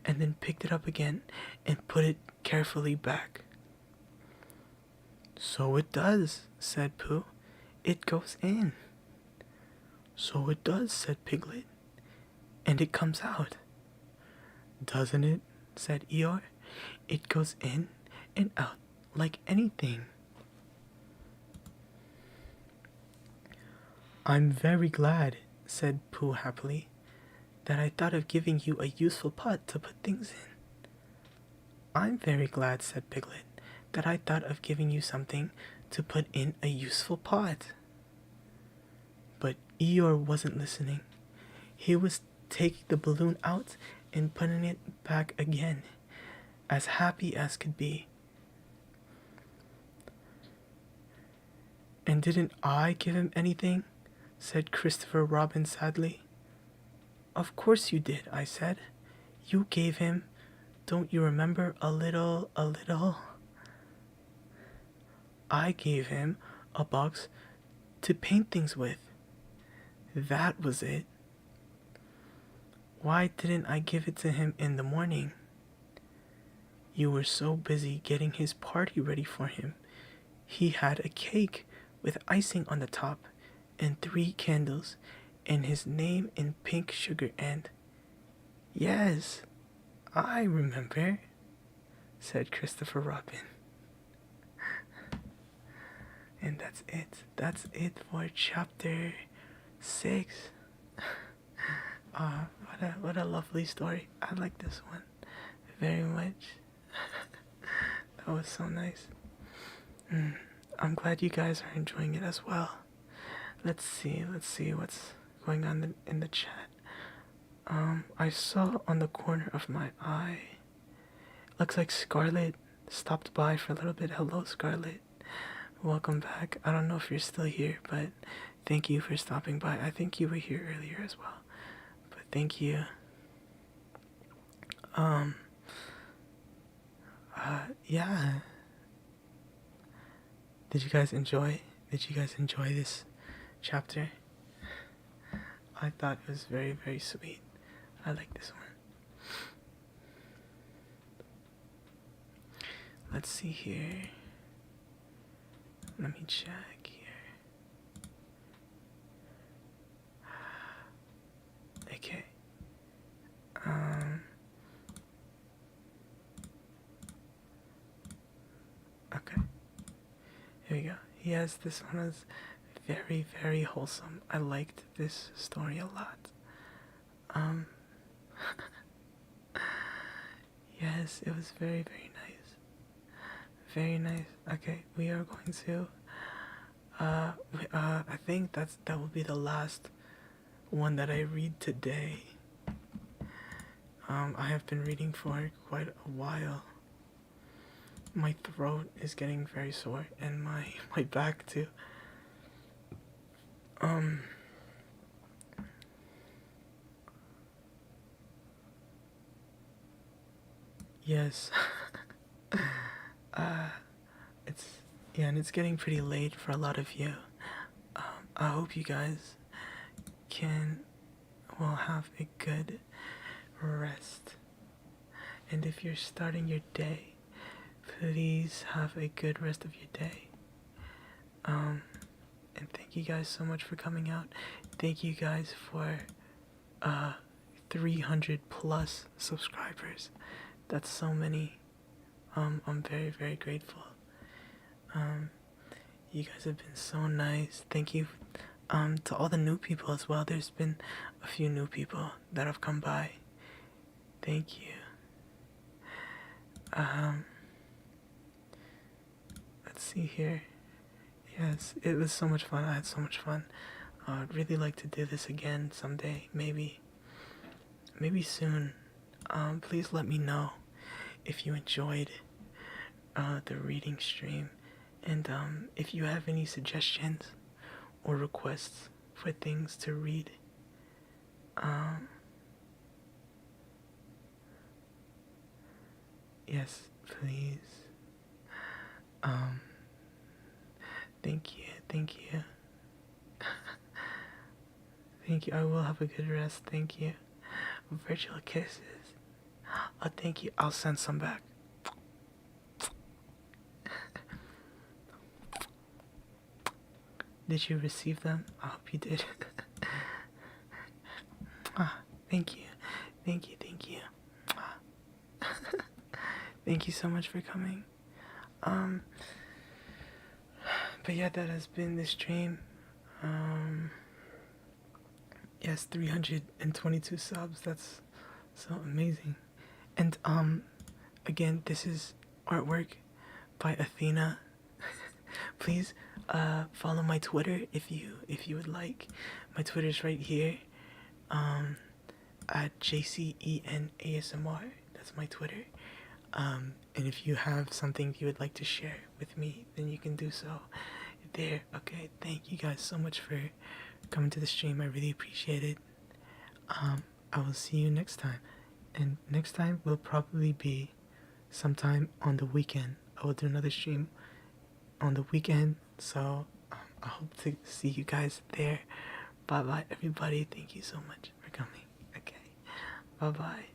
and then picked it up again and put it carefully back. So it does, said Pooh. It goes in. So it does, said Piglet. And it comes out. Doesn't it? Said Eeyore. It goes in and out like anything. I'm very glad, said Pooh happily, that I thought of giving you a useful pot to put things in. I'm very glad, said Piglet, that I thought of giving you something to put in a useful pot. But Eeyore wasn't listening. He was taking the balloon out and putting it back again, as happy as could be. And didn't I give him anything? Said Christopher Robin sadly. Of course you did, I said. You gave him, don't you remember, a little. I gave him a box to paint things with. That was it. Why didn't I give it to him in the morning? You were so busy getting his party ready for him. He had a cake with icing on the top and 3 candles and his name in pink sugar and... Yes, I remember, said Christopher Robin. And that's it. That's it for chapter 6. What a lovely story. I like this one very much. That was so nice. I'm glad you guys are enjoying it as well. Let's see what's going on in the chat. I saw on the corner of my eye. Looks like Scarlett stopped by for a little bit. Hello, Scarlett. Welcome back. I don't know if you're still here, but thank you for stopping by. I think you were here earlier as well. But thank you. Yeah. Did you guys enjoy this chapter? I thought it was very, very sweet. I like this one. Let's see here. Let me check here. Okay. Okay. Here we go. Yes, this one was very, very wholesome. I liked this story a lot. Yes, it was very, very nice. Very nice. Okay, we are going to I think that will be the last one that I read today. I have been reading for quite a while. My throat is getting very sore and my back too. Yes. It's getting pretty late for a lot of you. I hope you guys will have a good rest. And if you're starting your day, please have a good rest of your day. And thank you guys so much for coming out. Thank you guys for 300 plus subscribers. That's so many. I'm very, very grateful. You guys have been so nice. Thank you to all the new people as well. There's been a few new people that have come by. Thank you. Let's see here. Yes, it was so much fun. I had so much fun. I'd really like to do this again someday. Maybe soon. Please let me know if you enjoyed the reading stream, and if you have any suggestions or requests for things to read. Yes, please. Thank you, thank you. Thank you, I will have a good rest, thank you. Virtual kisses. Oh, thank you, I'll send some back. Did you receive them? I hope you did. Thank you, thank you, thank you. Thank you so much for coming. But yeah, that has been the stream. Yes, 322 subs. That's so amazing. And again, this is artwork by Athena. Please follow my Twitter if you would like. My Twitter's right here. At JCENASMR. That's my Twitter. And if you have something you would like to share with me, then you can do so there. Okay, thank you guys so much for coming to the stream. I really appreciate it. I will see you next time. And next time will probably be sometime on the weekend. I will do another stream on the weekend. So I hope to see you guys there. Bye bye everybody. Thank you so much for coming. Okay. Bye bye.